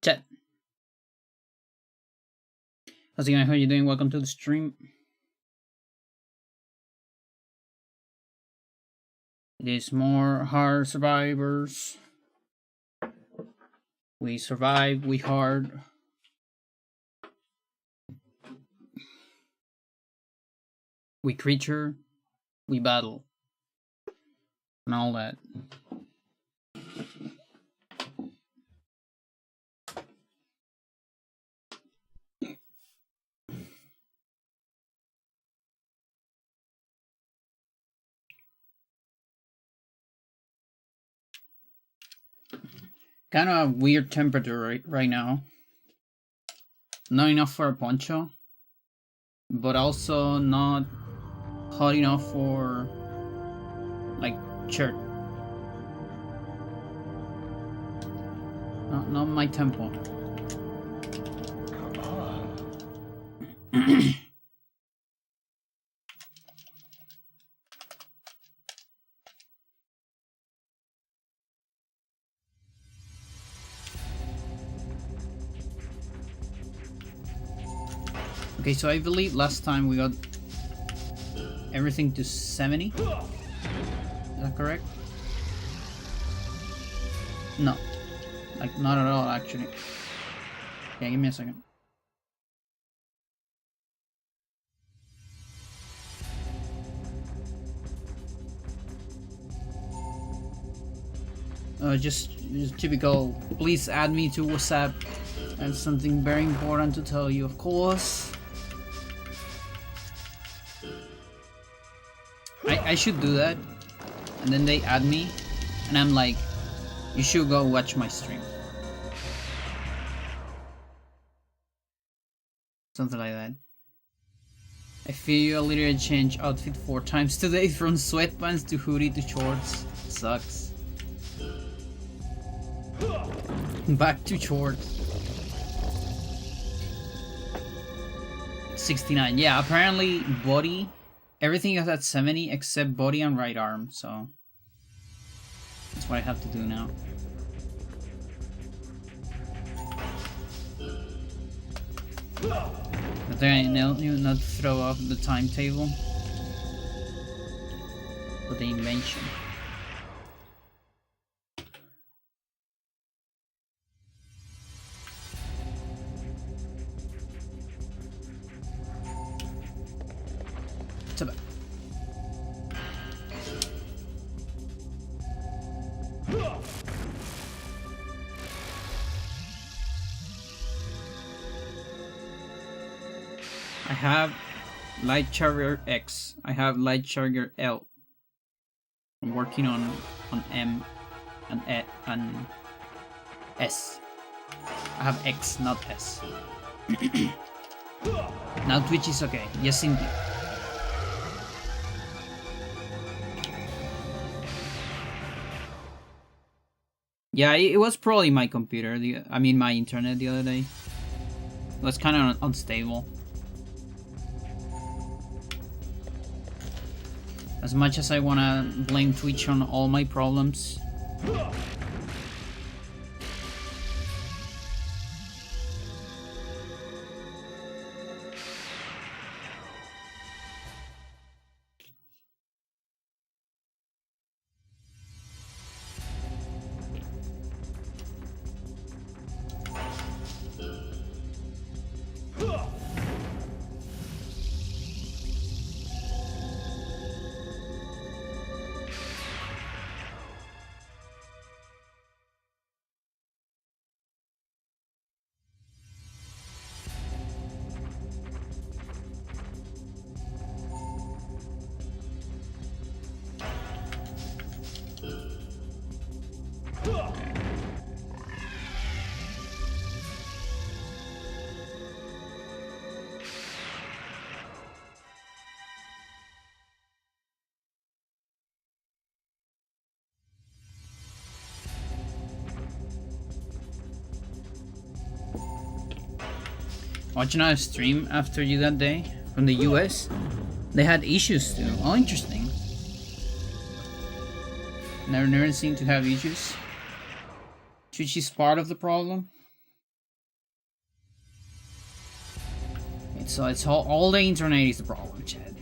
Chat. How's it going? How are you doing? Welcome to the stream. It is more hard survivors. We survive, we hard. We creature, we battle. And all that. Kind of a weird temperature right now. Not enough for a poncho, but also not hot enough for like shirt. Not my tempo. Come on. Okay, so I believe last time we got everything to 70. Is that correct? No. Like, not at all, actually. Yeah, give me a second. Just typical. Please add me to WhatsApp. I have something very important to tell you, of course. I should do that. And then they add me. And I'm like, you should go watch my stream. Something like that. I feel you literally changed outfit 4 times today from sweatpants to hoodie to shorts. Sucks. Back to shorts. 69. Yeah, apparently body, everything is at 70 except body and right arm, so That's what I have to do now. But then you not throw off the timetable, but the invention. Taba. I have Light Charger X. I have Light Charger L. I'm working on M and E and S. I have X, not S. Now Twitch is okay. Yes, indeed. Yeah, it was probably my computer. I mean, my internet the other day. It was kind of unstable. As much as I wanna blame Twitch on all my problems. Watching a stream after you that day from the US, they had issues too. Oh, interesting. Never seem to have issues. Twitch is part of the problem. It's all the internet is the problem, Chad.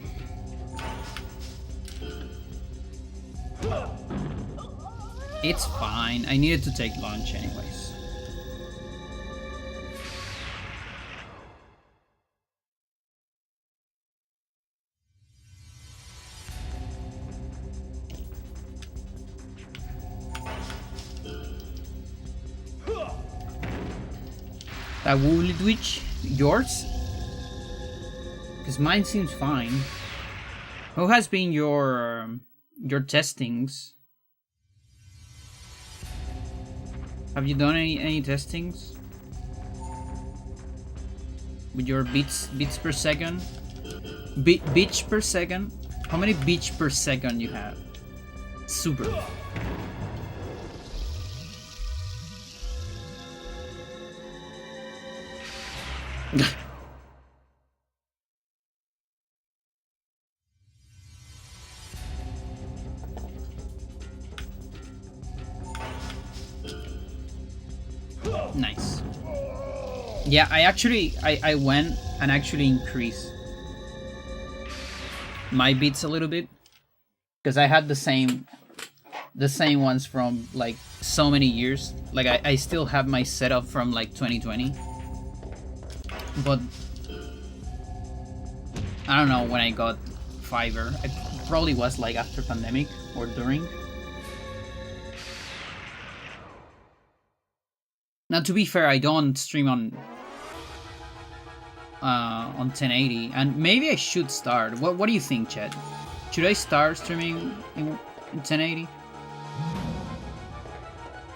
It's fine. I needed to take lunch anyways. That woolly Twitch, yours? Because mine seems fine. Who has been your testings? Have you done any testings with your bits per second? Bits per second? How many bits per second you have? Super. Nice. Yeah, I went and actually increased my bits a little bit because I had the same ones from like so many years. Like I still have my setup from like 2020, but I don't know when I got Fiverr. It probably was like after pandemic or during. Now, to be fair, I don't stream on 1080, and maybe I should start. What do you think, Chet? Should I start streaming in 1080?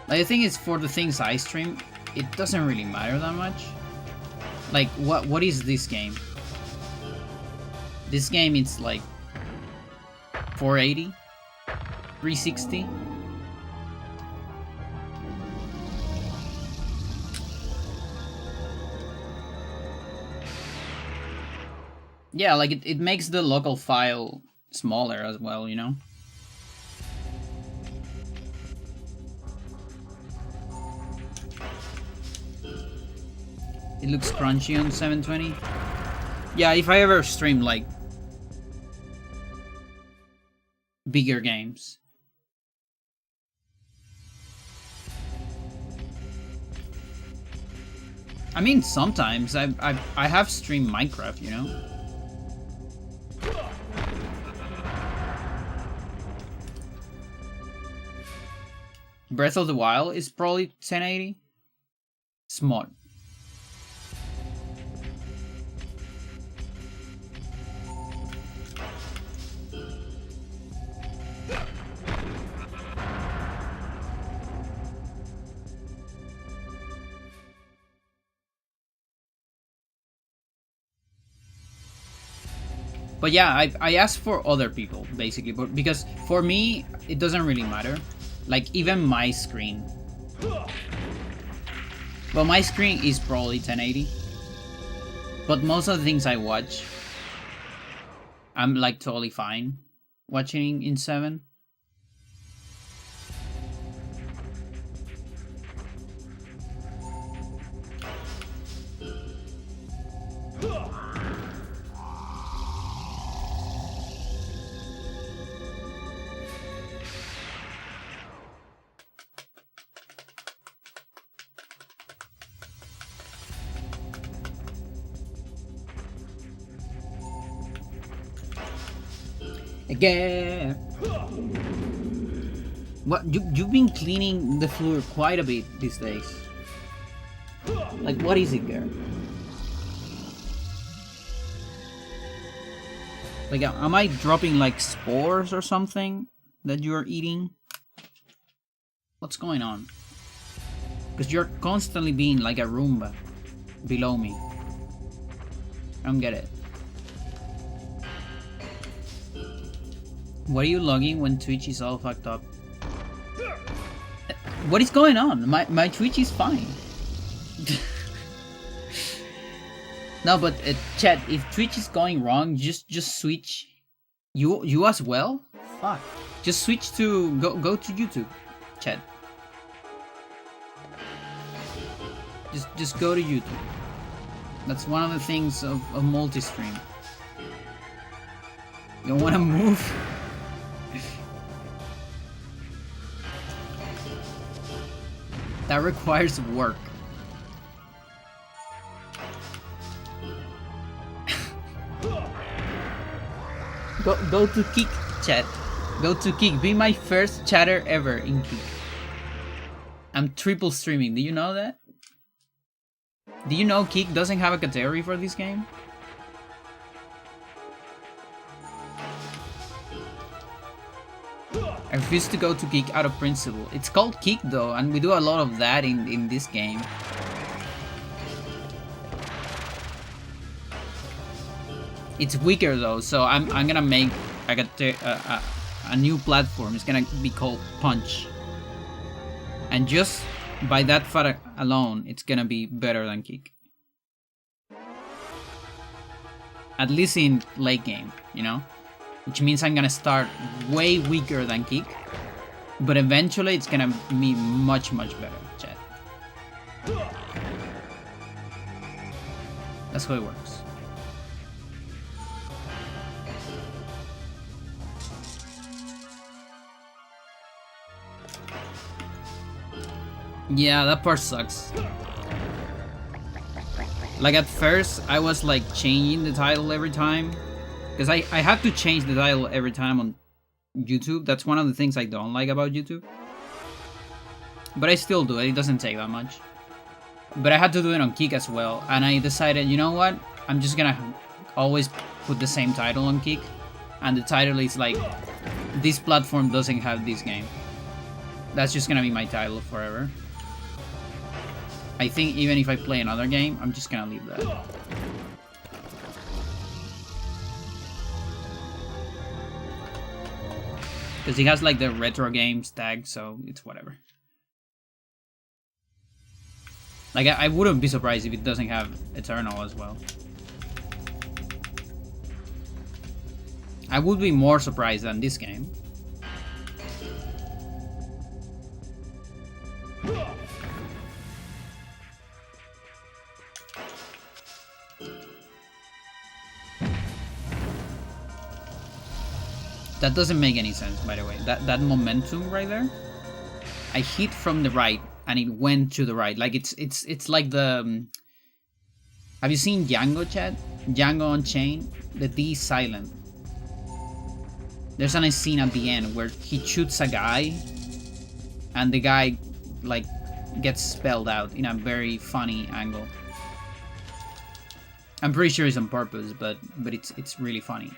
Like, the thing is, for the things I stream, it doesn't really matter that much. Like, what is this game? This game, it's like 480, 360. Yeah, like it makes the local file smaller as well, you know? It looks crunchy on 720. Yeah, if I ever stream like bigger games. I mean, sometimes I have streamed Minecraft, you know. Breath of the Wild is probably 1080. Smart. But yeah, I asked for other people, basically, but because for me, it doesn't really matter. Like, even my screen. But my screen is probably 1080. But most of the things I watch, I'm like totally fine watching in 7. Again. What you've been cleaning the floor quite a bit these days. Like, what is it, girl? Like, am I dropping like spores or something that you're eating? What's going on? Because you're constantly being like a Roomba below me. I don't get it. What are you logging when Twitch is all fucked up? What is going on? My Twitch is fine. No, but chat, if Twitch is going wrong, just switch. You as well? Fuck. Just switch to go to YouTube, chat. Just go to YouTube. That's one of the things of multi-stream. You don't want to move. That requires work. Go to Kick, chat. Go to Kick. Be my first chatter ever in Kick. I'm triple streaming. Do you know that? Do you know Kick doesn't have a category for this game? I refuse to go to Kick out of principle. It's called Kick though, and we do a lot of that in this game. It's weaker though, so I'm gonna make a new platform. It's gonna be called Punch. And just by that fact alone, it's gonna be better than Kick. At least in late game, you know? Which means I'm gonna start way weaker than Kick, but eventually it's gonna be much better, chat. That's how it works. Yeah, that part sucks. Like at first, I was like changing the title every time. Because I have to change the title every time on YouTube. That's one of the things I don't like about YouTube. But I still do it. It doesn't take that much. But I had to do it on Kick as well. And I decided, you know what? I'm just gonna always put the same title on Kick. And the title is like, this platform doesn't have this game. That's just gonna be my title forever. I think even if I play another game, I'm just gonna leave that. Because he has like the retro games tag, so it's whatever. Like, I wouldn't be surprised if it doesn't have Eternal as well. I would be more surprised than this game. That doesn't make any sense, by the way. That momentum right there. I hit from the right and it went to the right. Like it's like the. Have you seen Django, chat? Django Unchained. The D is silent. There's a nice scene at the end where he shoots a guy, and the guy like gets spelled out in a very funny angle. I'm pretty sure it's on purpose, but it's really funny,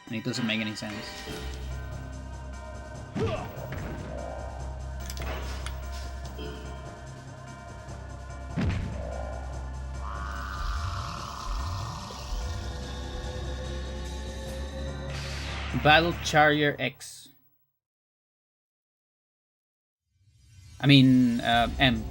and it doesn't make any sense. Battle Charger X. I mean, M.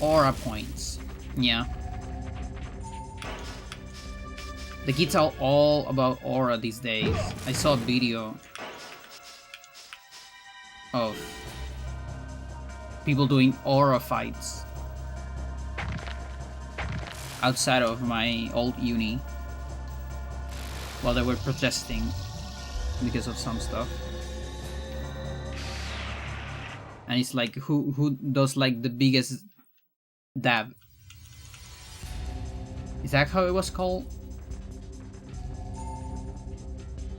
Aura points. Yeah. The kids are all about aura these days. I saw a video of people doing aura fights outside of my old uni while they were protesting because of some stuff. And it's like who does like the biggest dab? Is that how it was called?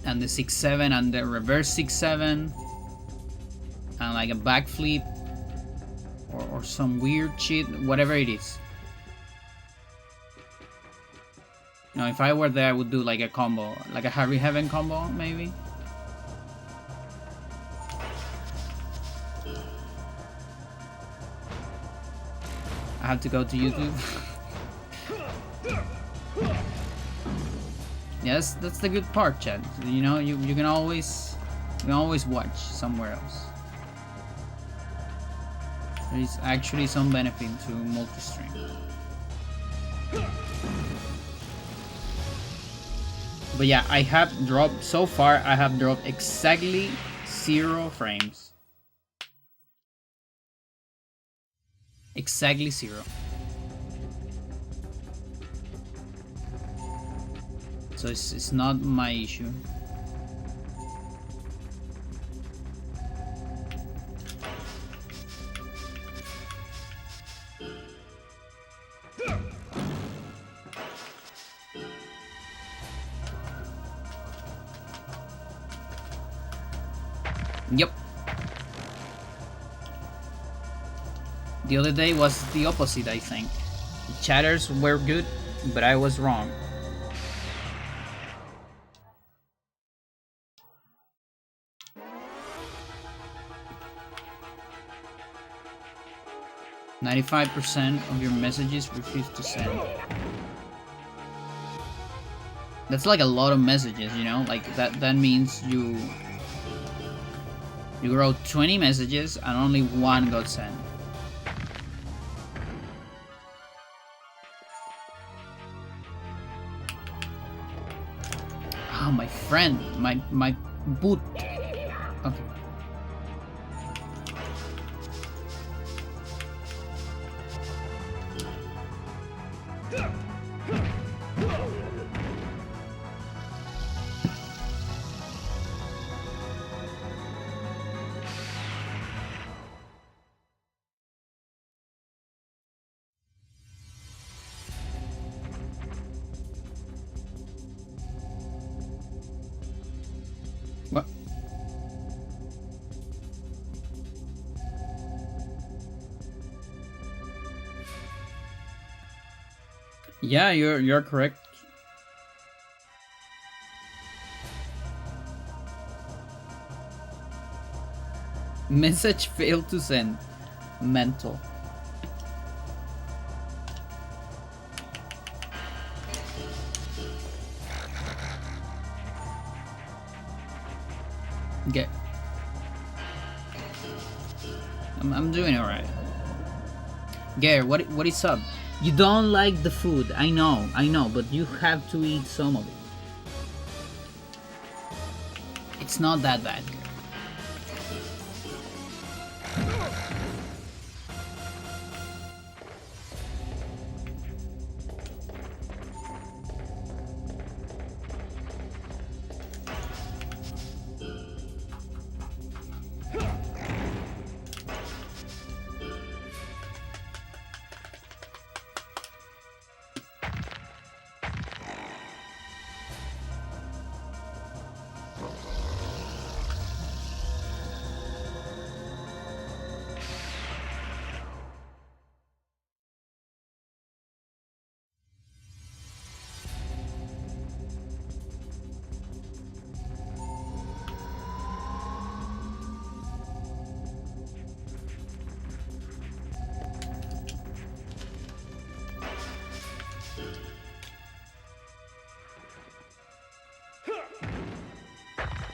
And the 6-7 and the reverse 6-7 and like a backflip or some weird shit, whatever it is. You know, if I were there, I would do like a combo, like a Harry Heaven combo, maybe. I have to go to YouTube. Yes, that's the good part, chat. You know, you can always watch somewhere else. There is actually some benefit to multi-stream. But yeah, I have dropped, so far I have dropped exactly 0 frames. Exactly 0. So it's not my issue. Yep. The other day was the opposite, I think. The chatters were good, but I was wrong. "95% of your messages refuse to send." That's like a lot of messages, you know? Like that means you wrote 20 messages and only 1 got sent. Oh, my friend, my boot. Okay. What? Yeah, you're correct. Message failed to send. Mental. Okay. I'm doing alright. Gare, what is up? You don't like the food, I know, but you have to eat some of it. It's not that bad.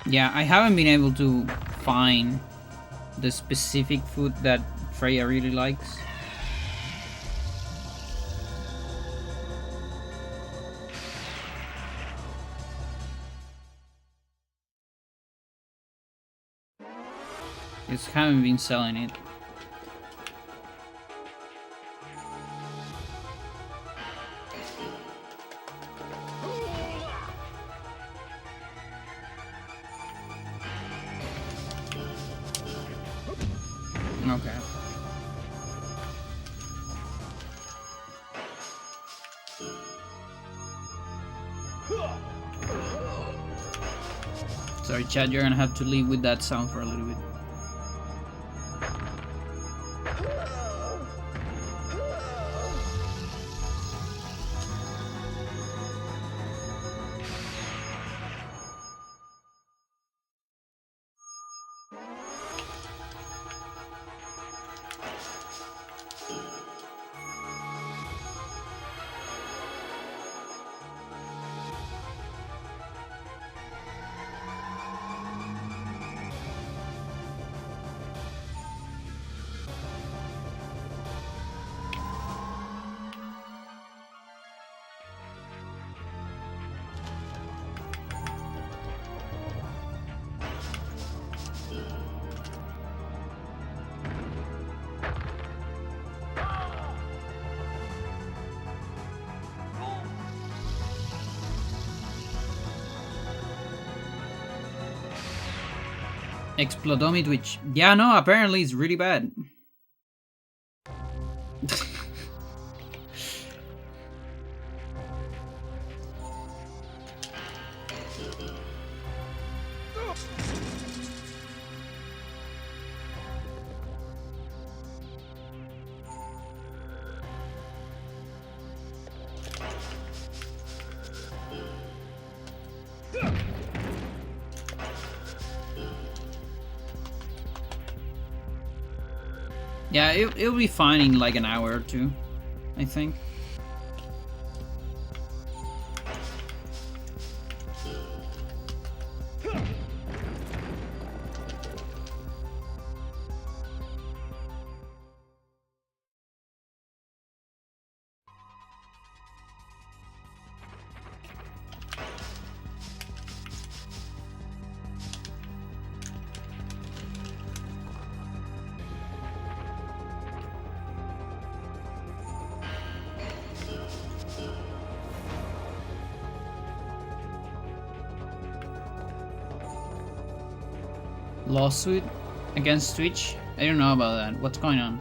Yeah, I haven't been able to find the specific food that Freya really likes. Just haven't been selling it. Okay. Sorry, Chad, you're gonna have to live with that sound for a little bit. Explodomi Twitch. Yeah, no, apparently it's really bad. Yeah, it'll be fine in like an hour or two, I think. Lawsuit against Twitch? I don't know about that. What's going on?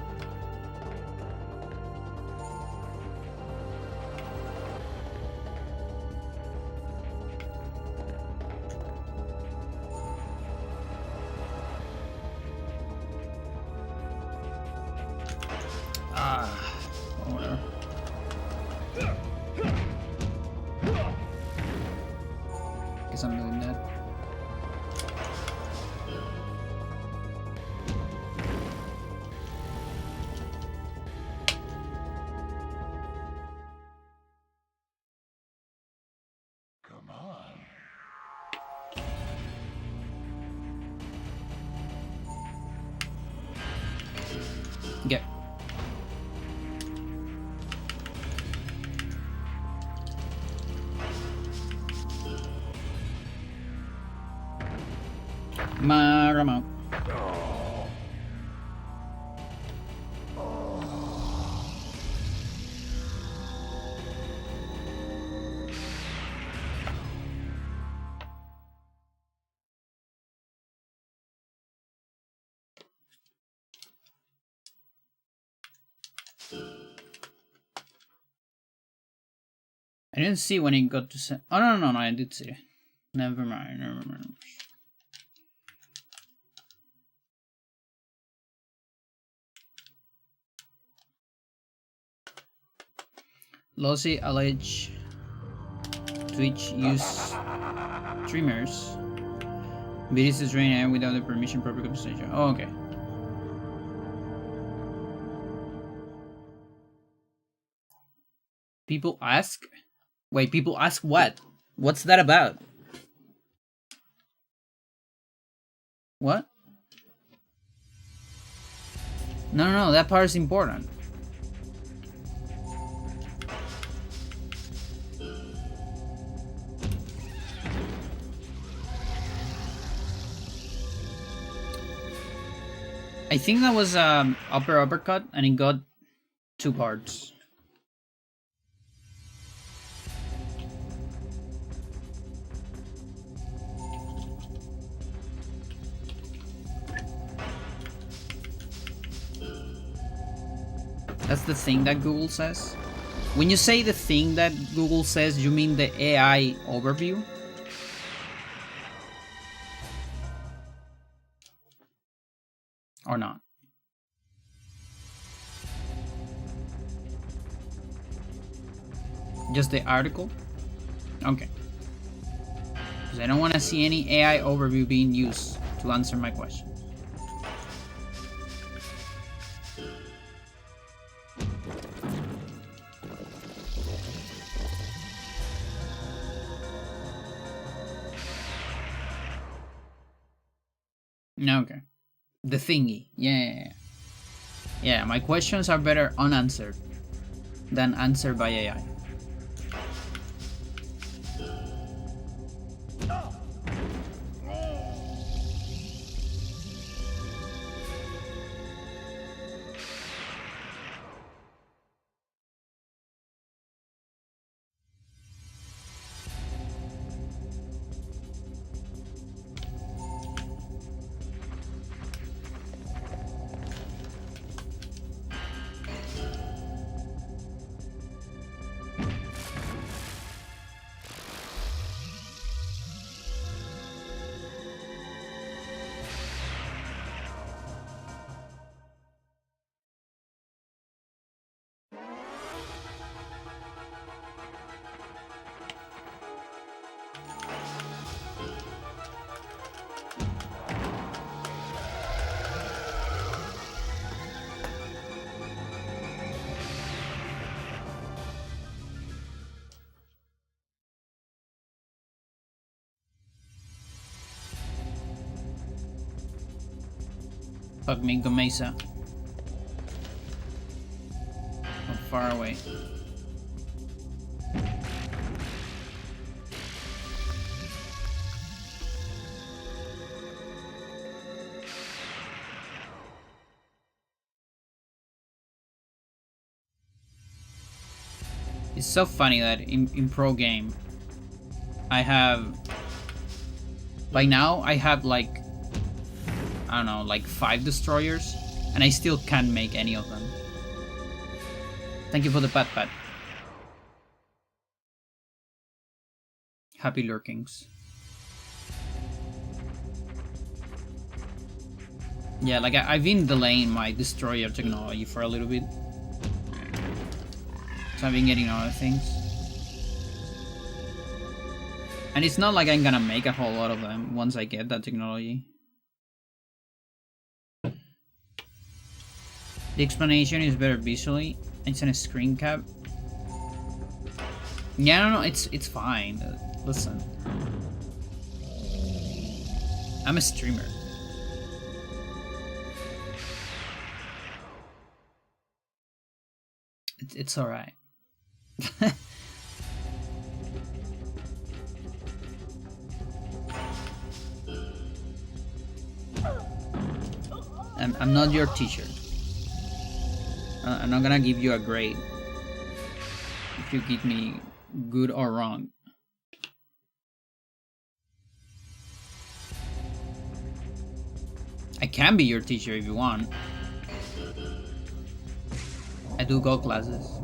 Whatever. Guess I'm doing that. Get. Maramo. I didn't see when he got to oh no, I did see it. Never mind. Lossy allege Twitch use streamers. Videos is running without the permission proper compensation. Oh, okay. People ask? Wait, people ask what? What's that about? What? No, that part is important. I think that was uppercut, and it got 2 parts. That's the thing that Google says. When you say the thing that Google says, you mean the AI overview? Or not? Just the article? Okay. Because I don't want to see any AI overview being used to answer my question. Okay. The thingy. Yeah, my questions are better unanswered than answered by AI. Fuck me, Mesa. How far away? It's so funny that in pro game, I have... By now, I have like... I don't know, like 5 destroyers, and I still can't make any of them. Thank you for the pat. Happy lurkings. Yeah, like I've been delaying my destroyer technology for a little bit. So I've been getting other things. And it's not like I'm gonna make a whole lot of them once I get that technology. The explanation is better visually. It's in a screen cap. Yeah, no, it's fine. Listen. I'm a streamer. It's alright. I'm not your teacher. I'm not gonna give you a grade if you give me good or wrong. I can be your teacher if you want. I do go classes.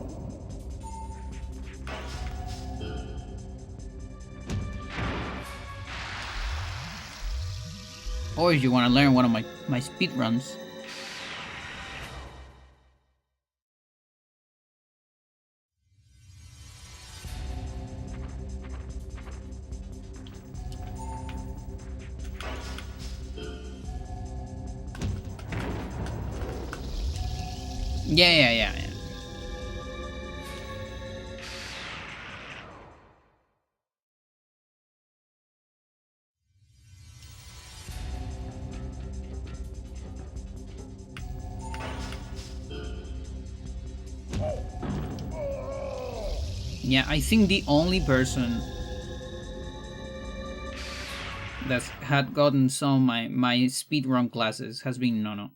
Or if you want to learn one of my speed runs. Yeah. Yeah, I think the only person that had gotten some of my speedrun classes has been Nono.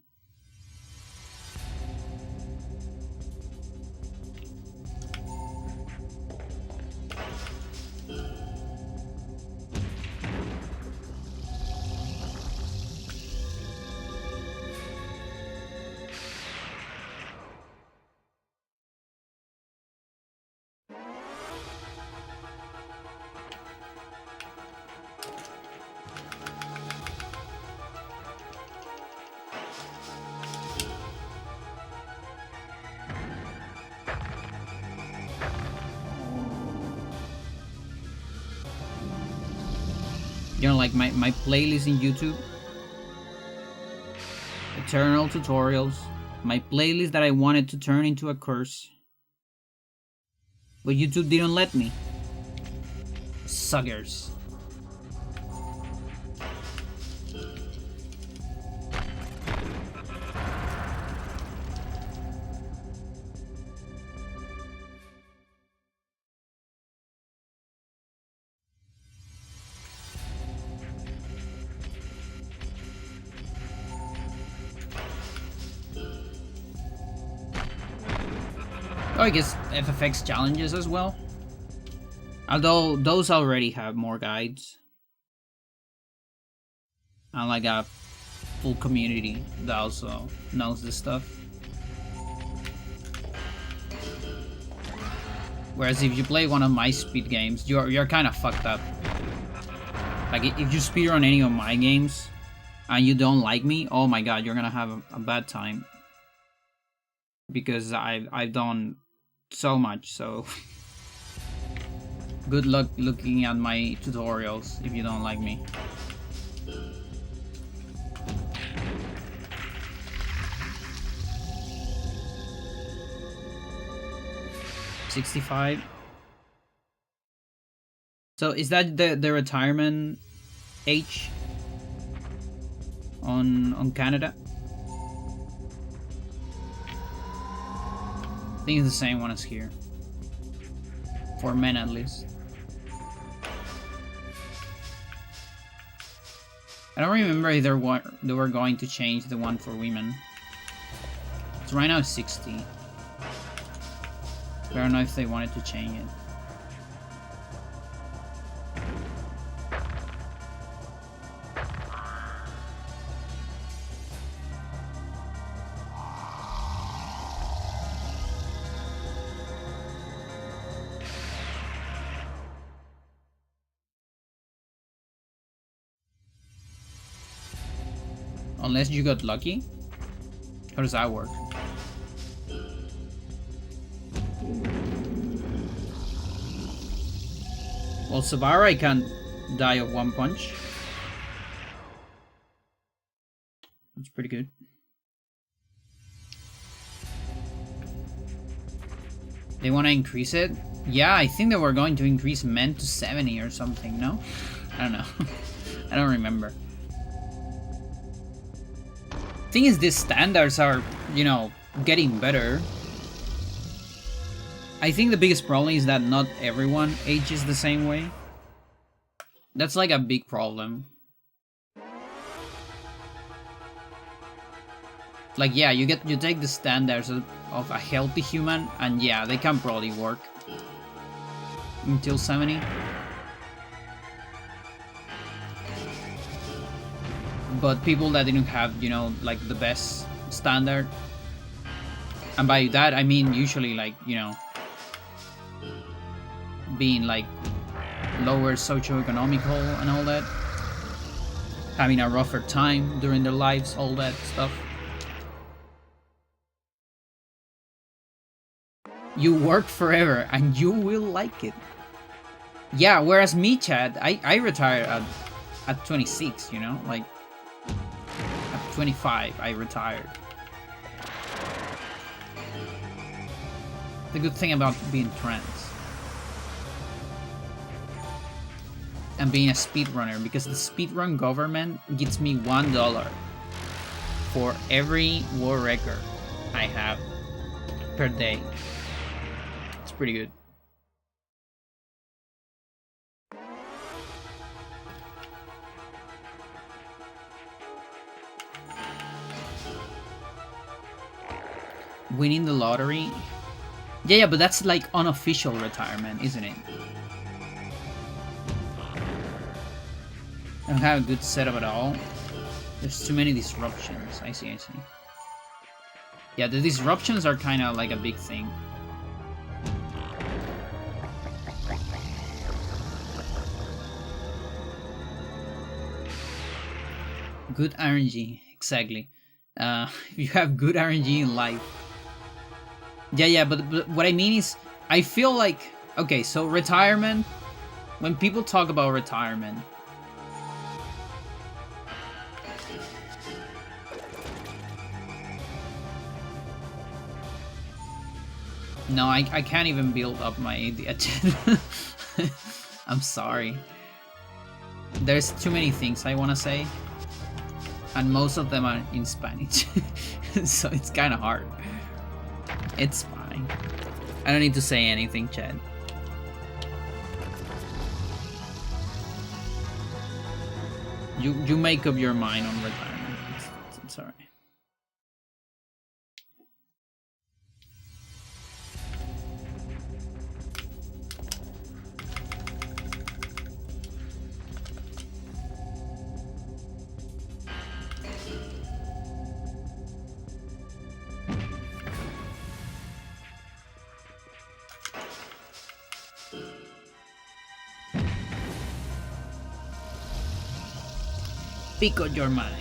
You know, like my playlist in YouTube, Eternal Tutorials, my playlist that I wanted to turn into a curse, but YouTube didn't let me. Suckers. Oh, I guess FFX challenges as well. Although those already have more guides. And like a full community that also knows this stuff. Whereas if you play one of my speed games, you're kind of fucked up. Like if you speedrun any of my games and you don't like me, oh my god, you're gonna have a bad time. Because I've done so much, so good luck looking at my tutorials if you don't like me. $65. So is that the retirement age on Canada? I think it's the same one as here. For men at least. I don't remember if they were going to change the one for women. So right now it's 60. I don't know if they wanted to change it. Unless you got lucky? How does that work? Well, Sabara can't die of one punch. That's pretty good. They want to increase it? Yeah, I think they were going to increase men to 70 or something, no? I don't know. I don't remember. Thing is, these standards are, you know, getting better. I think the biggest problem is that not everyone ages the same way. That's like a big problem. Like, yeah, you take the standards of a healthy human, and yeah, they can probably work until 70. But people that didn't have, you know, like the best standard, and by that I mean usually like, you know, being like lower socioeconomical and all that, having a rougher time during their lives, all that stuff. You work forever and you will like it. Yeah, whereas me, Chad, I retired at 26, you know, like at 25 I retired. The good thing about being trans and being a speedrunner, because the speedrun government gives me $1 for every world record I have per day. It's pretty good. winning the lottery. Yeah, but that's like unofficial retirement, isn't it? I don't have a good setup at all. There's too many disruptions. I see. Yeah, the disruptions are kind of like a big thing. Good RNG, exactly. If you have good RNG in life. Yeah, but what I mean is, I feel like, okay, so retirement, when people talk about retirement, no, I can't even build up my agenda. I'm sorry. There's too many things I want to say, and most of them are in Spanish, so it's kind of hard. It's fine. I don't need to say anything, Chad. You make up your mind on retirement. It's alright. Speak on your mind.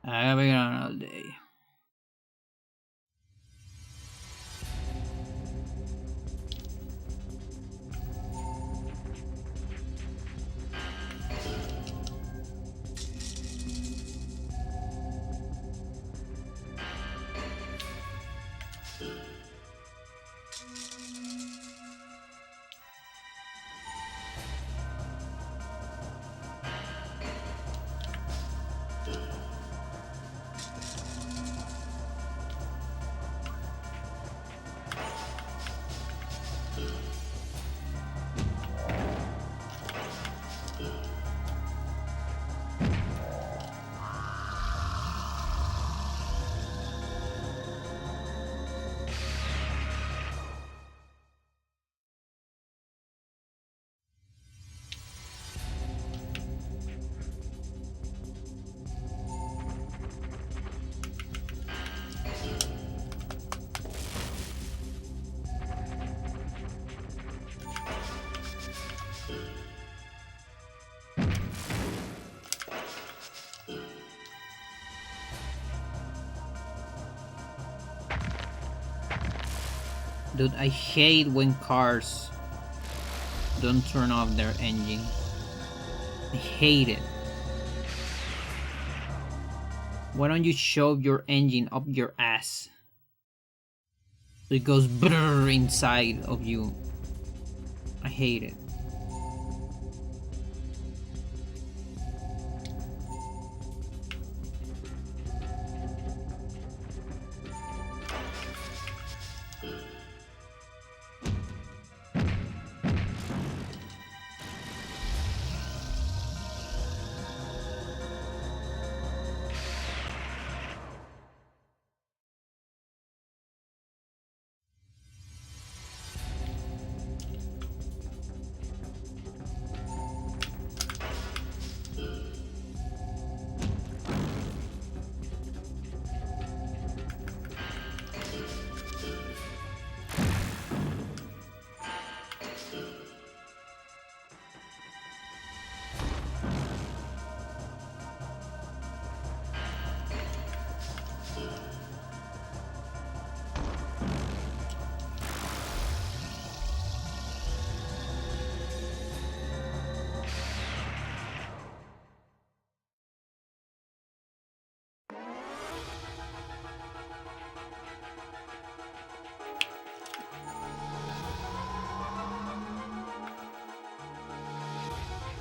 I've been on all day. Dude, I hate when cars don't turn off their engine. I hate it. Why don't you shove your engine up your ass? So it goes brrr inside of you. I hate it.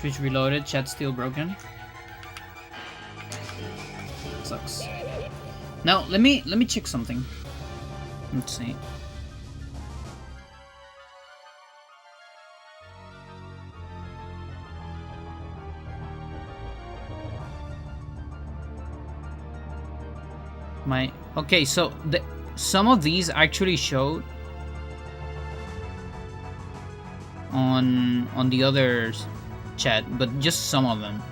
Twitch reloaded, chat still broken. Sucks. Now let me check something. Let's see. Okay, so some of these actually showed on the other chat, but just some of them.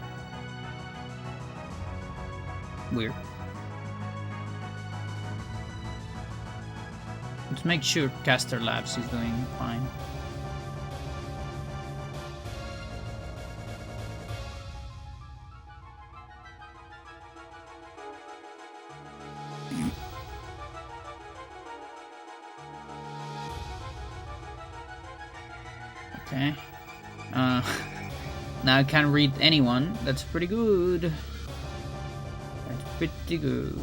Weird. Let's make sure Caster Labs is doing fine. Okay. Now I can't read anyone. That's pretty good. That's pretty good.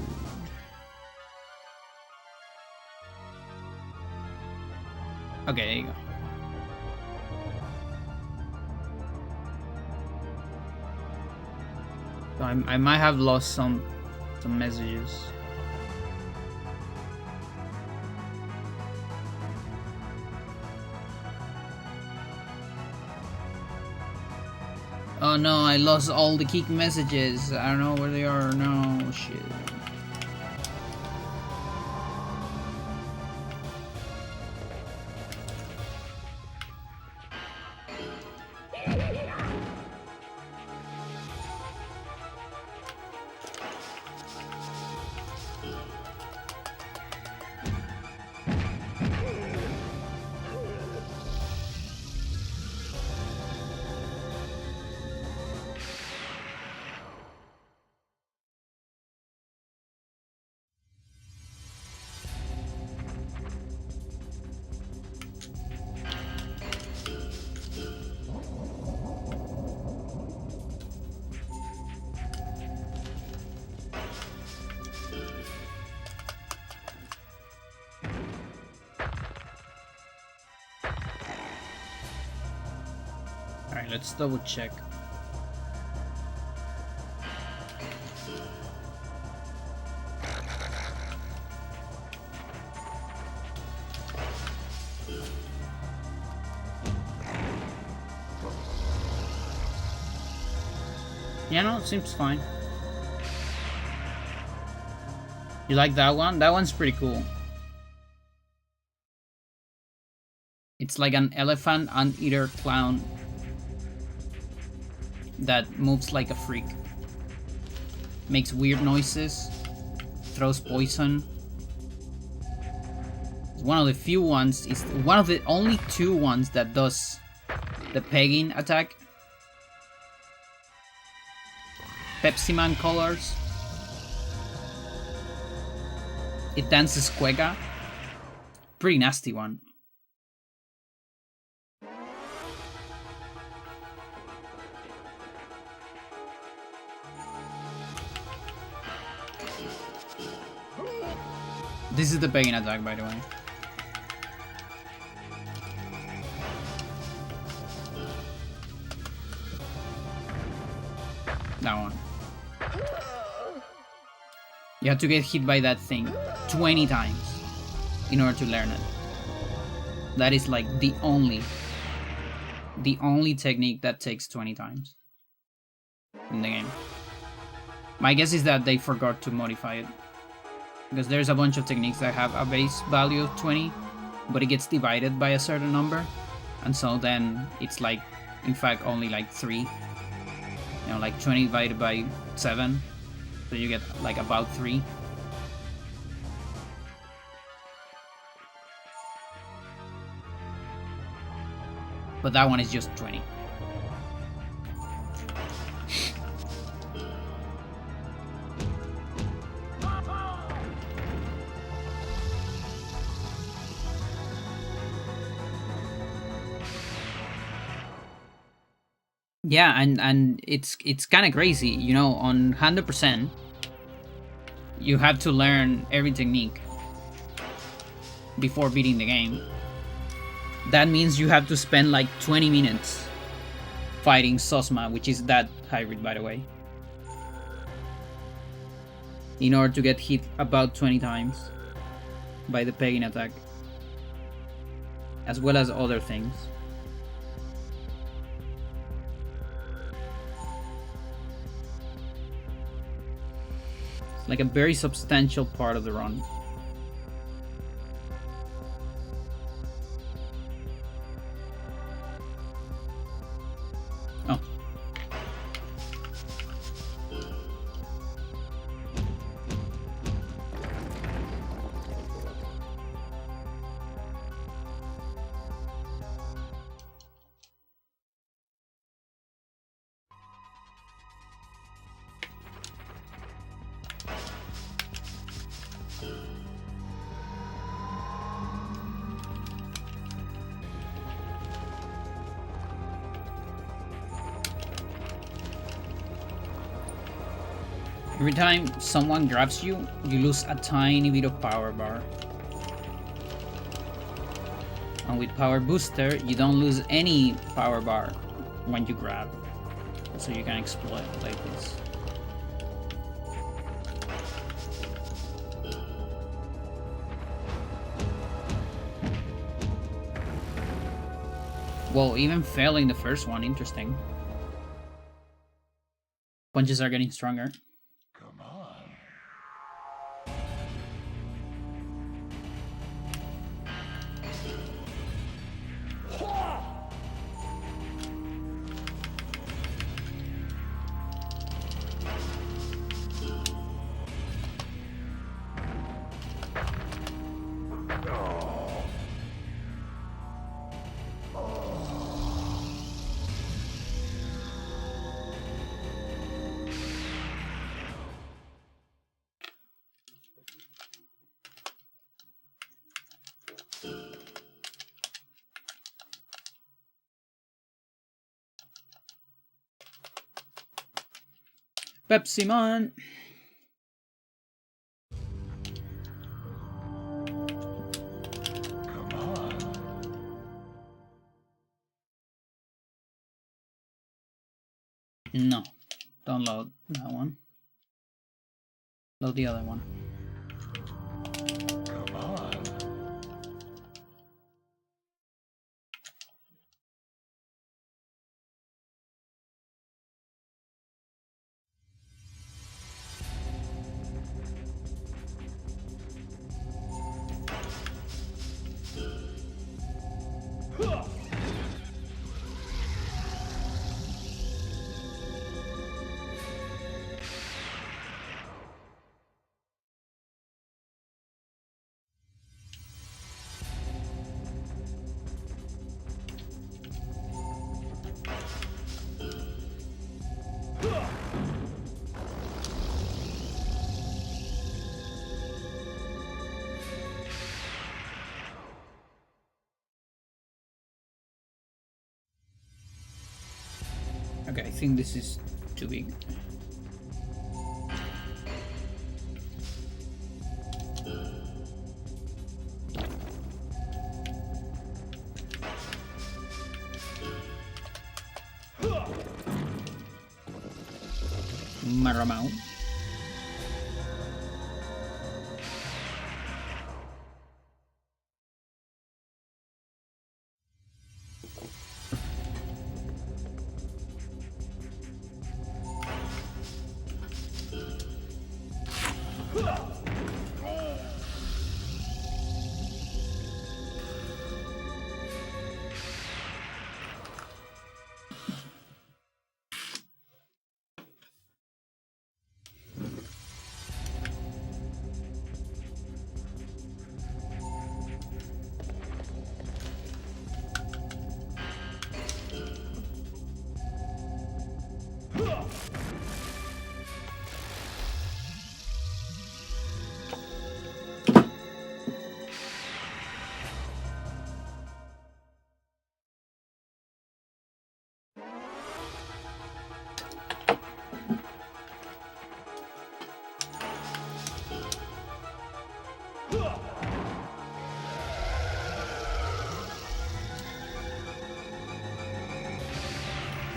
Okay, there you go. So I might have lost some messages. Oh no, I lost all the kick messages. I don't know where they are. No, shit. Alright, let's double check. Yeah, no, it seems fine. You like that one? That one's pretty cool. It's like an elephant anteater clown that moves like a freak. Makes weird noises. Throws poison. It's one of the few ones, it's one of the only two ones that does the pegging attack. Pepsi Man colors. It dances Cuega. Pretty nasty one. This is the pegging attack, by the way. That one. You have to get hit by that thing 20 times in order to learn it. That is like the only technique that takes 20 times in the game. My guess is that they forgot to modify it, because there's a bunch of techniques that have a base value of 20, but it gets divided by a certain number, and so then it's like, in fact, only like 3. You know, like 20 divided by 7, so you get like about 3. But that one is just 20. Yeah, and it's kind of crazy, you know. On 100%, you have to learn every technique before beating the game. That means you have to spend like 20 minutes fighting Sosma, which is that hybrid, by the way, in order to get hit about 20 times by the pegging attack, as well as other things. like a very substantial part of the run. Oh. Every time someone grabs you, you lose a tiny bit of power bar. And with Power Booster, you don't lose any power bar when you grab. So you can exploit like this. Well, even failing the first one, interesting. Punches are getting stronger. Come on. Pepsi Man! Come on. No, don't load that one. Load the other one. Come on. Okay, I think this is too big. Maramount.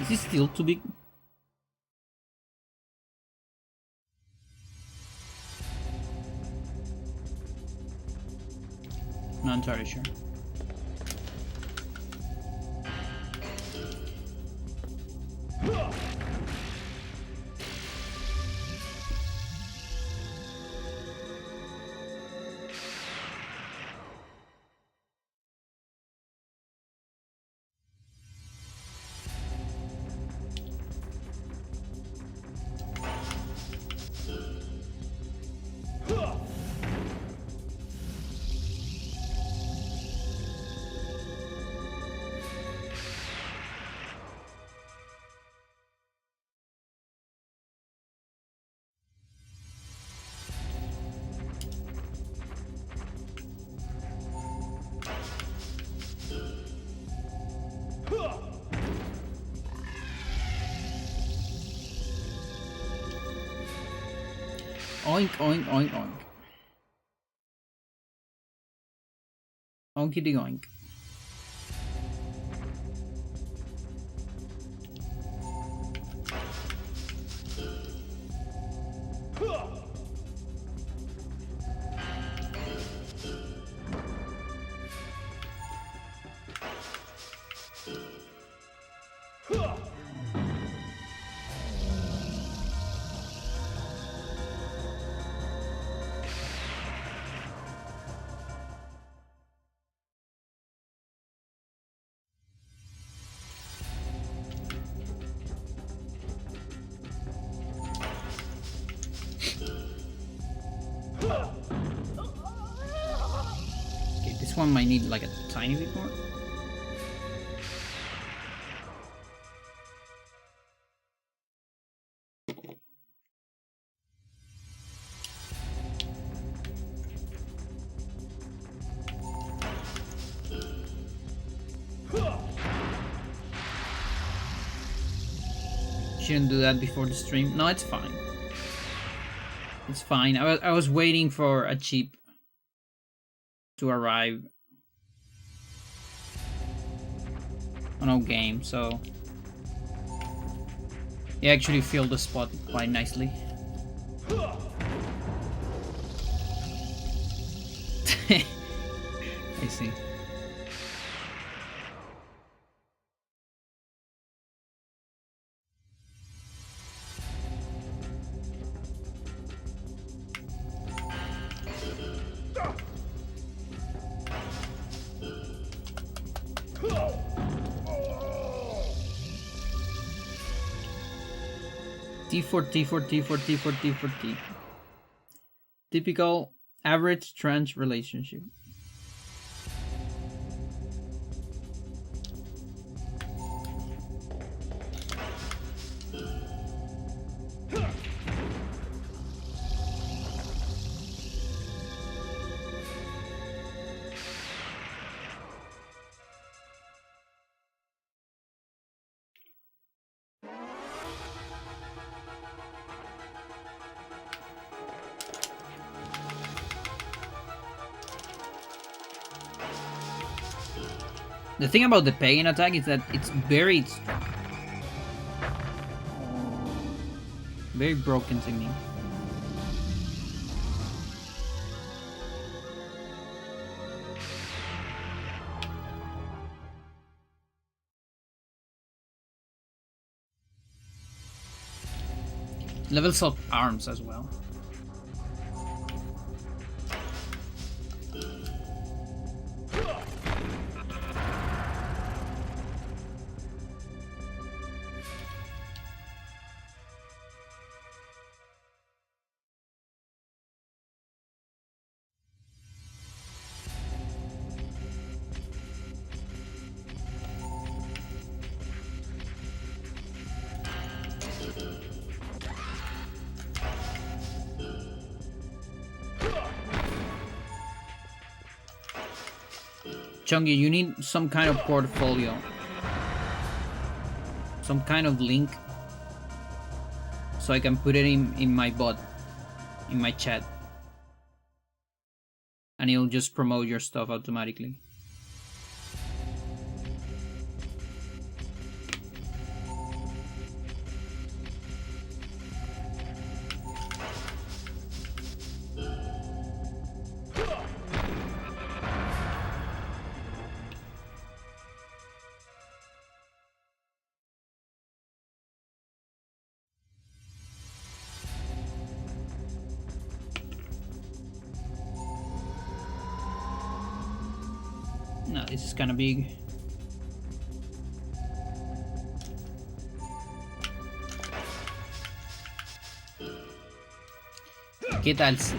Is this still too big? Not entirely sure. Oink, oink, oink, oink. Oinky oink. Okay, this one might need like a tiny bit more. Shouldn't do that before the stream. No, it's fine. It's fine. I was waiting for a chip to arrive on our game, so he actually filled the spot quite nicely. I see. T4, T4, T4, T4, T4, T. Typical average trench relationship. The thing about the pagan attack is that it's very strong. Very broken technique. Levels up arms as well. Chungy, you need some kind of portfolio. Some kind of link. So I can put it in my bot. In my chat. And it'll just promote your stuff automatically. No, this is kind of big. ¿Qué tal si?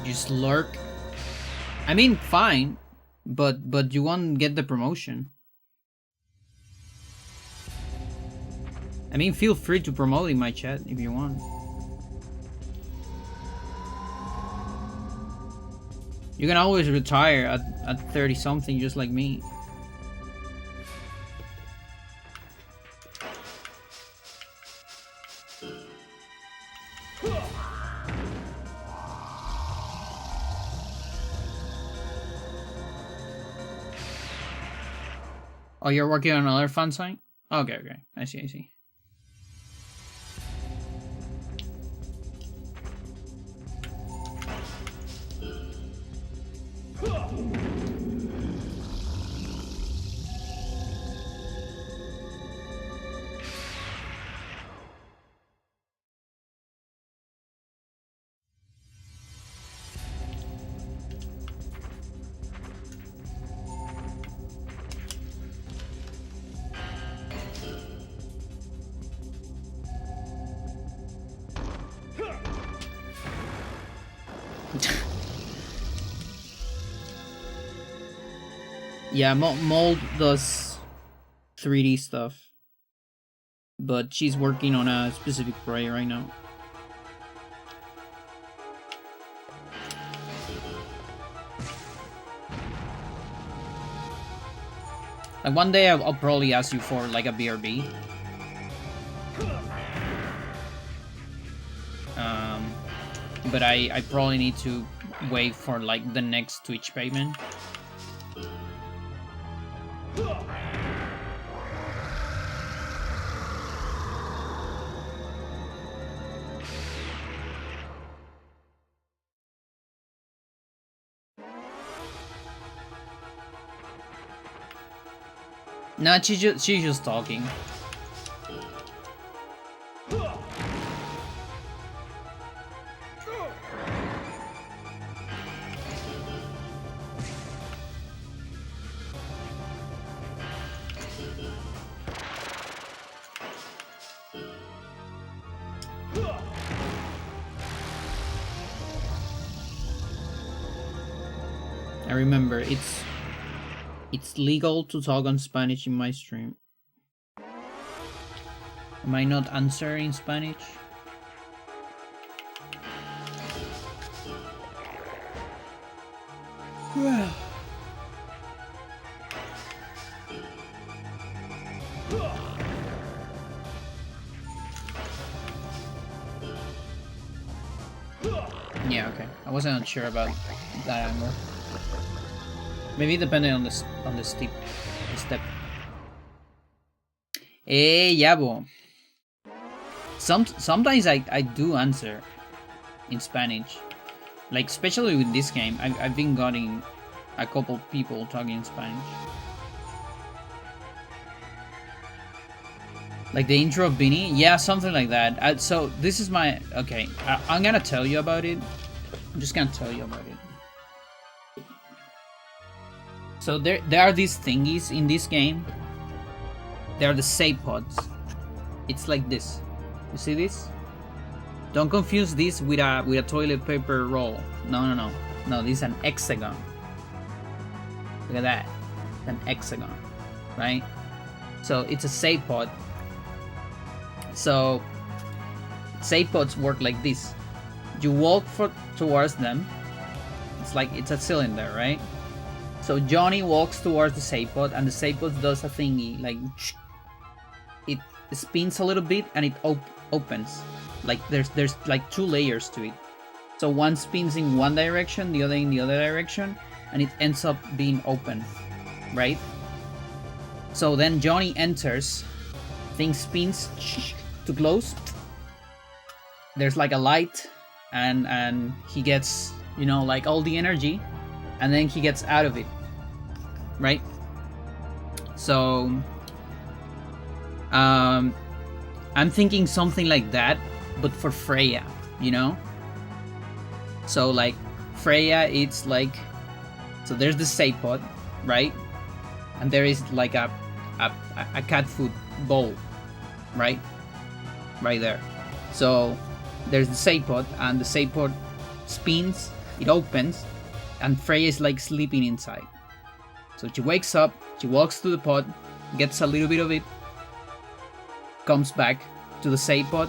Just lurk. I mean, fine, but you won't get the promotion. I mean, feel free to promote in my chat if you want. You can always retire at 30 something just like me. Oh, you're working on another fan sign? Okay, okay. I see, I see. Yeah, Mold does 3D stuff, but she's working on a specific prey right now. Like one day I'll probably ask you for like a BRB. But I probably need to wait for like the next Twitch payment. No, she's just talking. I remember it's legal to talk on Spanish in my stream. Am I not answering in Spanish? Yeah, okay. I wasn't sure about that angle. Maybe depending on the step. Yabo. Sometimes I do answer in Spanish, like especially with this game. I've been getting a couple people talking in Spanish. Like the intro of Beanie? Yeah, something like that. So this is my... Okay, I'm gonna tell you about it. I'm just gonna tell you about it. So there are these thingies in this game. They are the save pods. It's like this. You see this? Don't confuse this with a toilet paper roll. No. No, this is an hexagon. Look at that. It's an hexagon. Right? So it's a save pod. So save pods work like this. You walk towards them. It's like it's a cylinder, right? So Johnny walks towards the save pod, and the save pod does a thingy like it spins a little bit and it opens. Like there's like 2 layers to it. So one spins in one direction, the other in the other direction, and it ends up being open, right? So then Johnny enters, thing spins to close. There's like a light, and he gets, you know, like all the energy, and then he gets out of it, right? So I'm thinking something like that, but for Freya, you know? So like Freya, it's like, so there's the save pod, right? And there is like a cat food bowl, right? Right there. So there's the save pod, and the save pod spins, it opens, and Freya is like sleeping inside. So she wakes up, she walks to the pod, gets a little bit of it, comes back to the save pod,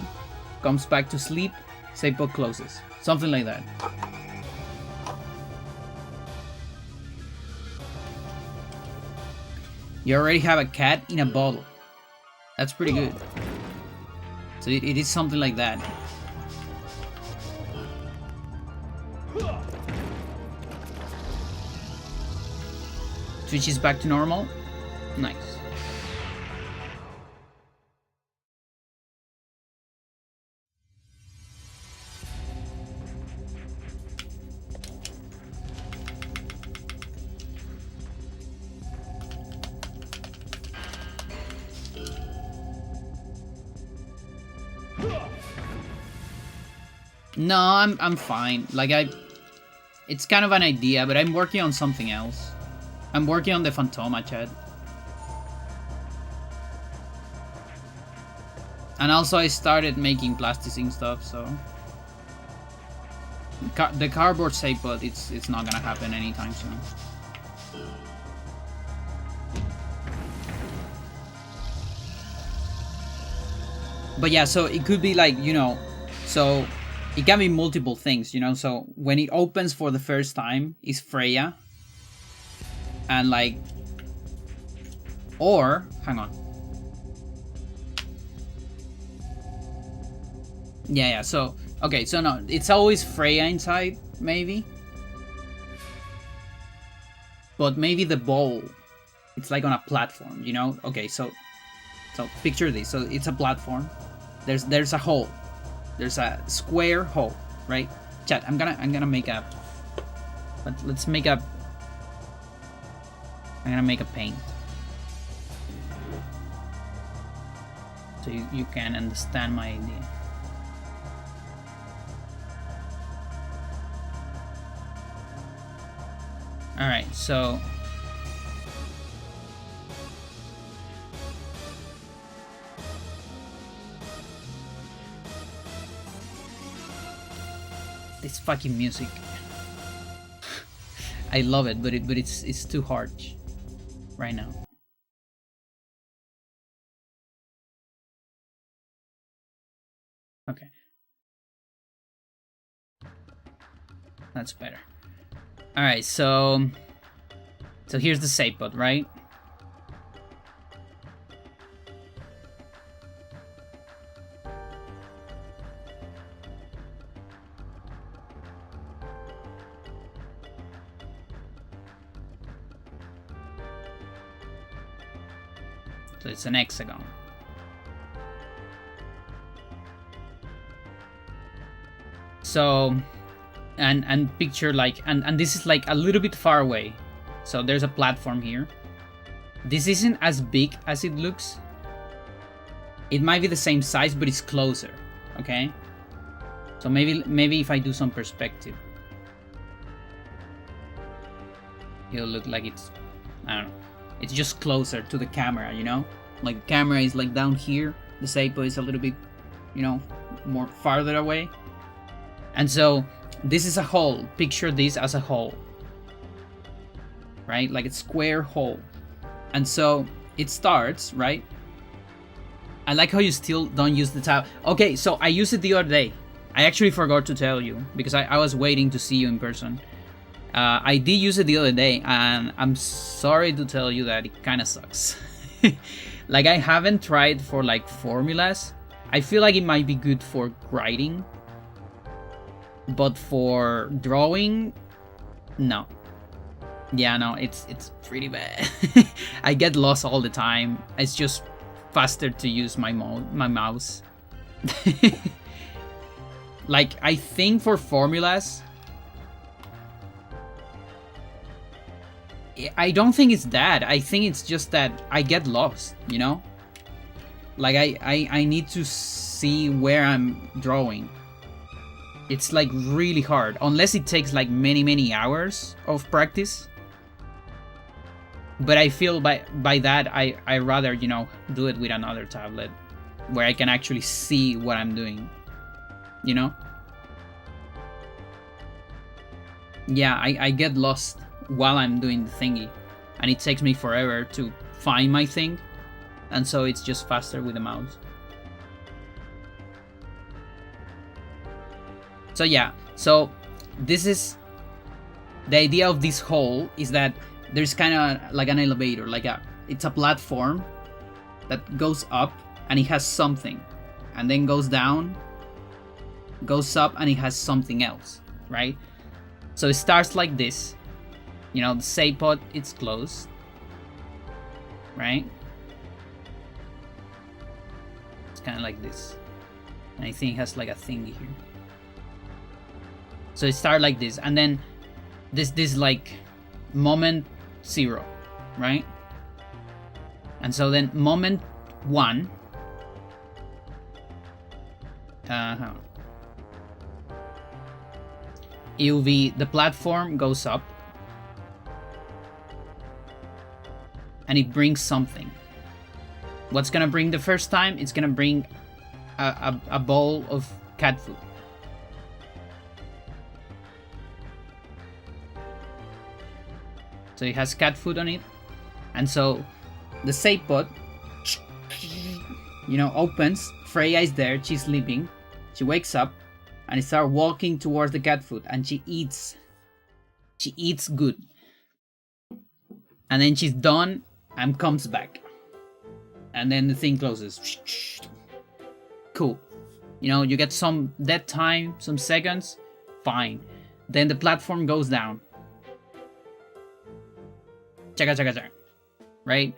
comes back to sleep, save pod closes. Something like that. You already have a cat in a bottle. That's pretty good. So it is something like that. Switches back to normal. Nice. No, I'm fine. Like it's kind of an idea, but I'm working on something else. I'm working on the Phantoma, chat. And also I started making plasticine stuff, so the cardboard shape, but it's not gonna happen anytime soon. But yeah, so it could be like, you know, so it can be multiple things, you know. So when it opens for the first time, it's Freya, and like, or hang on. Yeah. So okay, so no, it's always Freya inside, maybe. But maybe the bowl, it's like on a platform, you know. Okay, so picture this. So it's a platform. There's a hole. There's a square hole, right? Chat. I'm gonna make a. Let's make a. I'm gonna make a paint. So you can understand my idea. Alright, so this fucking music. I love it, but it's too hard right now. Okay. That's better. Alright, so here's the save pod, right? So it's an hexagon. So and picture like and this is like a little bit far away. So there's a platform here. This isn't as big as it looks. It might be the same size, but it's closer, okay? So maybe if I do some perspective, it'll look like it's, I don't know, it's just closer to the camera, you know? Like the camera is like down here, the Seipo is a little bit, you know, more farther away. And so this is a hole. Picture this as a hole, right? Like a square hole. And so it starts, right? I like how you still don't use the tab. Okay, so I used it the other day. I actually forgot to tell you because I was waiting to see you in person. I did use it the other day, and I'm sorry to tell you that it kind of sucks. Like, I haven't tried for like formulas. I feel like it might be good for writing, but for drawing, no. Yeah, no, it's pretty bad. I get lost all the time. It's just faster to use my mouse. Like, I think for formulas, I don't think it's that. I think it's just that I get lost, you know? Like, I need to see where I'm drawing. It's like really hard, unless it takes like many hours of practice. But I feel by that I rather, you know, do it with another tablet where I can actually see what I'm doing, you know? Yeah, I get lost while I'm doing the thingy, and it takes me forever to find my thing, and so it's just faster with the mouse. So yeah, so this is the idea of this hole, is that there's kind of like an elevator, like it's a platform that goes up and it has something, and then goes down, goes up, and it has something else, right? So it starts like this, you know, the save pod, it's closed, right? It's kind of like this. And I think it has like a thing here. So it starts like this, and then this like moment 0, right? And so then moment 1, it'll be the platform goes up, and it brings something. What's gonna bring the first time? It's gonna bring a bowl of cat food. So it has cat food on it, and so the save pod, opens. Freya is there. She's sleeping. She wakes up, and it starts walking towards the cat food, and she eats. She eats good, and then she's done and comes back, and then the thing closes. Cool. You get some dead time, some seconds. Fine. Then the platform goes down. Chaka chaka chaka. Right?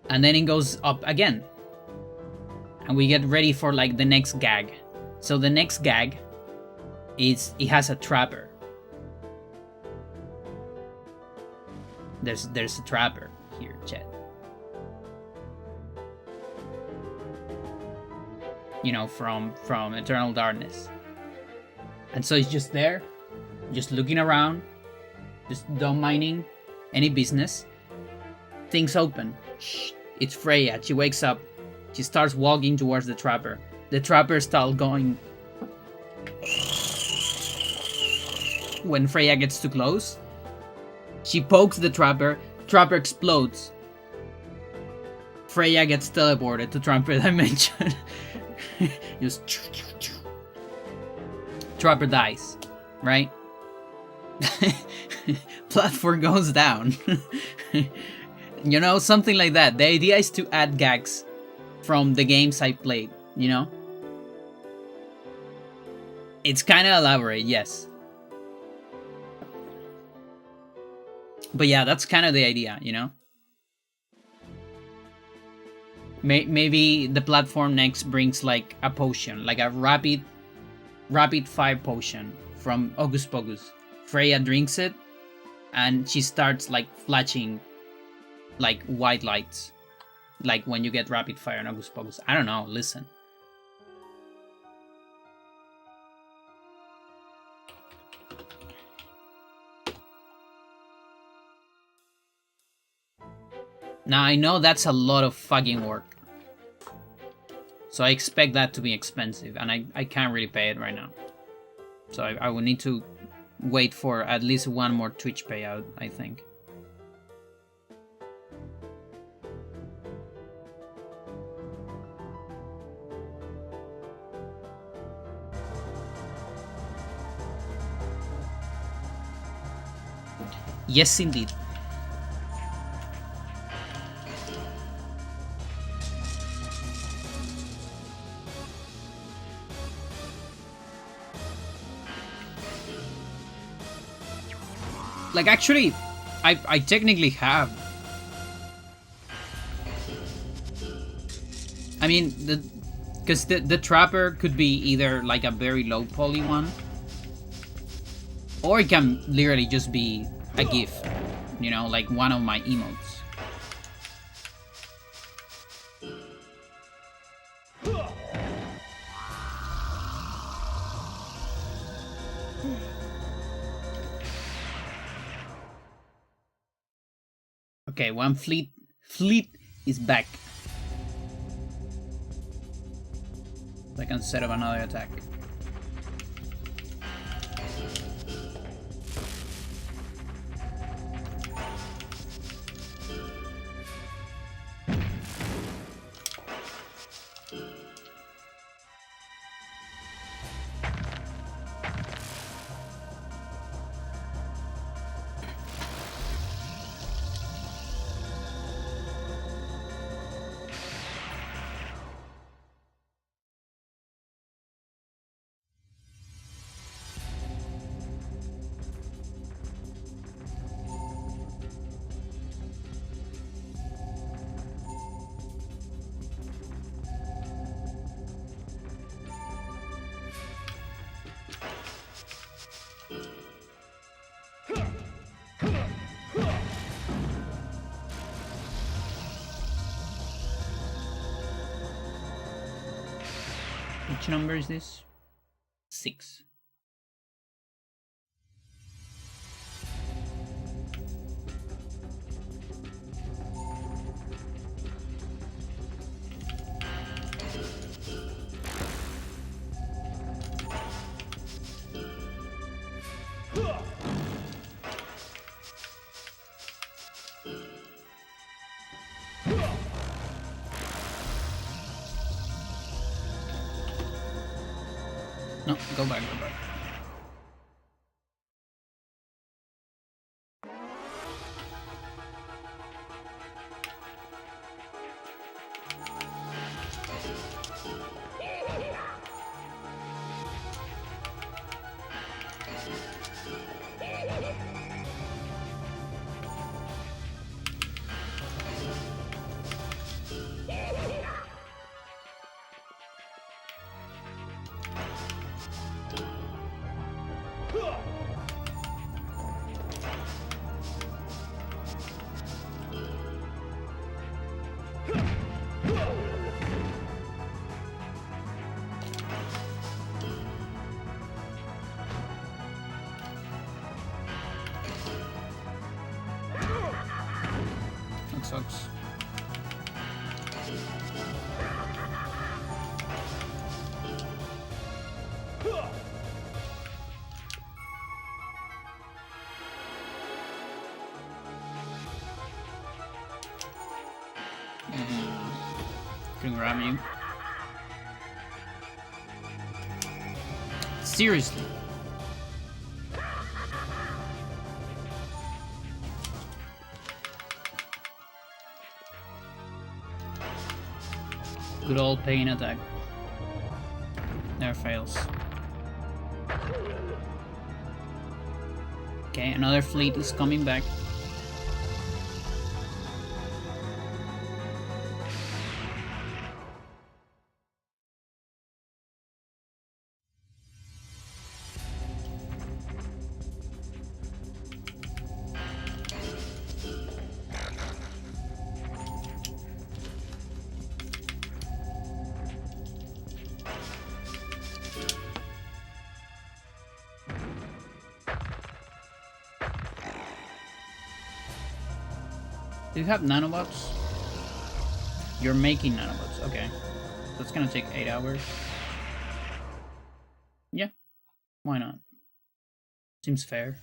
And then it goes up again. And we get ready for like the next gag. So the next gag is it has a trapper. There's a trapper here, chat. From Eternal Darkness. And so it's just there, just looking around, just don't minding any business. Things open. It's Freya. She wakes up. She starts walking towards the trapper. The trapper starts going. When Freya gets too close, she pokes the trapper. Trapper explodes. Freya gets teleported to Trapper Dimension. Just Trapper dies, right? Platform goes down. Something like that. The idea is to add gags from the games I played, It's kind of elaborate, yes. But yeah, that's kind of the idea, Maybe the platform next brings like a potion, like a rapid fire potion from Hocus Pocus. Freya drinks it, and she starts like flashing like white lights, like when you get rapid fire in Hocus Pocus. I don't know. Listen. Now I know that's a lot of fucking work. So I expect that to be expensive, and I can't really pay it right now. So I will need to wait for at least one more Twitch payout, I think. Yes, indeed. Like, actually, I technically have. I mean, because the trapper could be either like a very low poly one, or it can literally just be a GIF, like one of my emotes. Okay, one fleet is back. I can set up another attack. Which number is this? 6. No, go back, go back. That sucks. Can grab you. Seriously. Good old pain attack. Never fails. Okay, another fleet is coming back. Do you have nanobots? You're making nanobots, okay. That's gonna take 8 hours. Yeah, why not? Seems fair.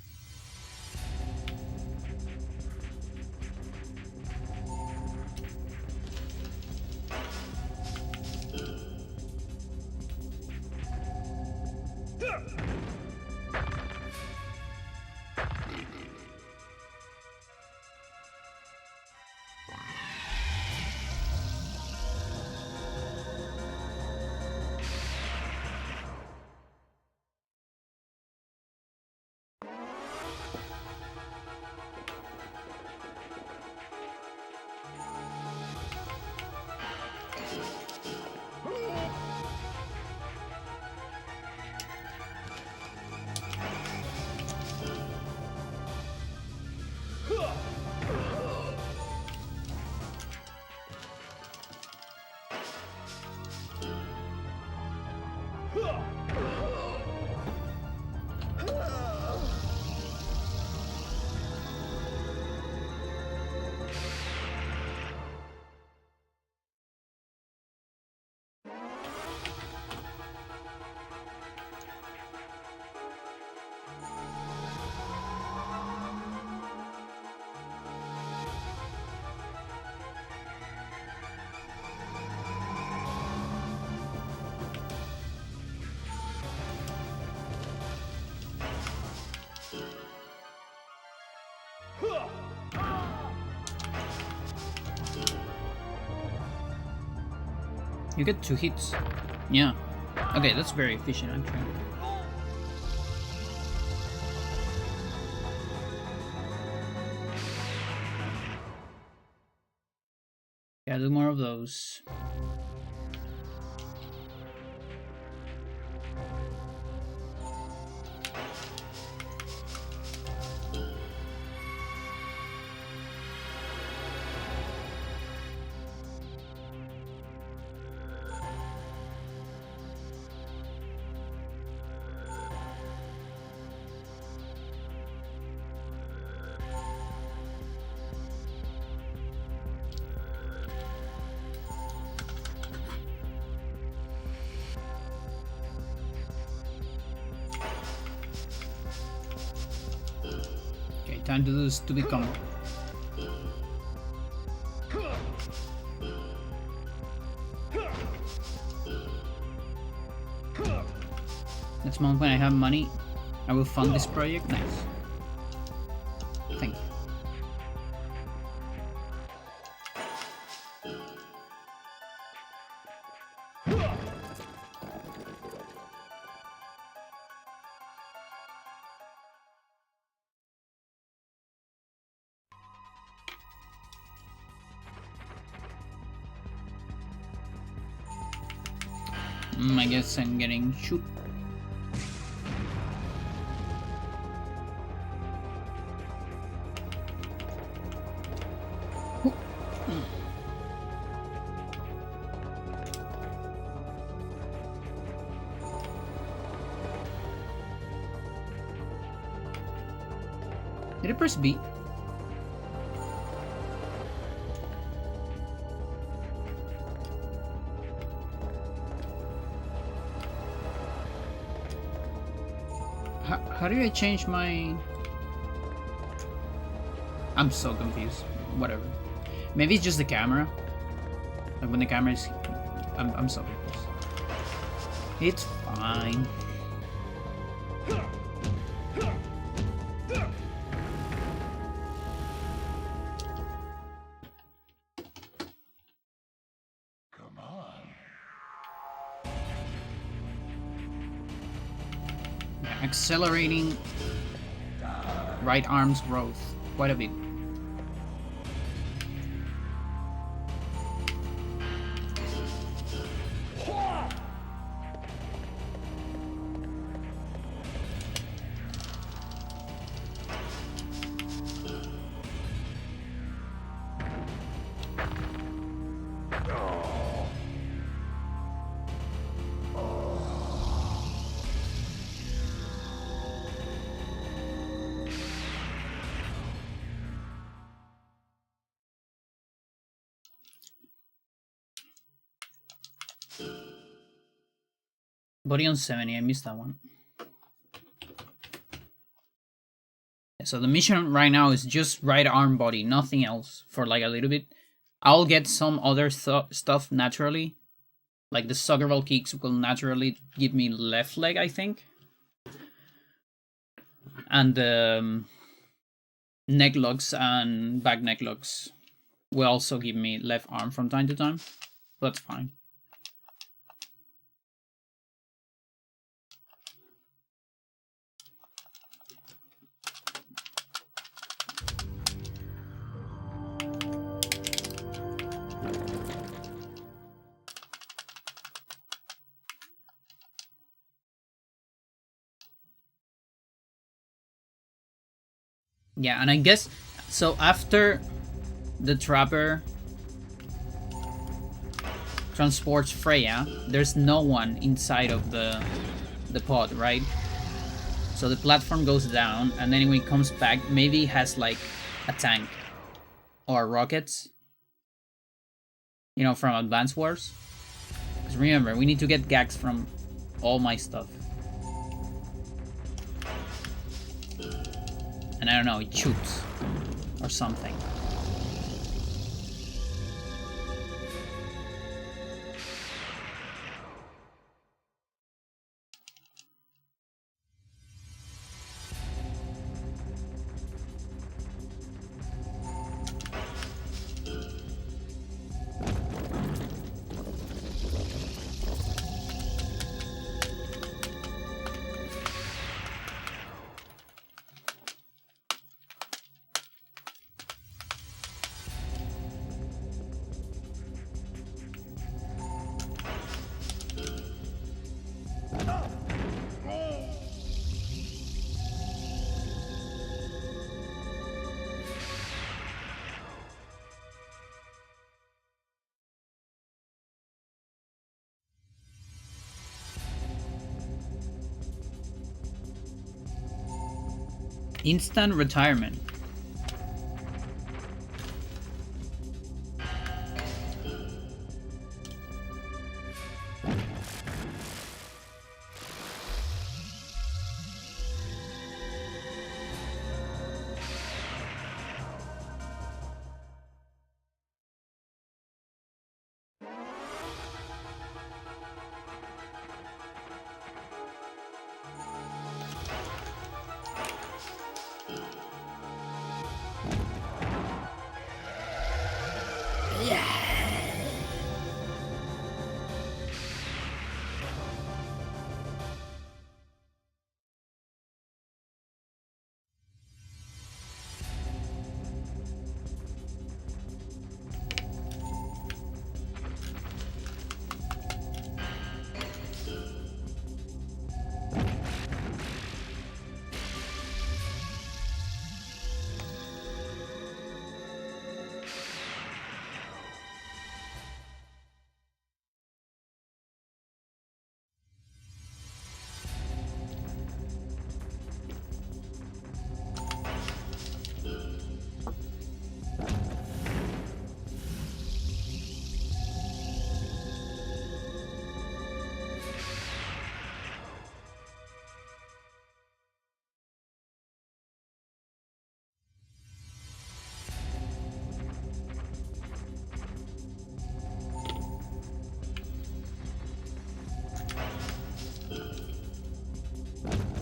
You get 2 hits. Yeah. Okay, that's very efficient actually. Yeah, do more of those. time to do this stupid combo. Next month when I have money, I will fund this project. Nice. Thank you. I guess I'm getting shoot. Did I press B? How do I change my... I'm so confused. Whatever. Maybe it's just the camera. Like when the camera is... I'm so confused. It's fine. Accelerating right arm's growth quite a bit. Body on 70, I missed that one. So the mission right now is just right arm body, nothing else for like a little bit. I'll get some other stuff naturally. Like the sucker ball kicks will naturally give me left leg, I think. And neck locks and back neck locks will also give me left arm from time to time. That's fine. Yeah, and I guess so after the Trapper transports Freya, there's no one inside of the pod, right? So the platform goes down, and then when it comes back, maybe it has like a tank or rockets, you know, from Advance Wars. Because remember, we need to get gags from all my stuff. And I don't know, it shoots or something. Instant retirement.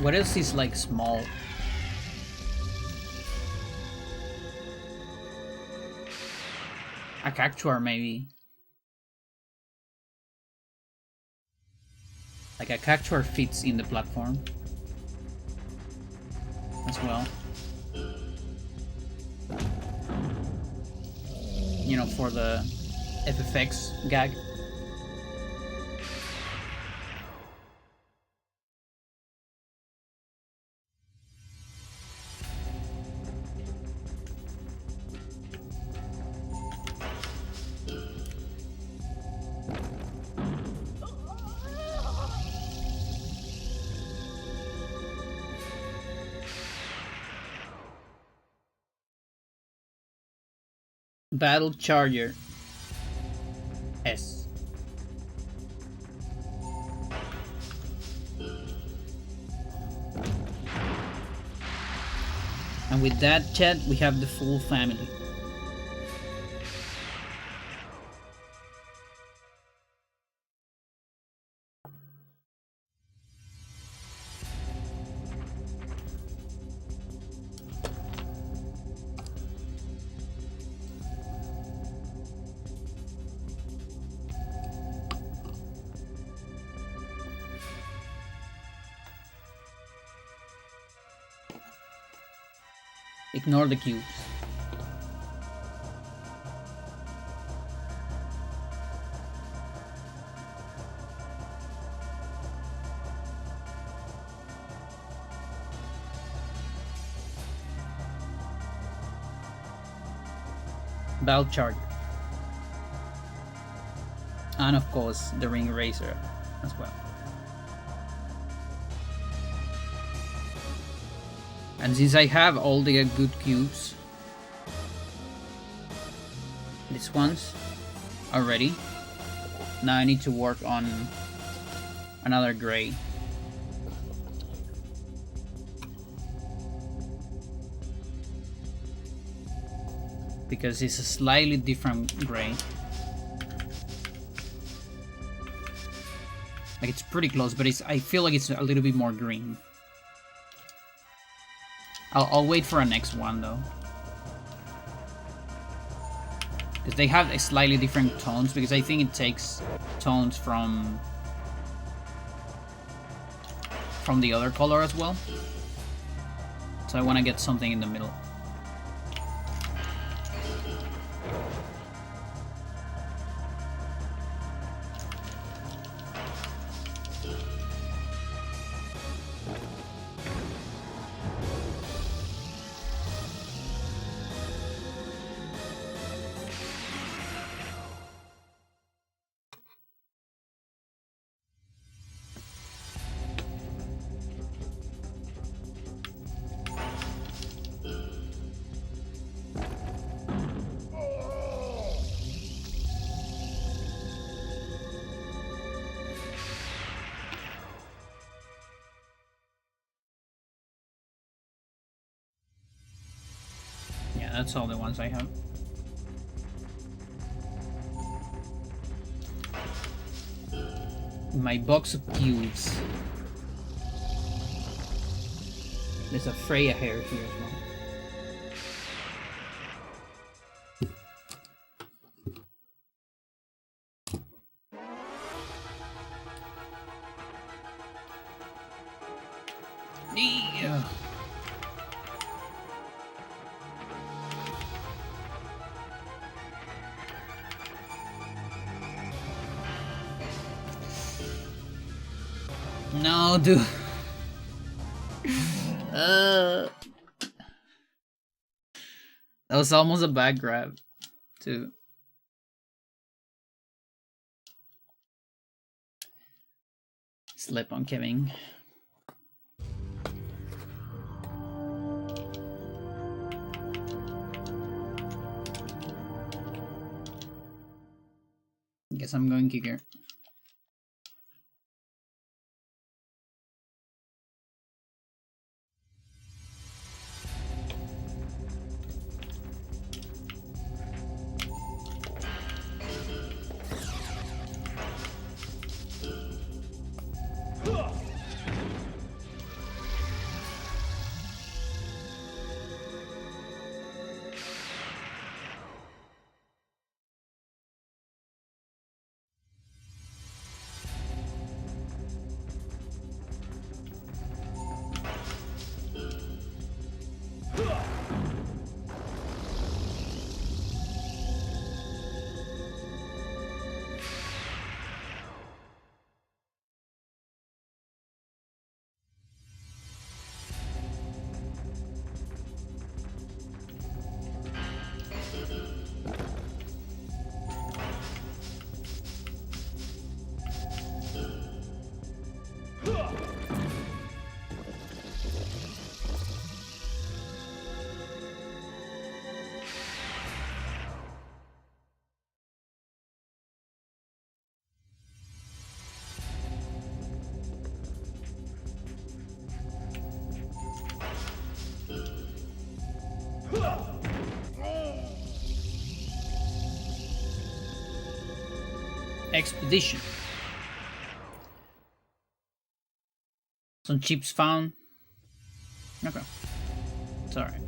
What else is like small? A cactuar maybe. Like a cactuar fits in the platform as well. You know, for the FFX gag. Battle Charger S. And with that, chat, we have the full family. Ignore the cubes. Battle Charger. And of course, the Ring Racer as well. And since I have all the good cubes, these ones already, now I need to work on another gray. Because it's a slightly different gray. Like it's pretty close, but I feel like it's a little bit more green. I'll wait for a next one though. Because they have a slightly different tones, because I think it takes tones from the other color as well. So I want to get something in the middle. That's all the ones I have. My box of cubes. There's a Freya hair here as well. Yeah. No, dude. That was almost a bad grab, too. Slip on Kevin. Guess I'm going kicker. Expedition. Some chips found. Okay. It's alright.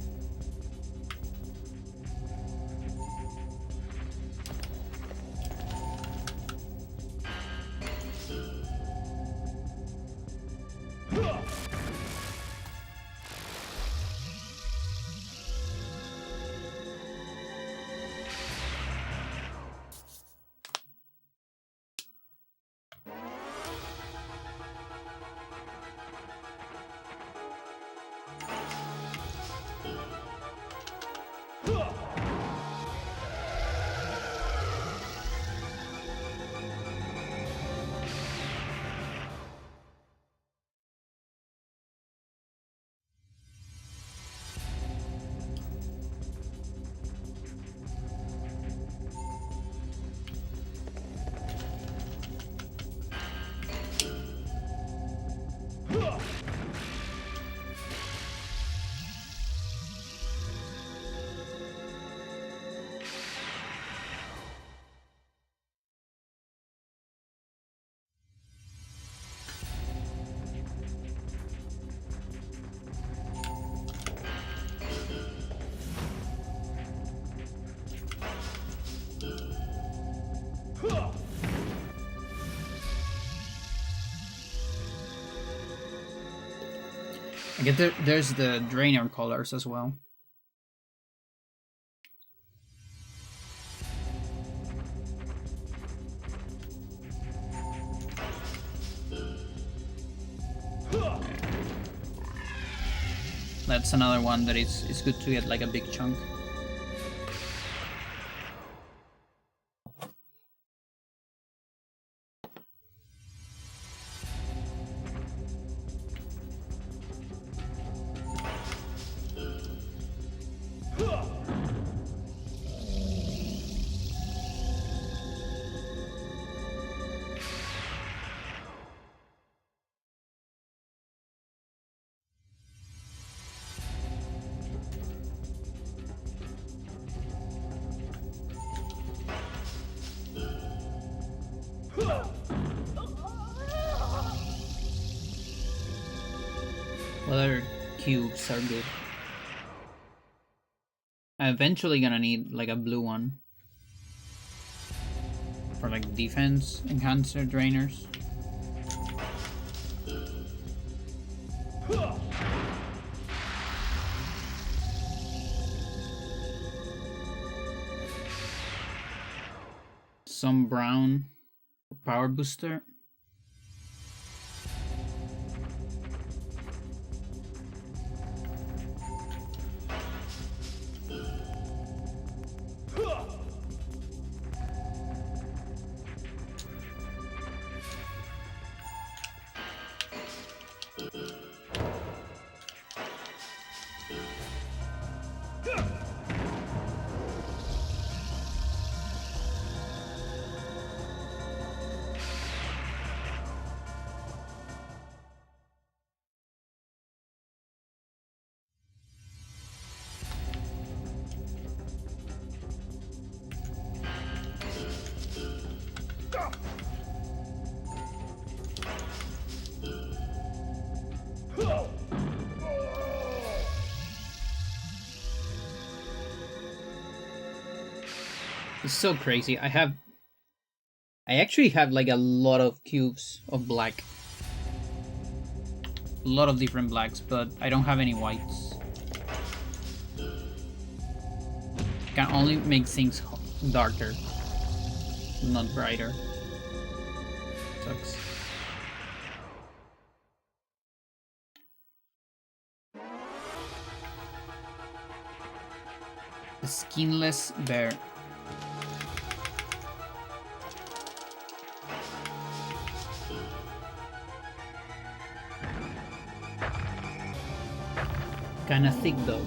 I get there's the drainer colors as well. That's another one that is good to get like a big chunk. Other cubes are good. I'm eventually gonna need like a blue one for like defense enhancer drainers. Some brown power booster. It's so crazy. I actually have like a lot of cubes of black. A lot of different blacks, but I don't have any whites. Can only make things darker, not brighter. Sucks. The Skinless Bear. Kinda thick though.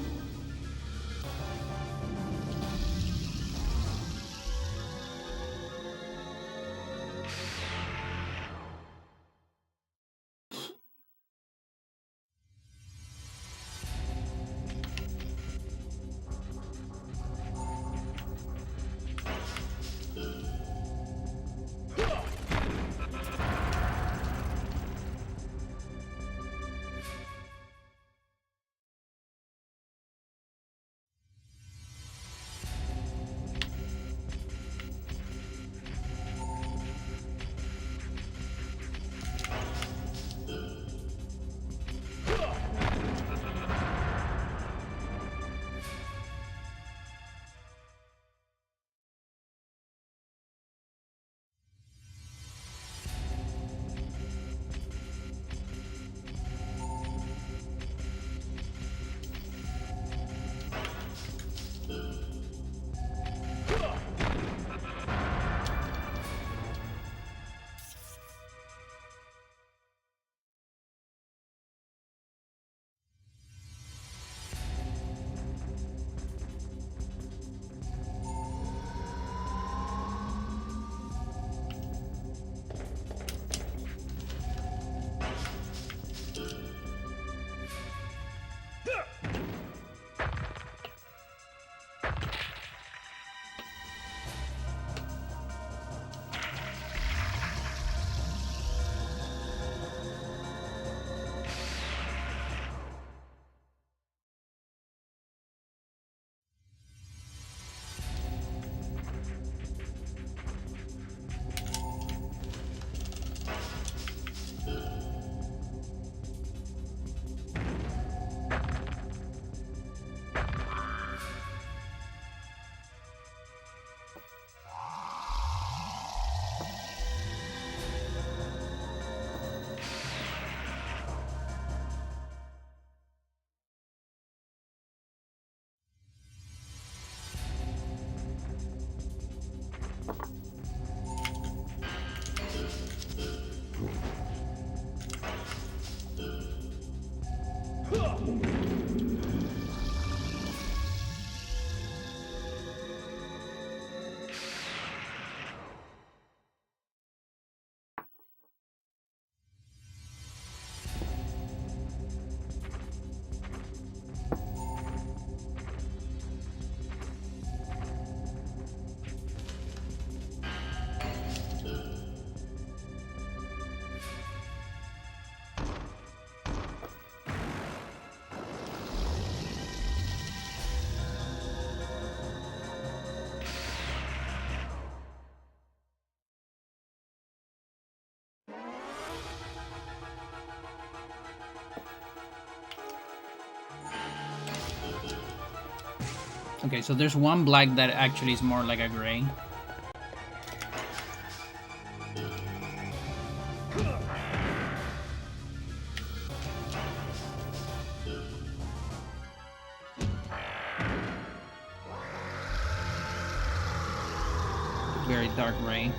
Okay, so there's one black that actually is more like a gray. Very dark gray.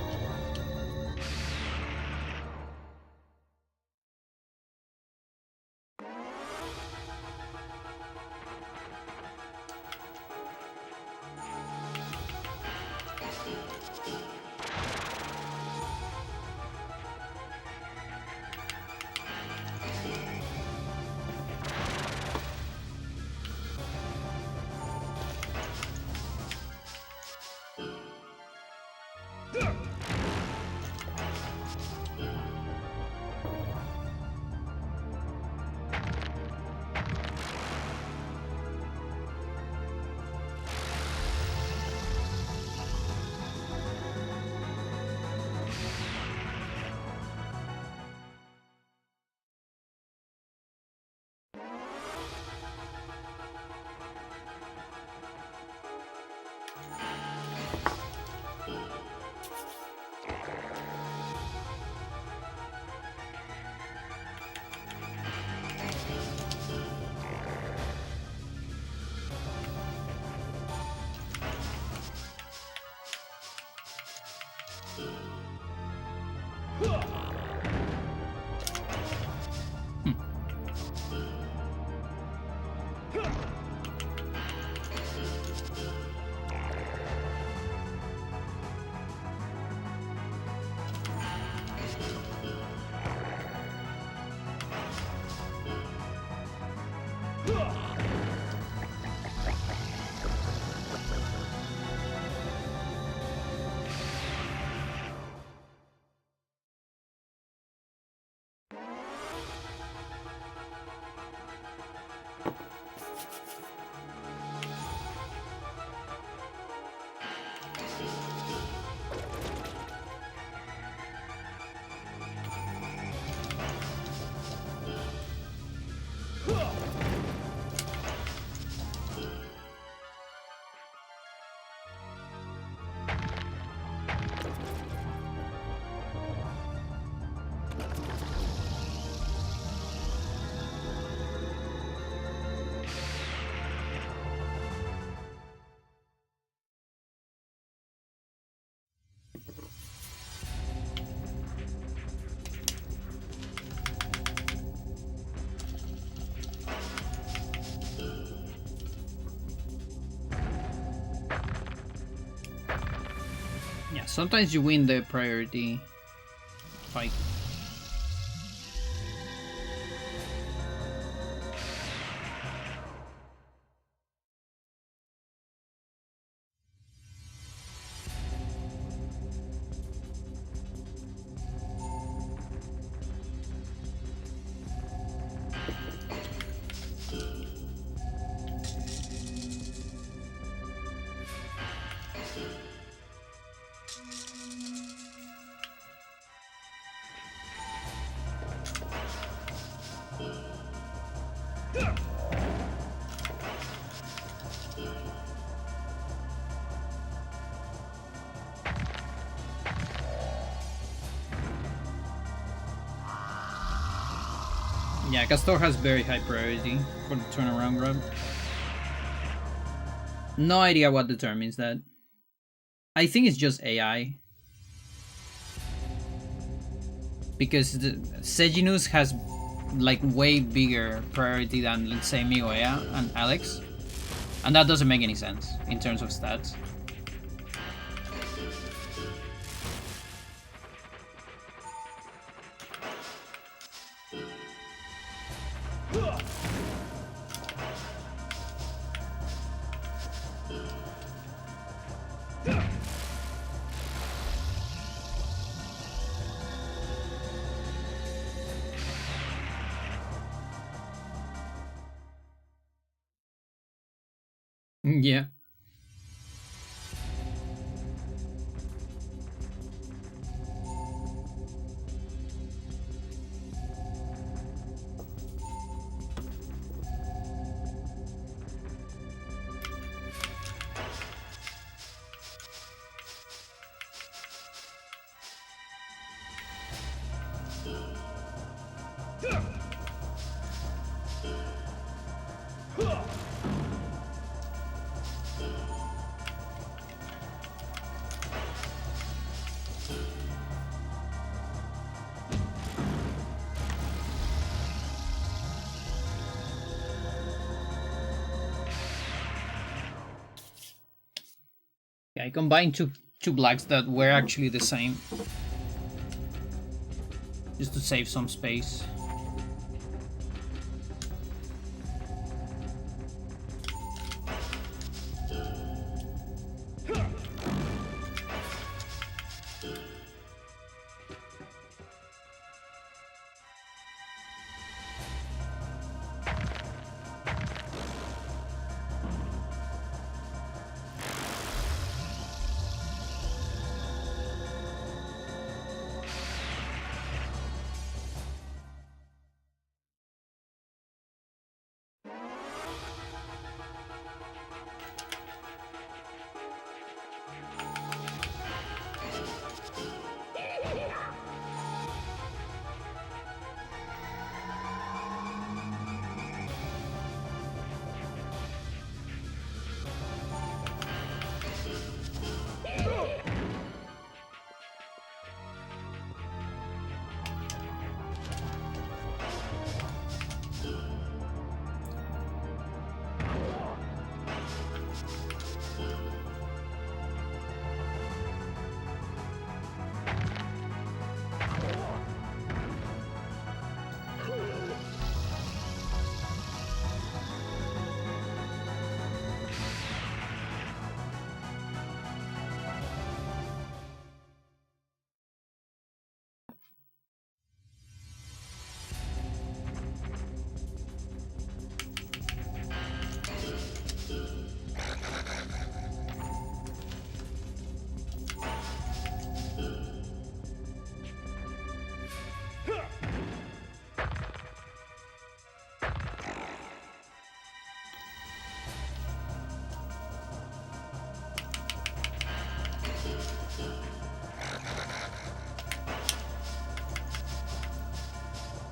Yeah, sometimes you win the priority fight. Yeah, Castor has very high priority for the turnaround grab. No idea what determines that. I think it's just AI. Because the Seginus has like way bigger priority than, let's say, Mioea and Alex. And that doesn't make any sense in terms of stats. Yeah. Yeah, I combined two blacks that were actually the same, just to save some space.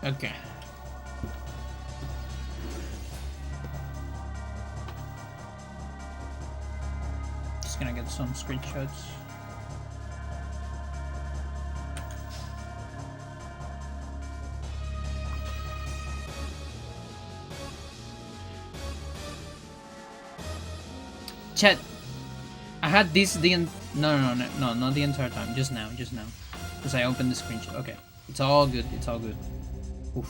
Okay. Just gonna get some screenshots. Chat, I had this no, not the entire time. Just now. Because I opened the screenshot. Okay. It's all good. Oof.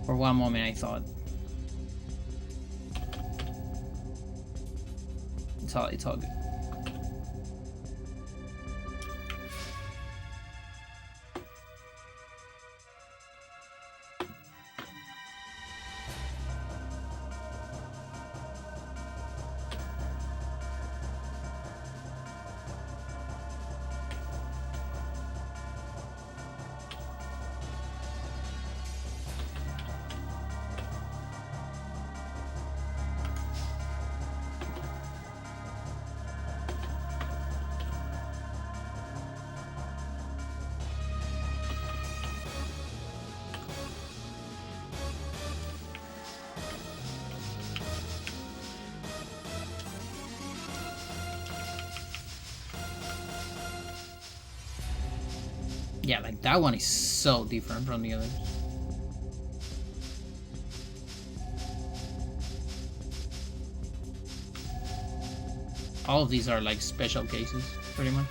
For one moment I thought. It's all good. Yeah, like that one is so different from the others. All of these are like special cases, pretty much.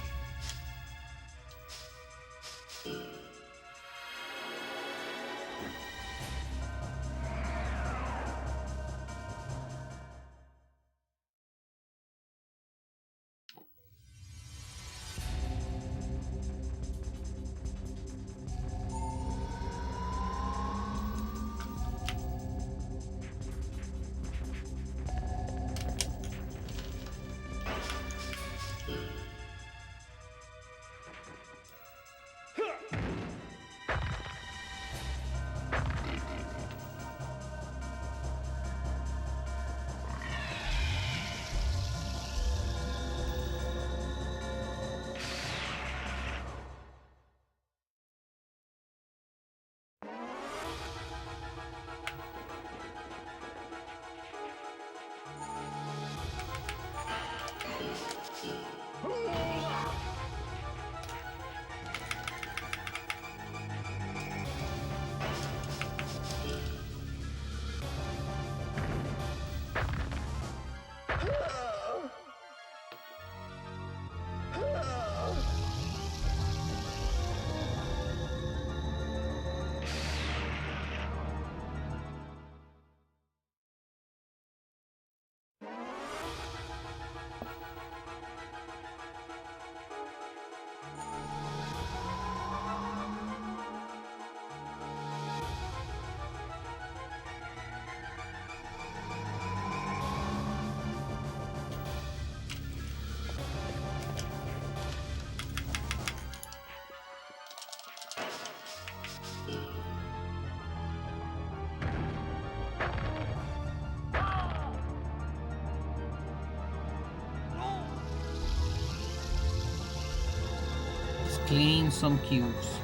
clean some cubes.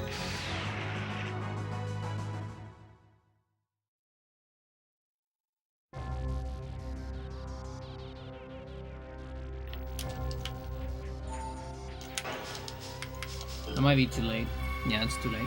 That might be too late. Yeah, it's too late.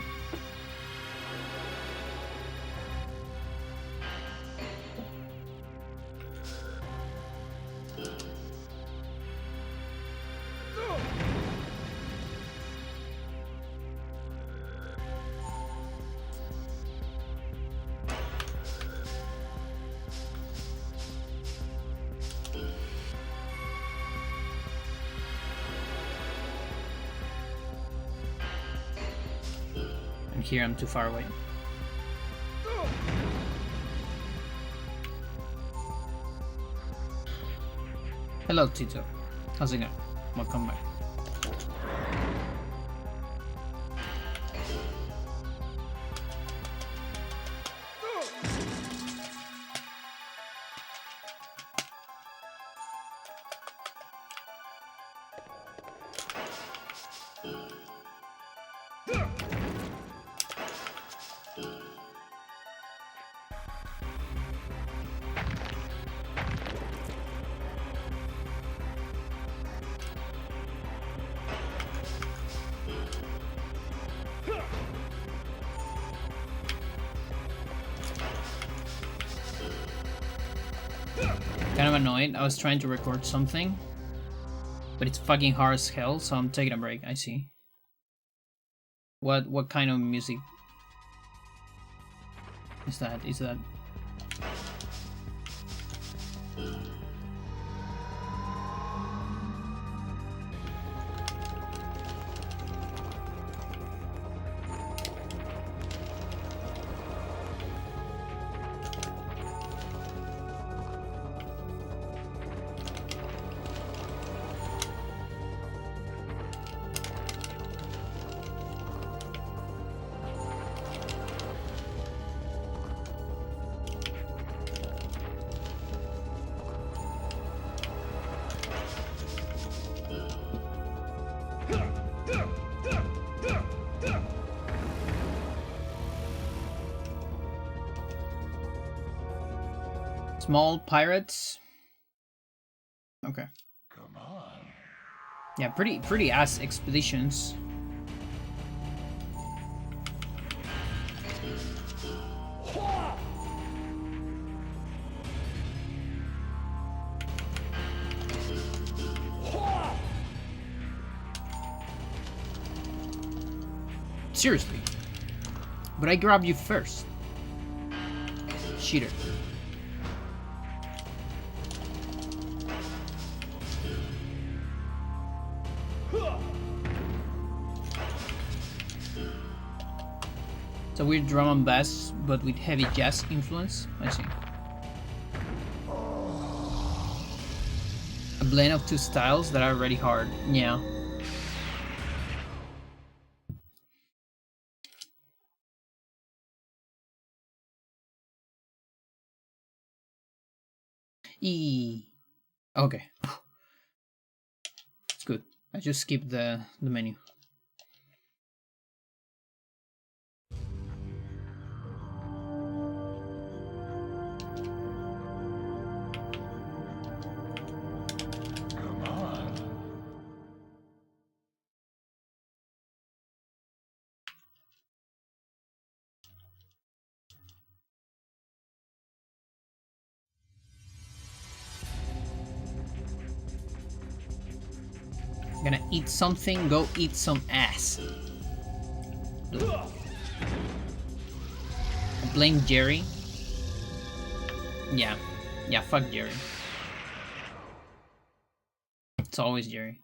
Here I'm too far away. Hello Tito, how's it going? Welcome back. Kind of annoyed. I was trying to record something, but it's fucking hard as hell, so I'm taking a break. I see. What kind of music is that? Is that? Small pirates. Okay. Come on. Yeah, pretty ass expeditions. Seriously. But I grabbed you first. Cheater. It's a weird drum and bass, but with heavy jazz influence. I see. A blend of two styles that are already hard. Yeah. Okay. It's good. I just skipped the menu. Come on. Gonna eat something, go eat some ass. I blame Jerry. Yeah, fuck Jerry. It's always Jerry.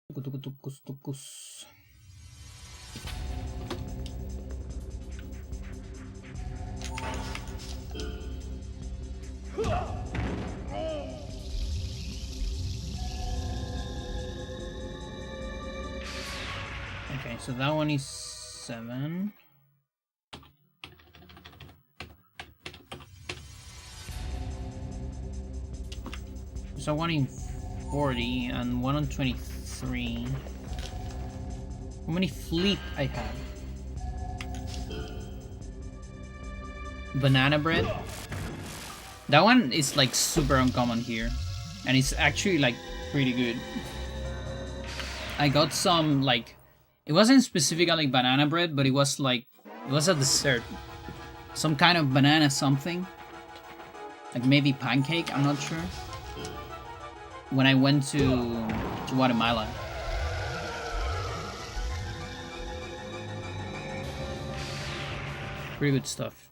Tukus, tukus. Okay, so that one is 7. So one in 40 and one on 23. How many fleet I have? Banana bread. That one is like super uncommon here, and it's actually like pretty good. I got some like, it wasn't specifically banana bread, but it was like, it was a dessert, some kind of banana something, like maybe pancake. I'm not sure. When I went to Guatemala. Pretty good stuff.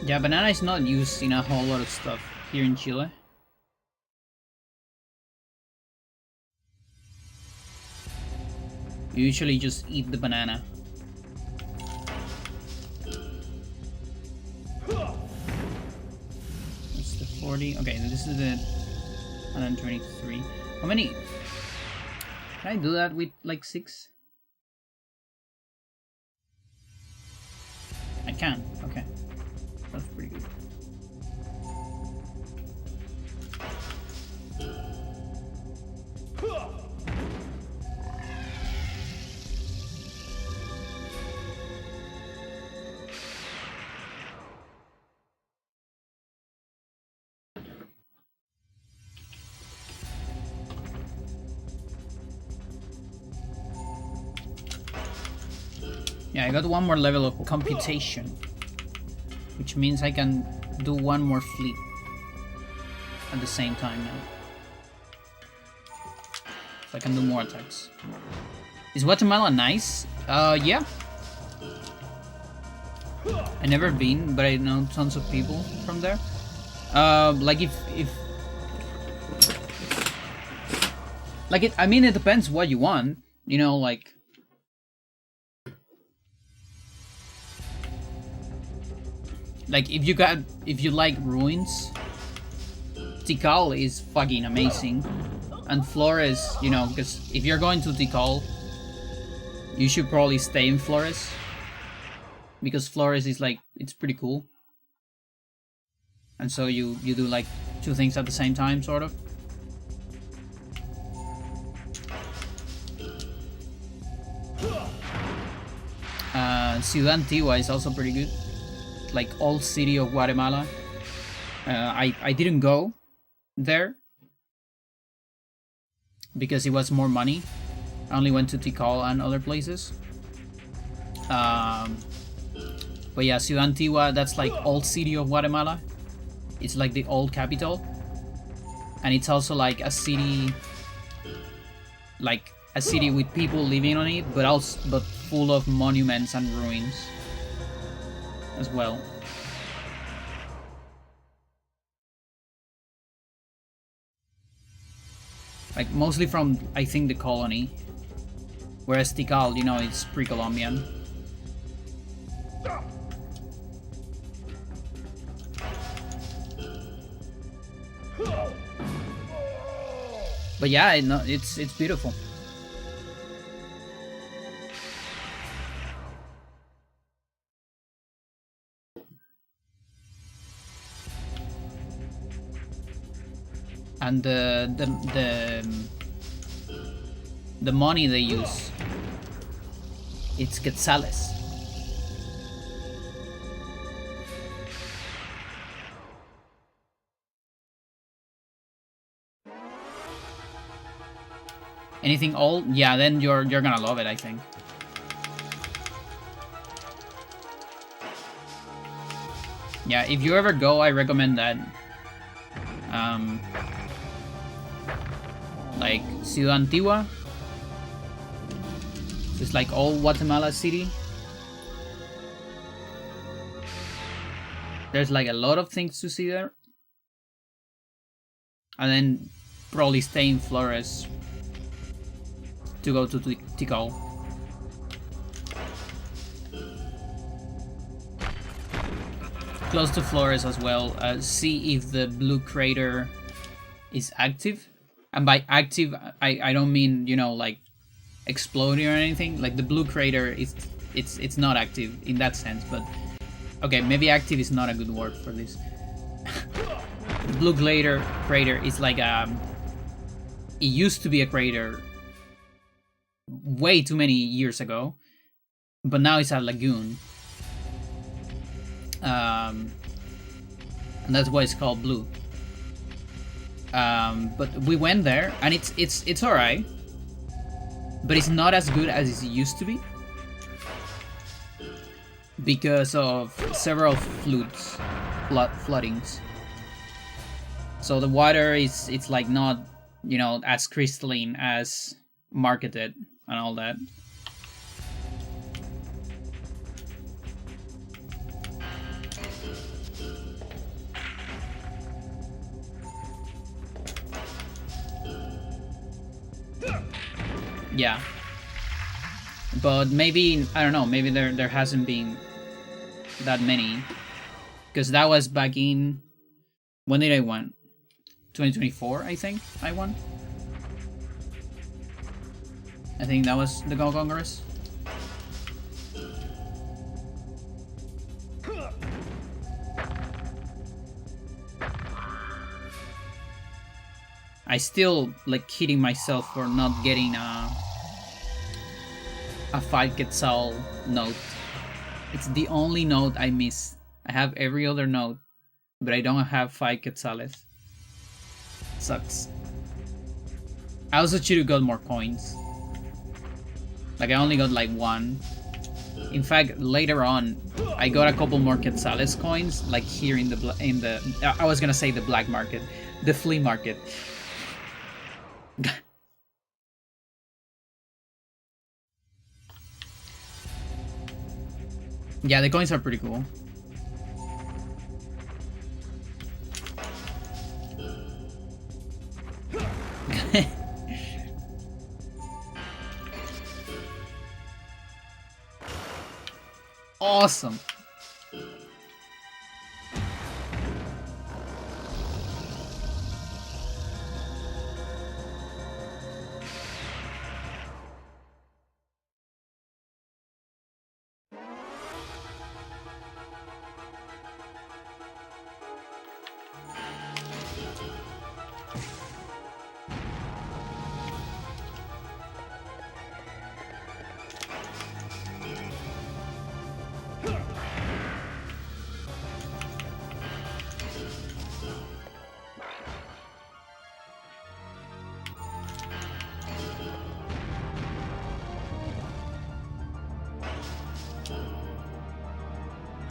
Yeah, banana is not used in a whole lot of stuff here in Chile. You usually just eat the banana. That's the 40. Okay, this is the 123. How many? Can I do that with like 6? I can. Okay. That's pretty good. Yeah, I got one more level of computation, which means I can do one more fleet at the same time now. So I can do more attacks. Is Guatemala nice? Yeah. I never been, but I know tons of people from there. Like if like it, I mean, it depends what you want, you know, like. Like if you like ruins, Tikal is fucking amazing, and Flores, you know, because if you're going to Tikal, you should probably stay in Flores, because Flores is like, it's pretty cool, and so you do like 2 things at the same time, sort of. Ciudad Antigua is also pretty good. Like old city of Guatemala. I didn't go there because it was more money. I only went to Tikal and other places. But yeah, Ciudad Antigua, that's like old city of Guatemala. It's like the old capital, and it's also like a city, with people living on it, but full of monuments and ruins as well. Like mostly from, I think, the colony, whereas Tikal, you know, it's pre-Columbian. But yeah, it's beautiful. And the money they use, it's quetzales. Anything old? Yeah, then you're gonna love it, I think. Yeah, if you ever go, I recommend that. like Ciudad Antigua. It's like old Guatemala City. There's like a lot of things to see there. And then probably stay in Flores to go to Tikal. Close to Flores as well. See if the blue crater is active. And by active, I don't mean, you know, like exploding or anything. Like the blue crater is it's not active in that sense, but okay, maybe active is not a good word for this. The blue crater is like it used to be a crater way too many years ago, but now it's a lagoon. And that's why it's called blue. But we went there, and it's alright, but it's not as good as it used to be because of several floodings. So the water it's like not, you know, as crystalline as marketed and all that. Yeah, but maybe, I don't know, maybe there hasn't been that many, because that was back in, when did I win? 2024, I think I won. I think that was the Go Congress. I still like hitting myself for not getting a 5 Quetzal note. It's the only note I miss. I have every other note, but I don't have 5 Quetzales. Sucks. I also should have got more coins. Like I only got like 1. In fact, later on, I got a couple more Quetzales coins, like here in the I was gonna say the black market, the flea market. Yeah, the coins are pretty cool. Awesome.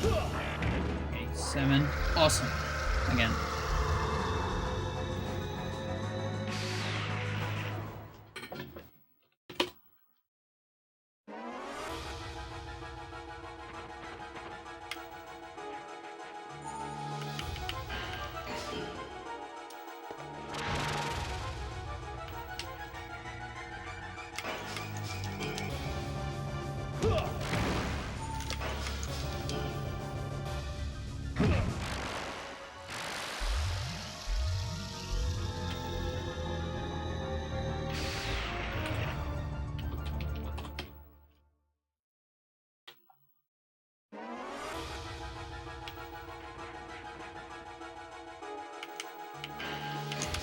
Okay, 7. Awesome. Again.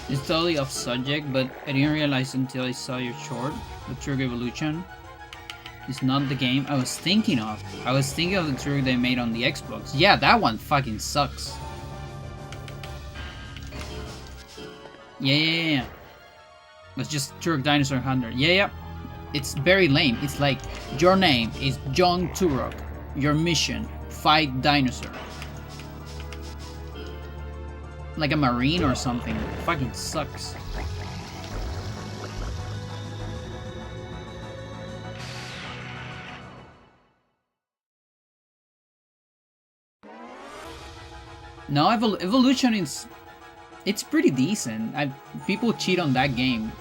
It's totally off subject, but I didn't realize until I saw your short, the Trug Evolution. It's not the game I was thinking of. I was thinking of the Trug they made on the Xbox. Yeah, that one fucking sucks. Yeah. It's just Turok Dinosaur Hunter. Yeah. It's very lame. It's like, your name is John Turok. Your mission, fight dinosaur. Like a marine or something. It fucking sucks. No, Evolution is it's pretty decent. People cheat on that game,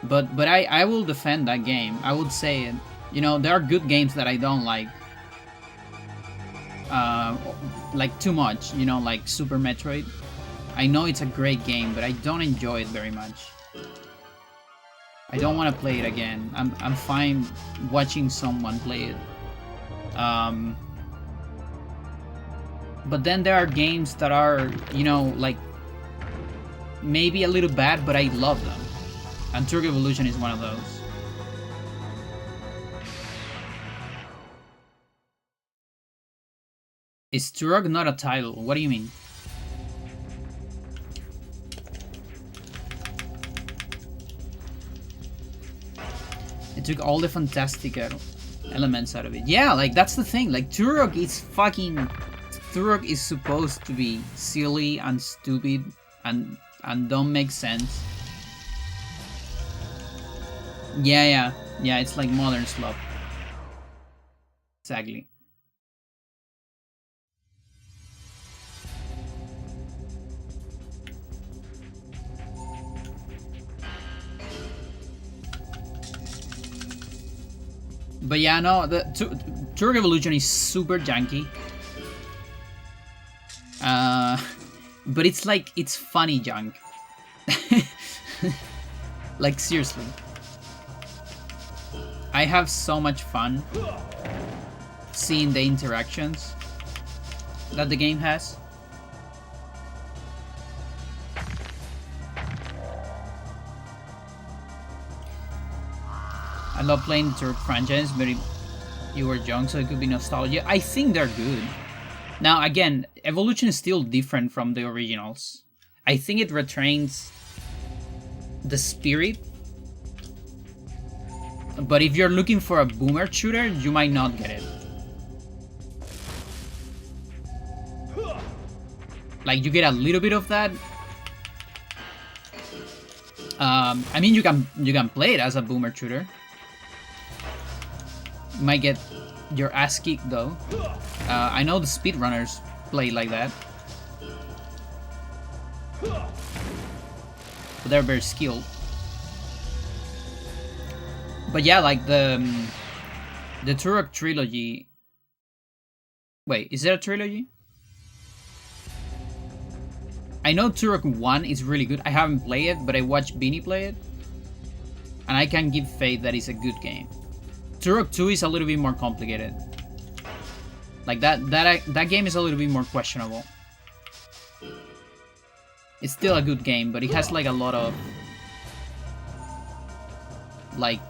but I will defend that game. I would say it. You know, there are good games that I don't like too much. You know, like Super Metroid. I know it's a great game, but I don't enjoy it very much. I don't want to play it again. I'm fine watching someone play it. But then there are games that are, you know, like maybe a little bad, but I love them. And Turok Evolution is one of those. Is Turok not a title? What do you mean? It took all the fantastic elements out of it. Yeah, like that's the thing. Like Turok is fucking... Turok is supposed to be silly and stupid and don't make sense. Yeah, it's like modern slop. Exactly. But yeah, no, the Turok Evolution is super janky. But it's like, it's funny junk. Like, seriously. I have so much fun seeing the interactions that the game has. I love playing the Turok franchise, but you were young, so it could be nostalgia. I think they're good. Now, again, Evolution is still different from the originals. I think it retrains the spirit. But if you're looking for a boomer shooter, you might not get it. Like, you get a little bit of that. I mean, you can play it as a boomer shooter. You might get your ass kicked though. I know the speedrunners play like that. But they're very skilled. But yeah, like the Turok trilogy... Wait, is there a trilogy? I know Turok 1 is really good. I haven't played it, but I watched Beanie play it. And I can give faith that it's a good game. Turok 2 is a little bit more complicated. Like that game is a little bit more questionable. It's still a good game, but it has like a lot of like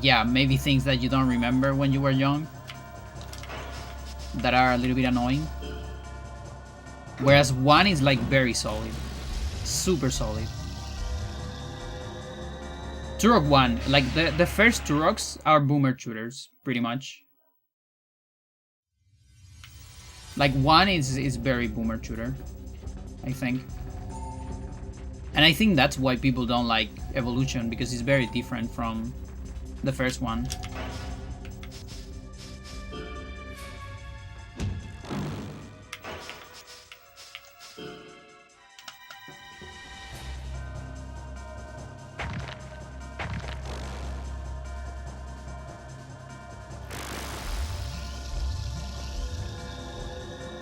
yeah, maybe things that you don't remember when you were young that are a little bit annoying. Whereas 1 is like very solid. Super solid. Turok 1, like the first Turoks are boomer shooters, pretty much. Like 1 is very boomer shooter, I think. And I think that's why people don't like Evolution, because it's very different from the first one.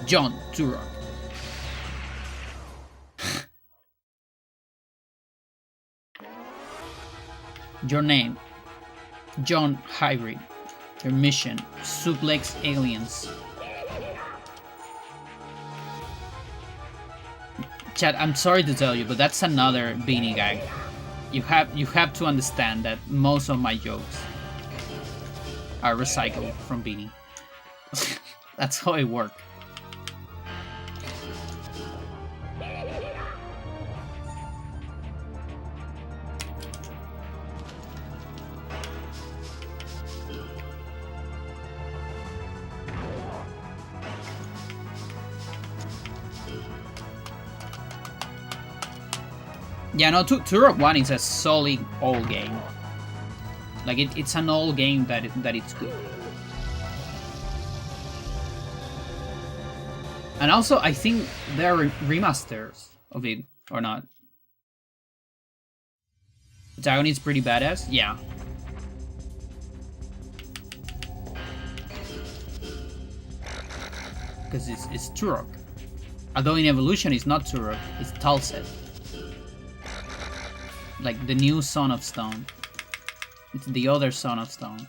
John Turok. Your name, John Hybrid. Your mission, suplex aliens. Chat, I'm sorry to tell you, but that's another Beanie gag. You have to understand that most of my jokes are recycled from Beanie. That's how it works. Yeah, no, Turok 1 is a solid old game. Like, it's an old game that it's good. And also, I think there are remasters of it, or not. Protagonist pretty badass? Yeah. Because it's Turok. Although in Evolution it's not Turok, it's Talset. Like the new Son of Stone. It's the other Son of Stone.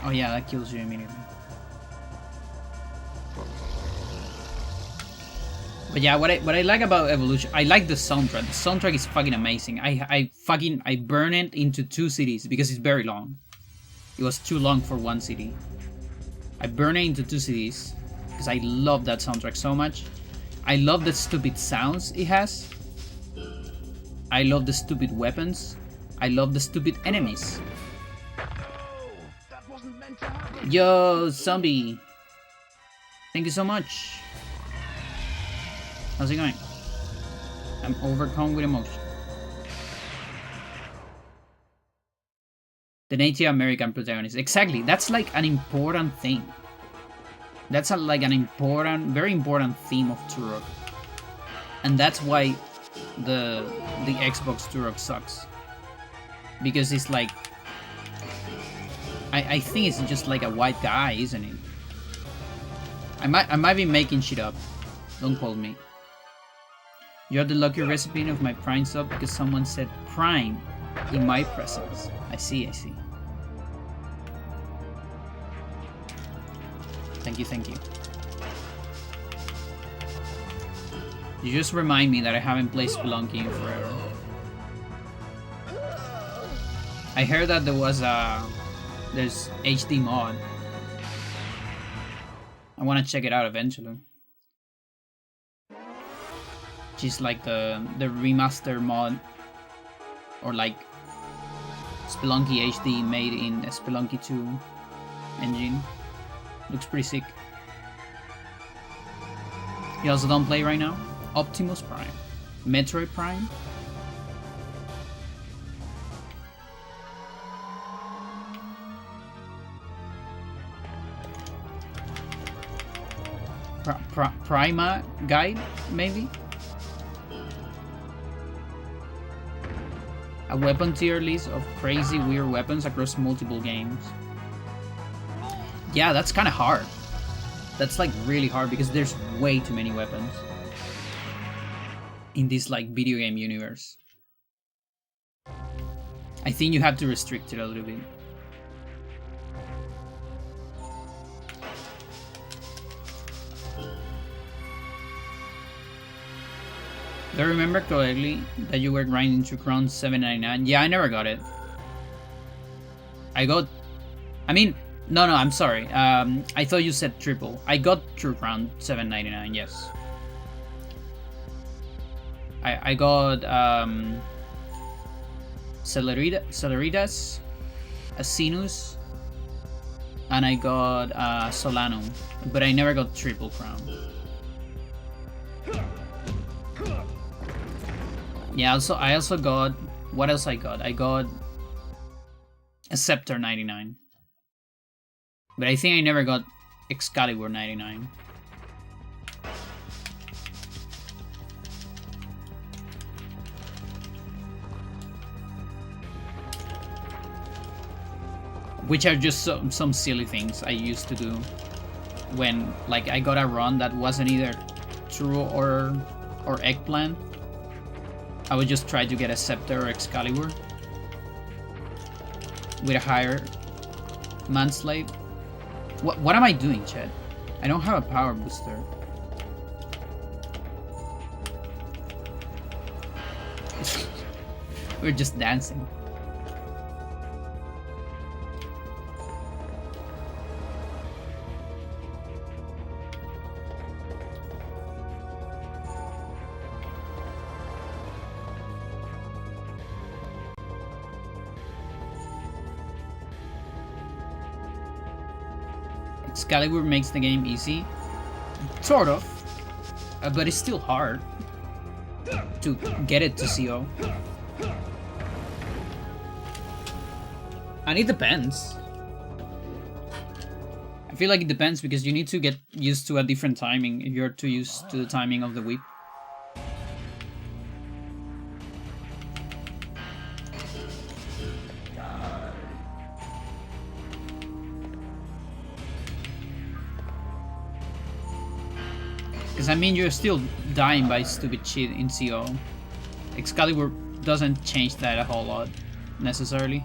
Oh yeah, that kills you immediately. But yeah, what I like about Evolution, I like the soundtrack. The soundtrack is fucking amazing. I burn it into 2 CDs because it's very long. It was too long for 1 CD. I burn it into 2 CDs because I love that soundtrack so much. I love the stupid sounds it has. I love the stupid weapons. I love the stupid enemies. Yo, zombie. Thank you so much. How's it going? I'm overcome with emotion. The Native American protagonist. Exactly. That's like an important thing. That's like an important, very important theme of Turok. And that's why the Xbox Turok sucks. Because it's like... I think it's just like a white guy, isn't it? I might be making shit up. Don't quote me. You're the lucky recipient of my Prime sub because someone said Prime in my presence. I see, I see. Thank you, thank you. You just remind me that I haven't played Spelunky in forever. I heard that there's HD mod. I want to check it out eventually. Just like the remaster mod, or like Spelunky HD made in a Spelunky 2 engine. Looks pretty sick. You also don't play right now? Optimus Prime, Metroid Prime. Prima guide, maybe? A weapon tier list of crazy weird weapons across multiple games. Yeah, that's kind of hard. That's like really hard because there's way too many weapons in this like video game universe. I think you have to restrict it a little bit. Do I remember correctly that you were grinding to Crown 799? Yeah, I never got it. No, I'm sorry. I thought you said triple. I got True Crown 799, yes. I got Celeritas, Asinus, and I got Solanum, but I never got Triple Crown. Yeah, I also got... What else I got? I got a Scepter 99. But I think I never got Excalibur 99. Which are just some silly things I used to do when like I got a run that wasn't either true or eggplant. I would just try to get a Scepter or Excalibur with a higher Manslave. What am I doing, Chet? I don't have a power booster. We're just dancing. Excalibur makes the game easy. Sort of. But it's still hard to get it to CO. And it depends. I feel like it depends because you need to get used to a different timing if you're too used to the timing of the whip. Because I mean, you're still dying by stupid shit in CO. Excalibur doesn't change that a whole lot, necessarily.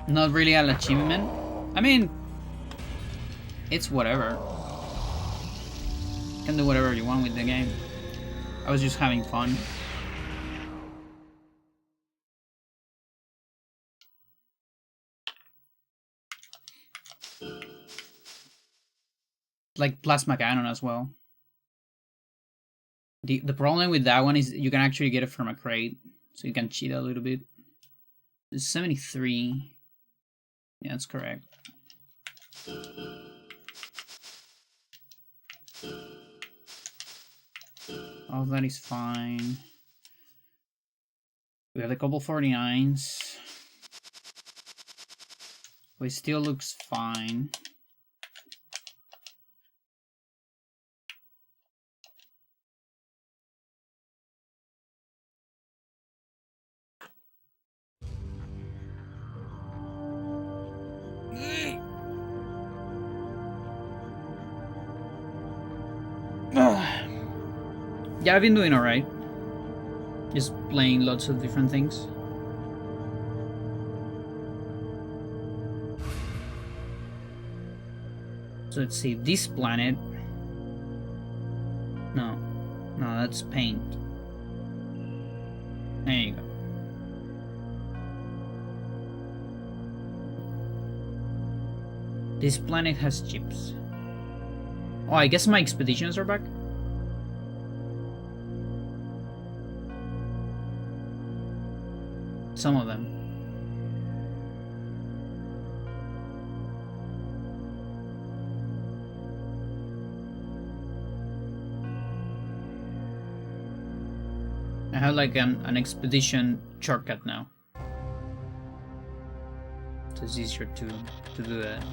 Not really an achievement. I mean, it's whatever. You can do whatever you want with the game. I was just having fun. Like Plasma Cannon as well. The problem with that one is you can actually get it from a crate, so you can cheat a little bit. It's 73. Yeah, that's correct. All of that is fine. We have a couple 49s. It still looks fine. Yeah, I've been doing alright. Just playing lots of different things. So let's see, this planet. No, that's paint. There you go. This planet has chips. Oh, I guess my expeditions are back. Some of them. I have like an expedition shortcut now. So it's easier to do that.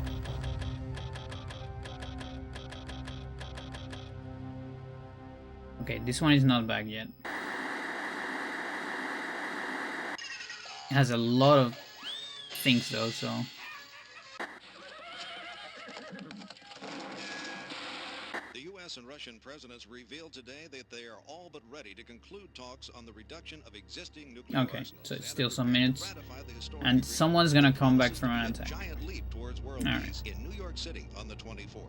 Okay, this one is not back yet. It has a lot of things though, so... The U.S. and Russian presidents revealed today that they are all but ready to conclude talks on the reduction of existing nuclear arsenals. So it's still some minutes. And someone's gonna come back from an attack. Giant leap towards world peace in New York City on the 24th.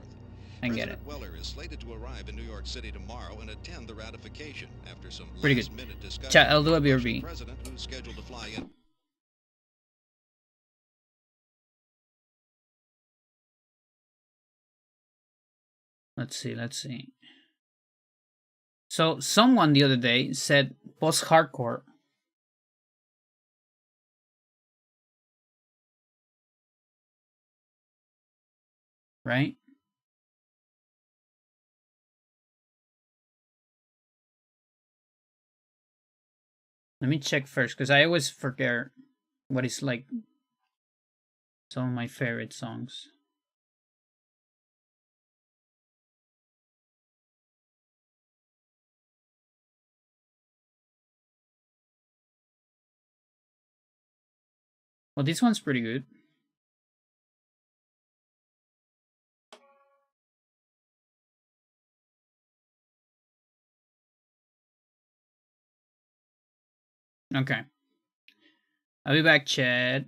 I get it. President Weller is slated to arrive in New York City tomorrow and attend the ratification after some Pretty good. last-minute discussion. Chat, I'll do a BRB. President who's scheduled to fly in. Let's see. So someone the other day said post-hardcore. Right? Let me check first, because I always forget what is like some of my favorite songs. Well, this one's pretty good. Okay. I'll be back, Chad.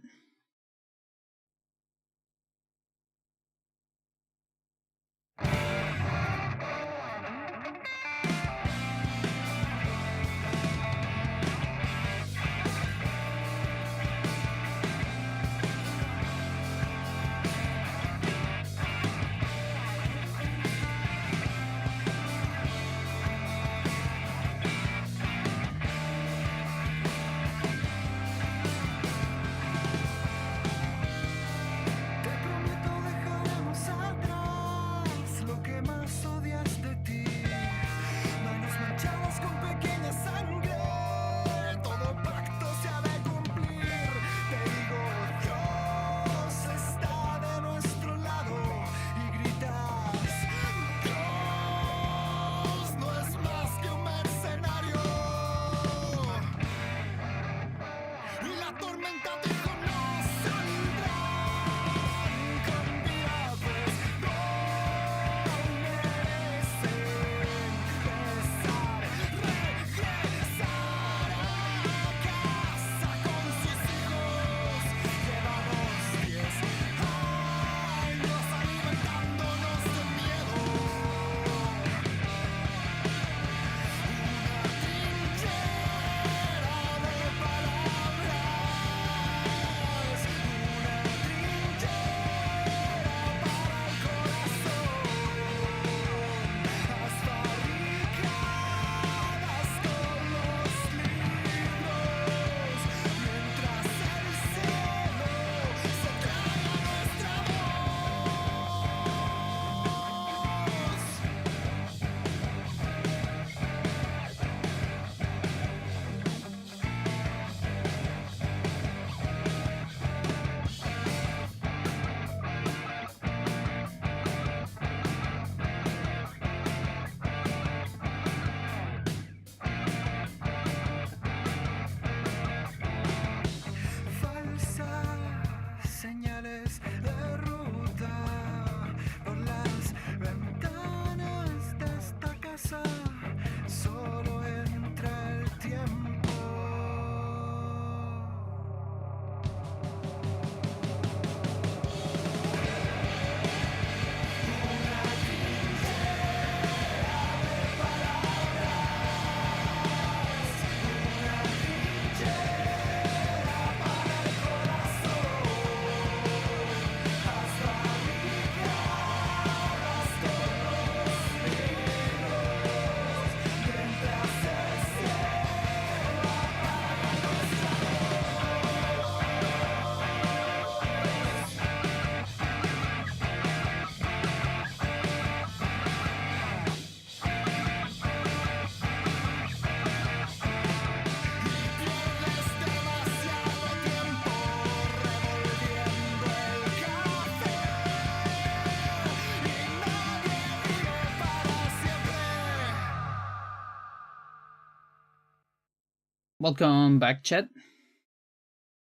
Welcome back, chat.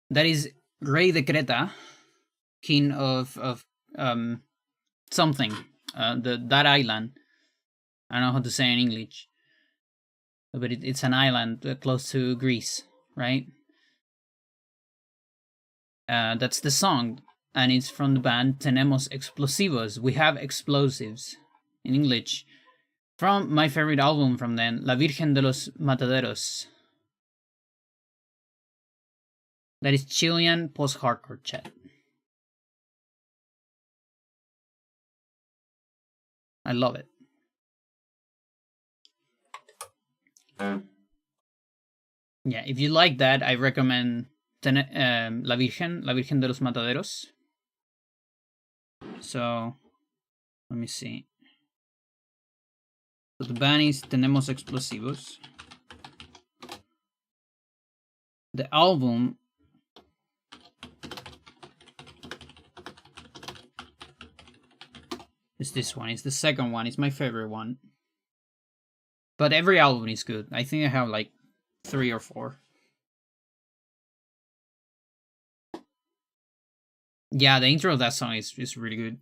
That is Rey de Creta, king of something. That island. I don't know how to say in English, but it's an island close to Greece, right? That's the song, and it's from the band Tenemos Explosivos. We have explosives in English. From my favorite album from them, La Virgen de los Mataderos. That is Chilean post-hardcore, chat. I love it. Yeah, if you like that, I recommend La Virgen de los Mataderos. So, let me see. So the band is Tenemos Explosivos. The album is this one. It's the second one. It's my favorite one. But every album is good. I think I have like 3 or 4. Yeah, the intro of that song is really good.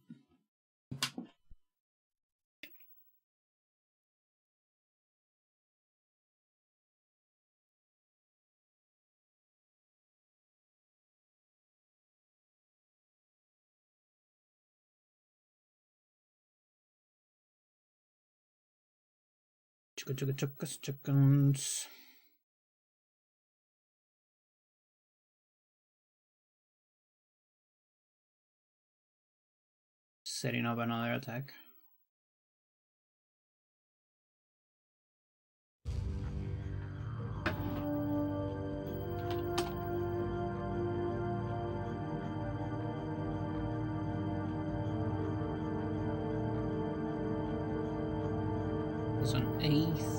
Chickens. Setting up another attack. It's an 8th.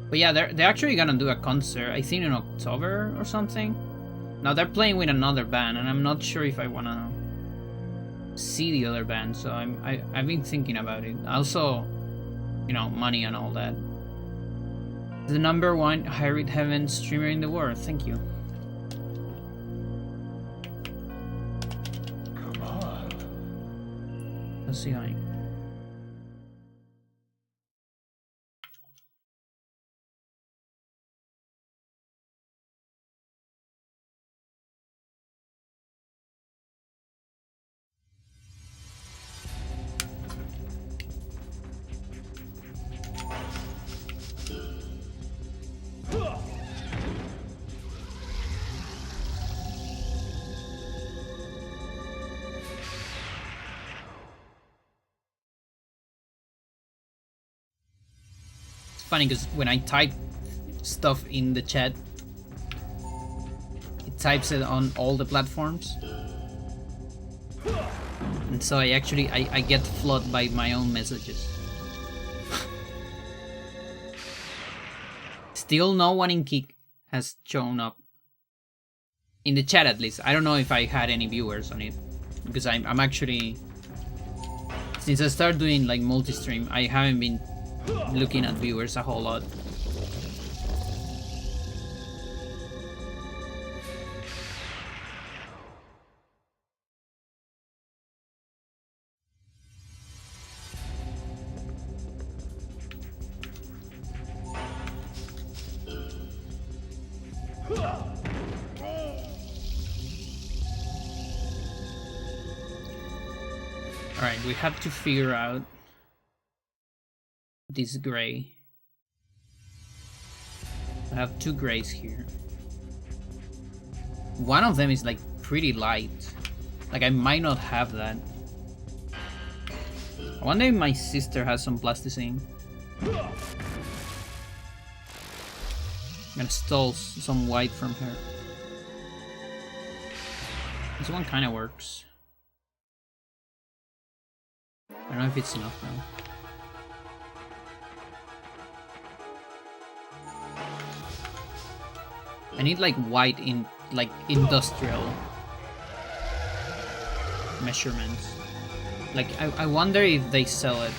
But yeah, they're actually gonna do a concert, I think in October or something. Now they're playing with another band, and I'm not sure if I wanna see the other band. So I've been thinking about it. Also, you know, money and all that. The #1 Hybrid Heaven streamer in the world. Thank you. Come on. Let's see, honey. Funny because when I type stuff in the chat, it types it on all the platforms, and so I get flooded by my own messages. Still no one in Kick has shown up in the chat, at least. I don't know if I had any viewers on it, because I'm actually, since I started doing like multi-stream, I haven't been looking at viewers a whole lot. Alright, we have to figure out this gray. I have 2 grays here. One of them is like pretty light. Like I might not have that. I wonder if my sister has some plasticine. I'm gonna steal some white from her. This one kinda works. I don't know if it's enough now. I need like white in like industrial measurements. Like I wonder if they sell it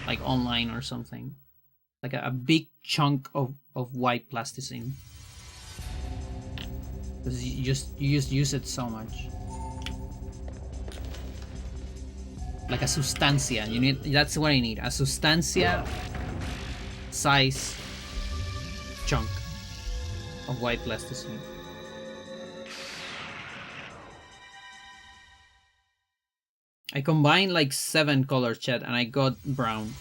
like online or something. Like a big chunk of white plasticine. Because you just use it so much. Like a sustancia. You need, that's what I need. A sustancia size chunk of white plasticine. I combined like 7 colors, chat, and I got brown.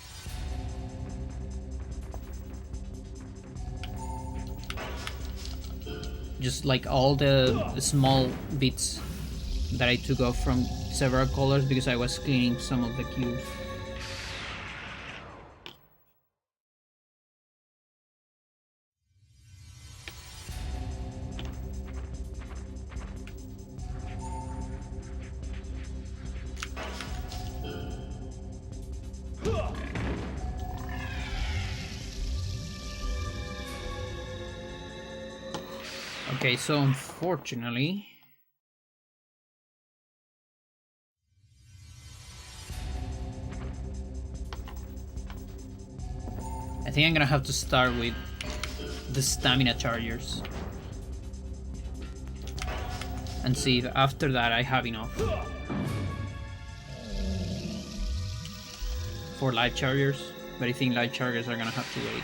Just like all the small bits that I took off from several colors because I was cleaning some of the cubes. Okay, so unfortunately, I think I'm gonna have to start with the stamina chargers and see if after that I have enough for life chargers, but I think life chargers are gonna have to wait.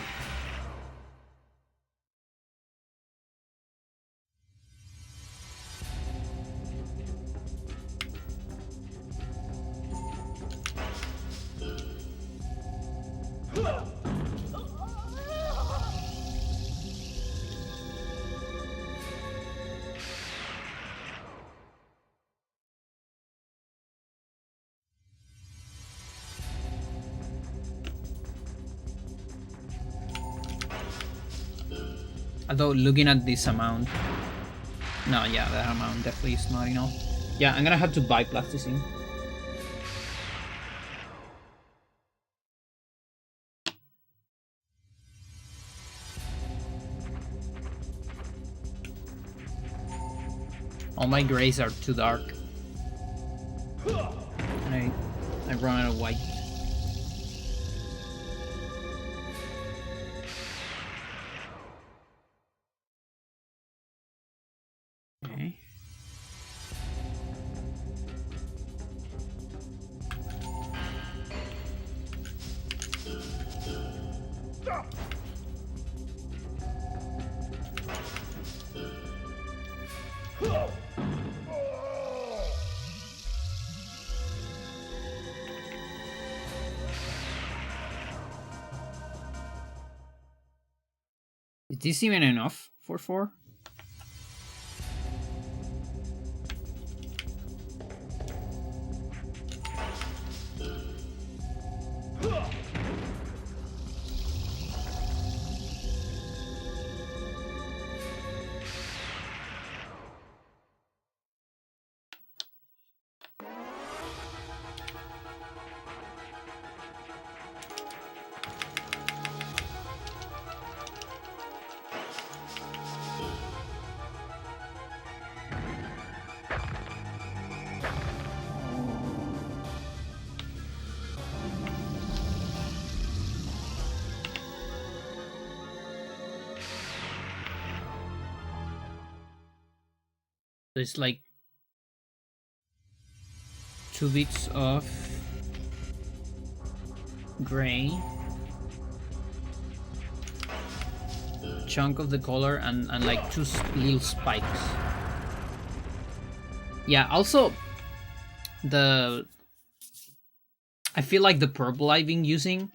Although looking at this amount, no, yeah, that amount definitely is not enough. Yeah, I'm gonna have to buy plasticine. All my grays are too dark. And I run out of white. Okay. Is this even enough for 4? There's like 2 bits of gray, chunk of the color, and like 2 little spikes. Yeah, also I feel like the purple I've been using,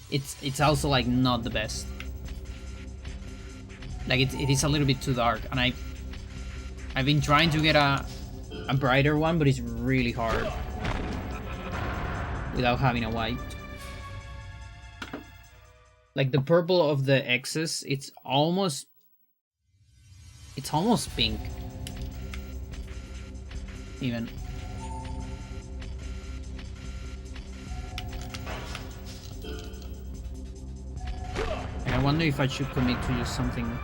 it's also like not the best. Like it is a little bit too dark, and I've been trying to get a brighter one, but it's really hard without having a white. Like the purple of the X's, it's almost pink. Even. And I wonder if I should commit to use something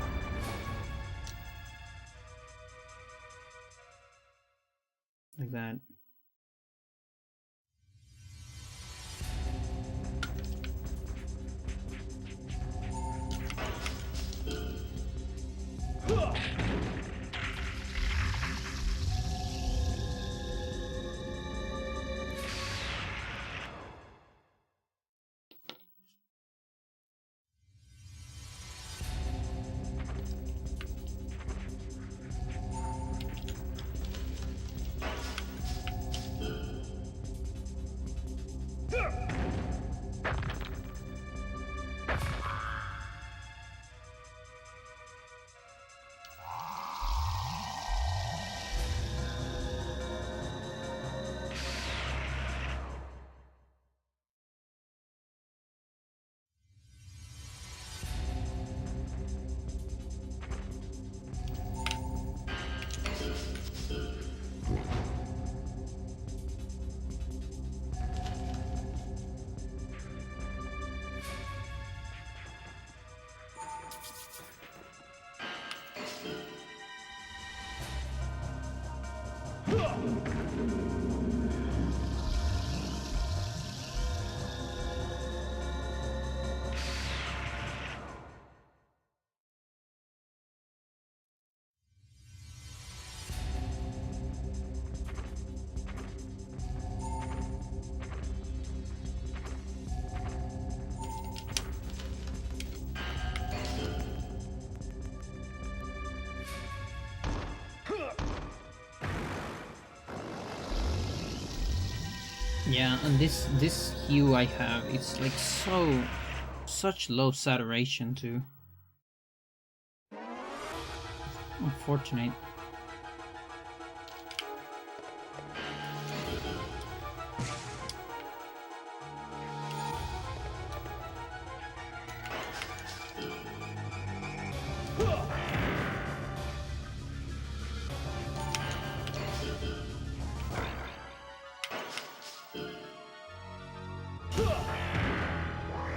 like that. Yeah, and this hue I have, it's like such low saturation too. Unfortunate.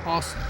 Awesome.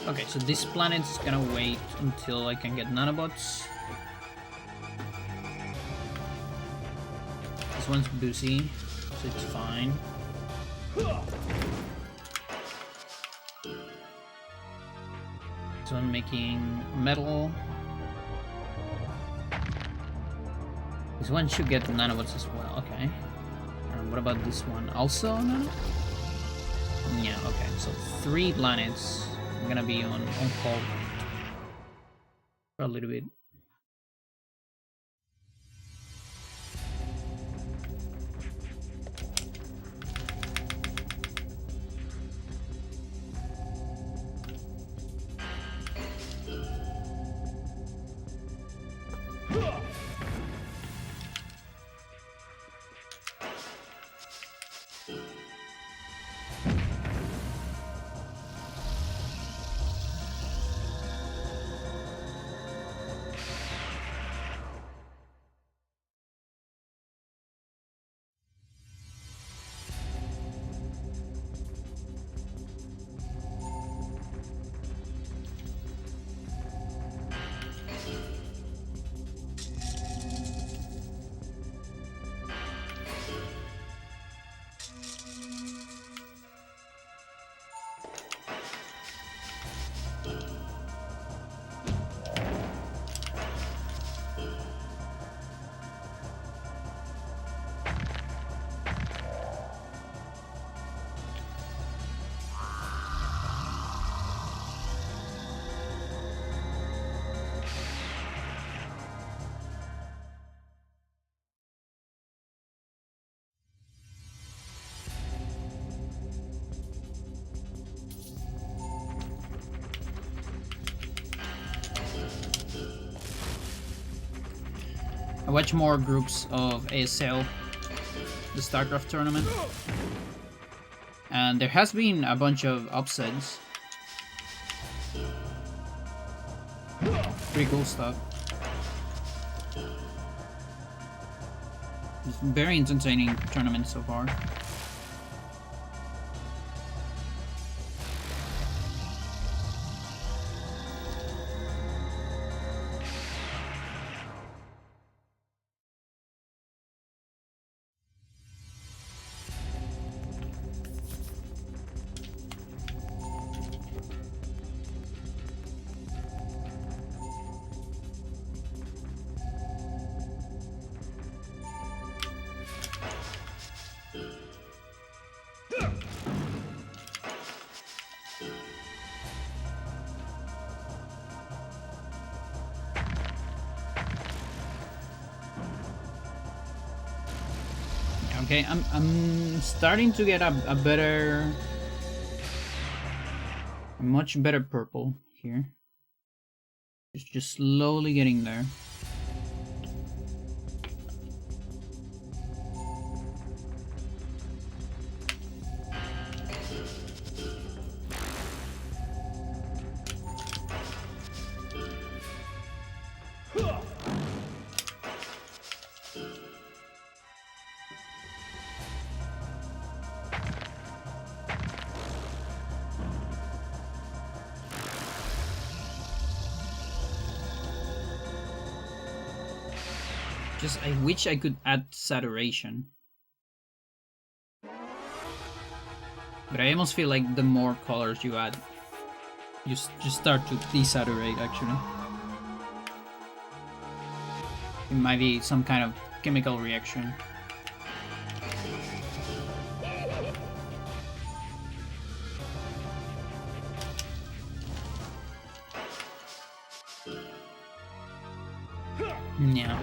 Okay, so this planet's gonna wait until I can get nanobots. This one's busy, so it's fine. This one making metal. This one should get nanobots as well, okay. And what about this one? Also nano? Yeah, okay, so 3 planets. I'm gonna be on call for a little bit. I watch more groups of ASL, the StarCraft tournament, And there has been a bunch of upsets. Pretty cool stuff. It's very entertaining tournament so far. Okay, I'm starting to get a much better purple here. Just slowly getting there. Just, I wish I could add saturation. But I almost feel like the more colors you add, you just start to desaturate, actually. It might be some kind of chemical reaction. Yeah.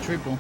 Triple.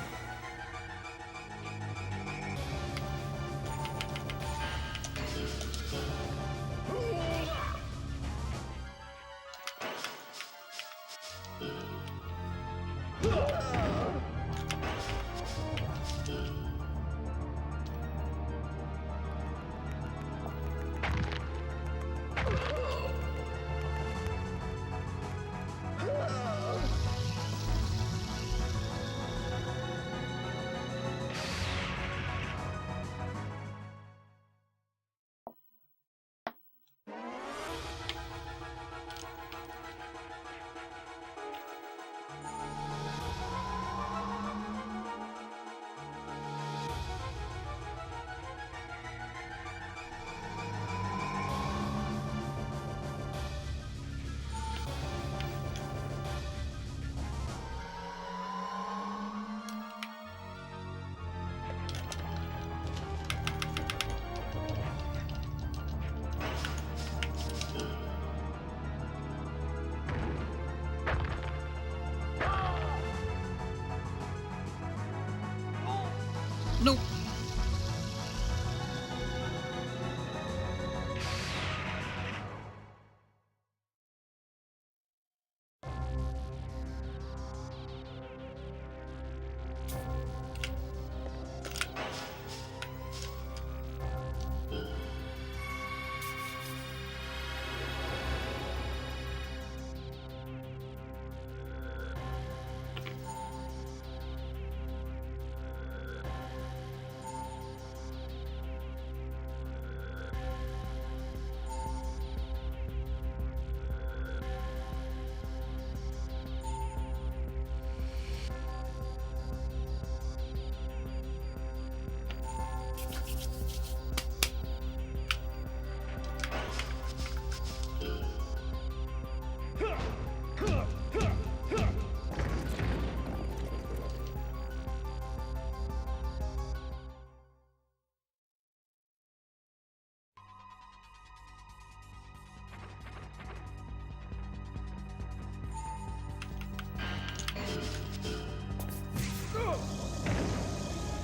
Nope.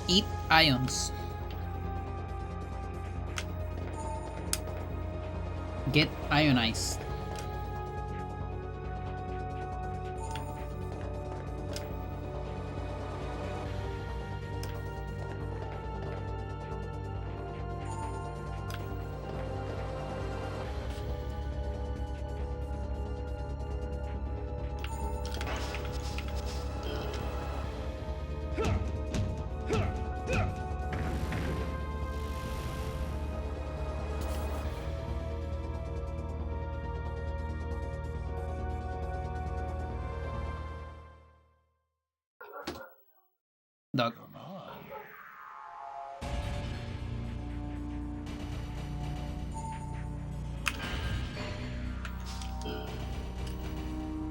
Eat ions. Get ionized. Dog. Come on.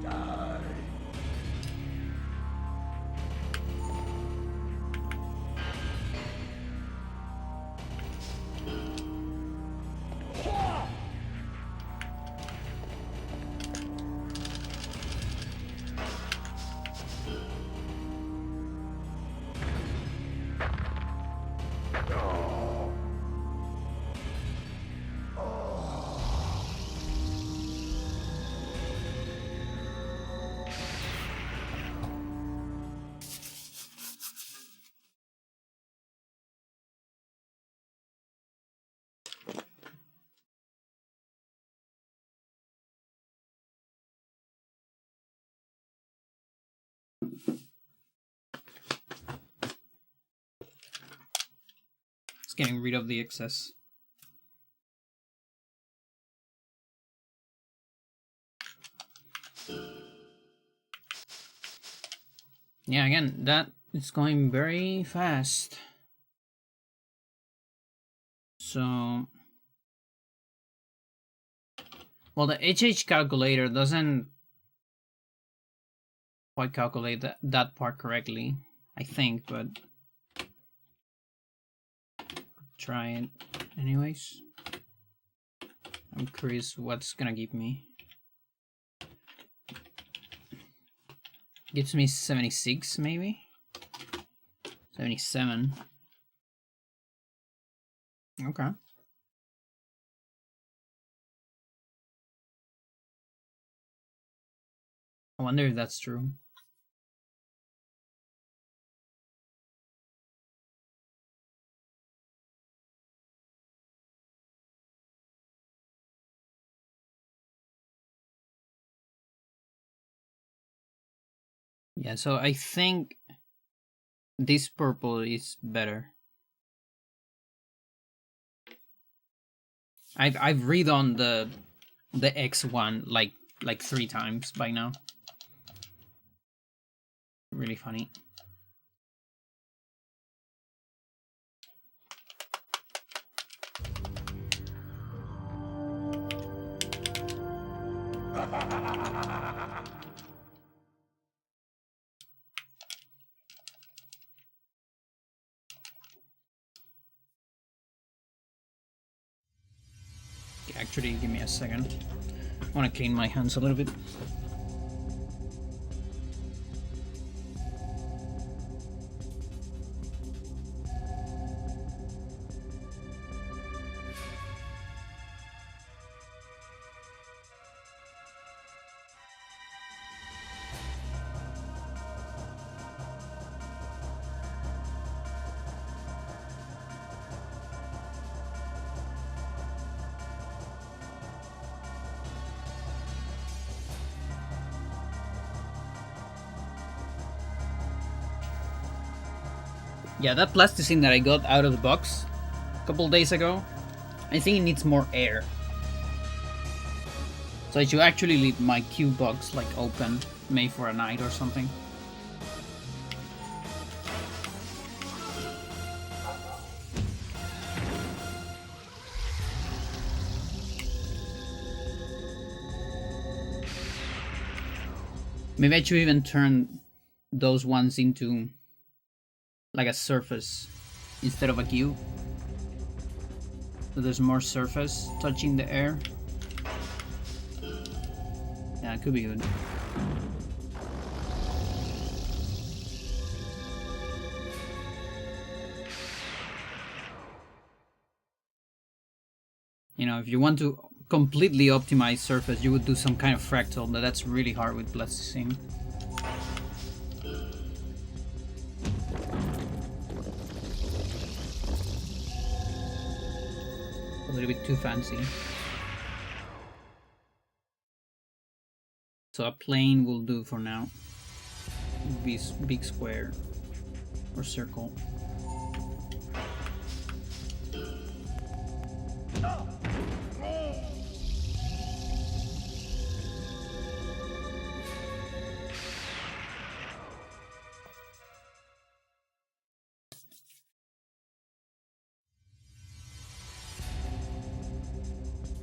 Die. It's getting rid of the excess. Yeah, again, that is going very fast. So, well, the HH calculator doesn't quite calculate that part correctly, I think, but try it anyways. I'm curious what's gonna give me. Gives me 76, maybe? 77. Okay. I wonder if that's true. Yeah, so I think this purple is better. I've read on the X one like 3 times by now. Really funny. Actually, give me a second. I want to clean my hands a little bit. Yeah, that plasticine that I got out of the box a couple days ago, I think it needs more air. So I should actually leave my cube box like open, maybe for a night or something. Maybe I should even turn those ones into like a surface instead of a cube. So there's more surface touching the air. Yeah, it could be good. You know, if you want to completely optimize surface, you would do some kind of fractal, but that's really hard with plasticine. A little bit too fancy. So a plane will do for now. Big square or circle.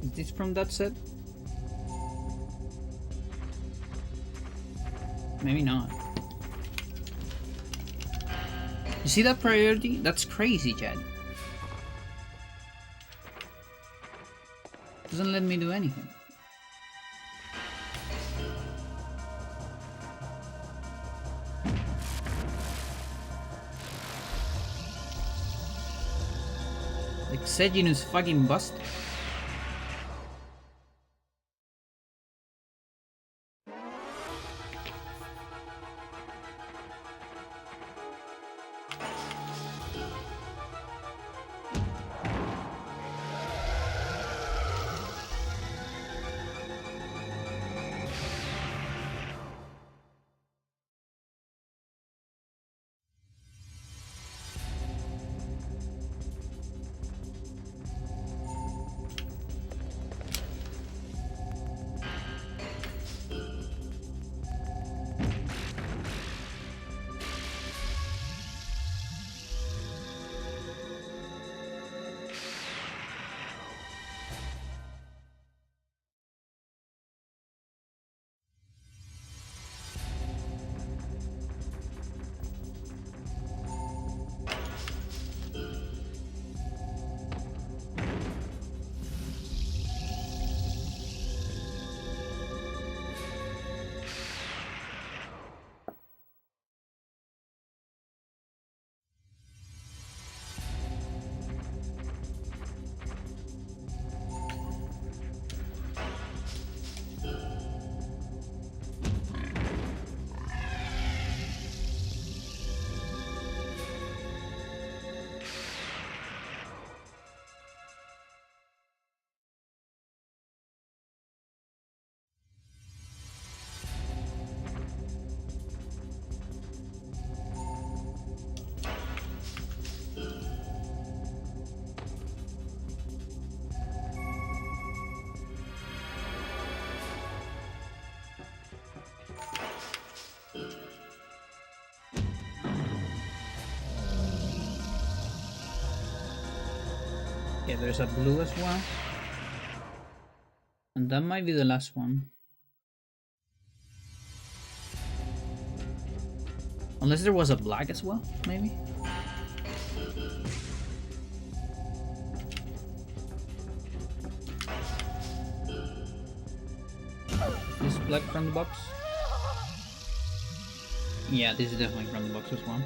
Is this from that set? Maybe not. You see that priority? That's crazy, Chad. Doesn't let me do anything. Like Sejin is fucking busted. Okay, there's a blue as well. And that might be the last one. Unless there was a black as well, maybe? Is this black from the box? Yeah, this is definitely from the box as well.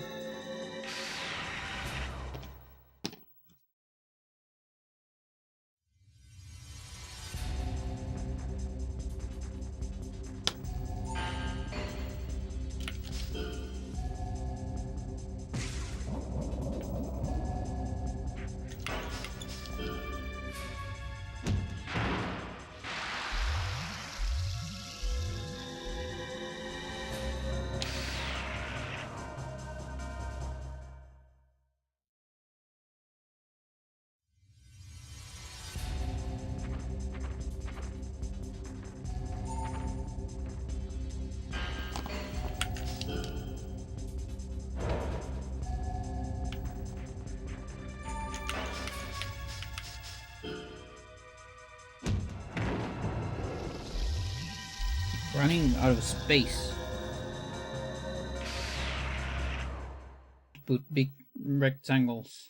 running out of space to put big rectangles.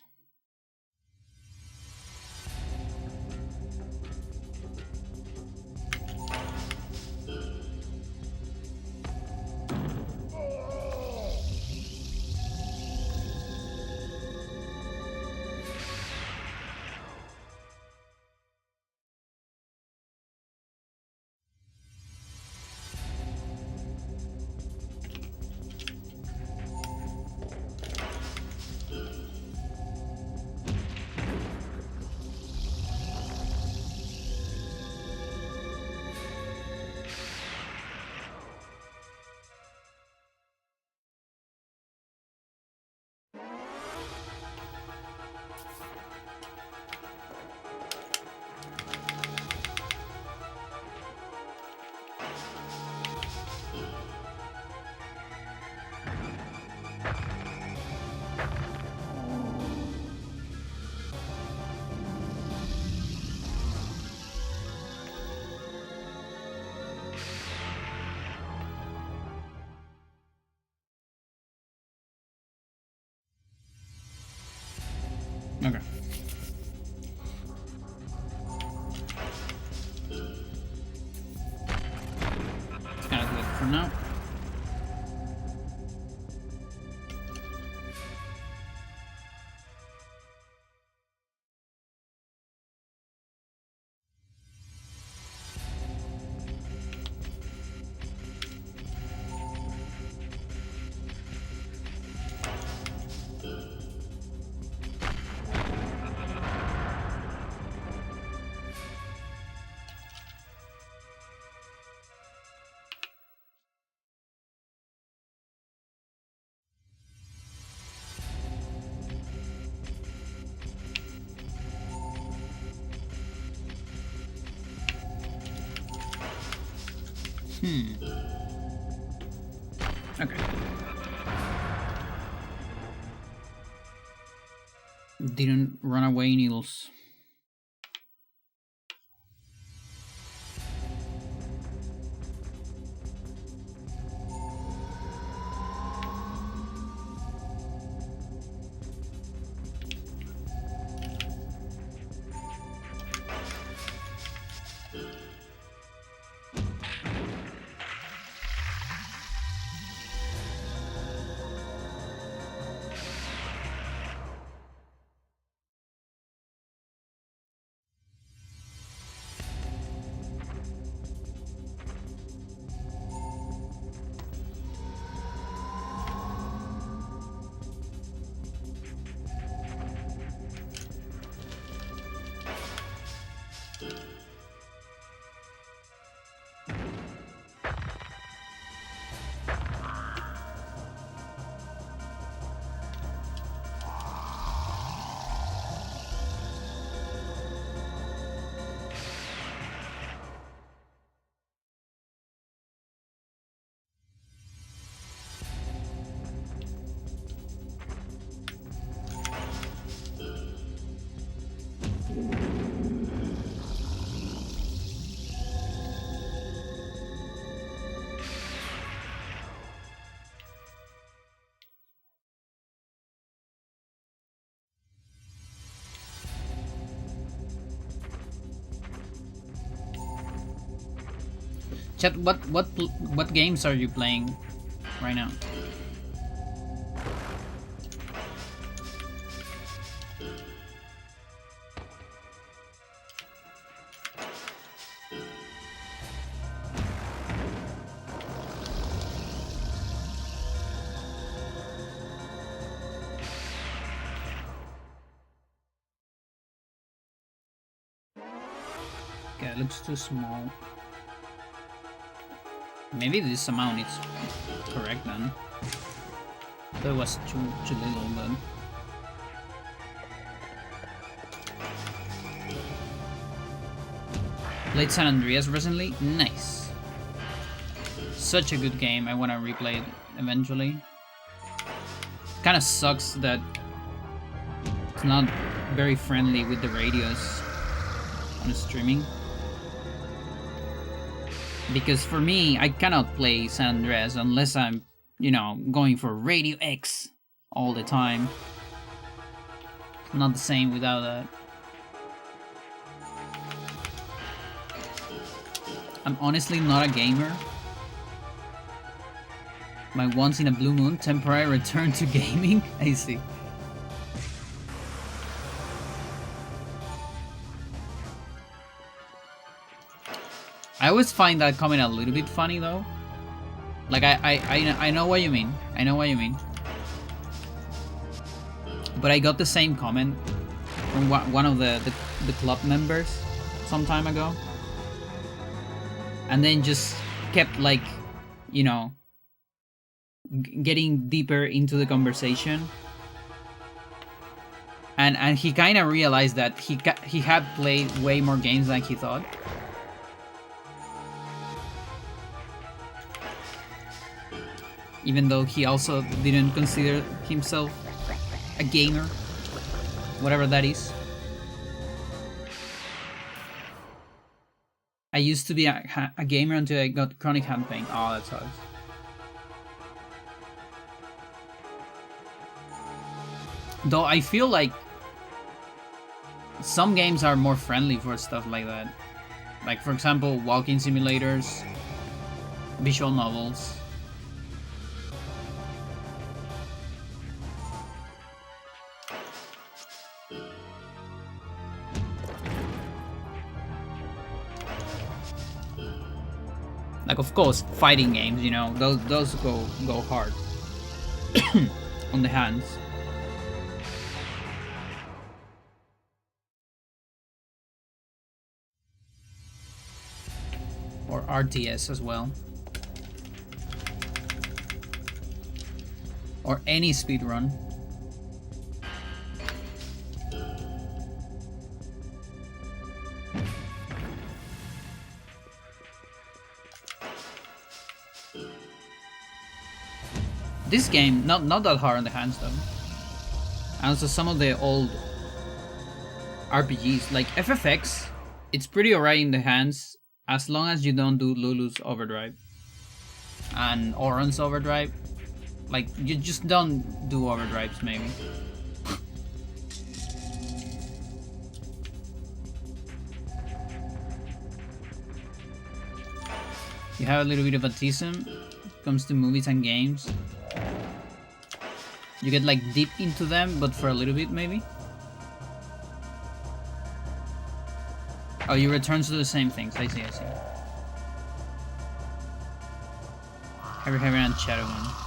Okay. It's kind of good for now. Okay. Didn't run away, needles. Chat, what games are you playing right now? Okay, it looks too small. Maybe this amount is correct then. That was too little, but played San Andreas recently. Nice. Such a good game. I want to replay it eventually. Kind of sucks that it's not very friendly with the radios on streaming. Because for me, I cannot play San Andreas unless I'm, you know, going for Radio X all the time. Not the same without that. I'm honestly not a gamer. My once in a blue moon temporary return to gaming? I see. I always find that comment a little bit funny though. Like I know what you mean. I know what you mean. But I got the same comment from one of the club members some time ago. And then just kept like, you know, getting deeper into the conversation. And he kind of realized that he had played way more games than he thought. Even though he also didn't consider himself a gamer, whatever that is. I used to be a gamer until I got chronic hand pain. Oh, that sucks. Though I feel like some games are more friendly for stuff like that. Like, for example, walking simulators, visual novels. Like, of course, fighting games, you know, those go hard on the hands. Or RTS as well. Or any speedrun. This game, not that hard on the hands though. And also some of the old RPGs, like FFX, it's pretty alright in the hands as long as you don't do Lulu's Overdrive and Oran's Overdrive. Like, you just don't do overdrives, maybe. You have a little bit of autism when it comes to movies and games. You get like deep into them, but for a little bit maybe. Oh, you return to the same things. I see. Heavy and Shadowman.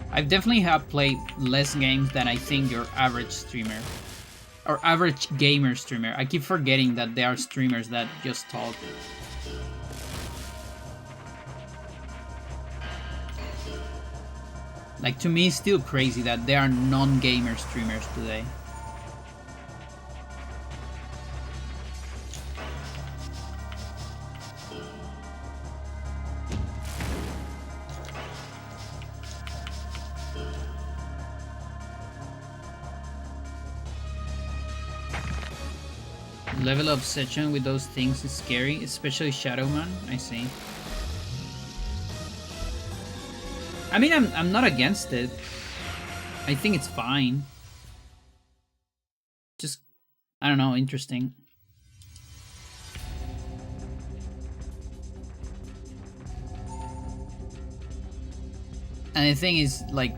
I've definitely have played less games than I think your average streamer. Or average gamer streamer. I keep forgetting that there are streamers that just talk. Like, to me, it's still crazy that there are non-gamer streamers today. Level of obsession with those things is scary, especially Shadowman. I see. I mean, I'm not against it. I think it's fine. Just, I don't know, interesting. And the thing is, like,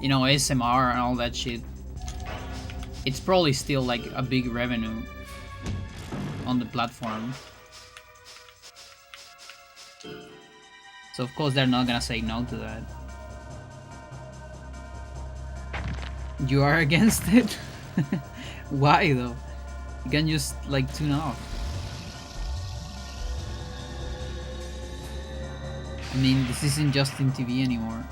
you know, ASMR and all that shit, it's probably still like a big revenue on the platform. So of course they're not gonna say no to that. You are against it? Why though? You can just like tune off. I mean, this isn't Justin TV anymore.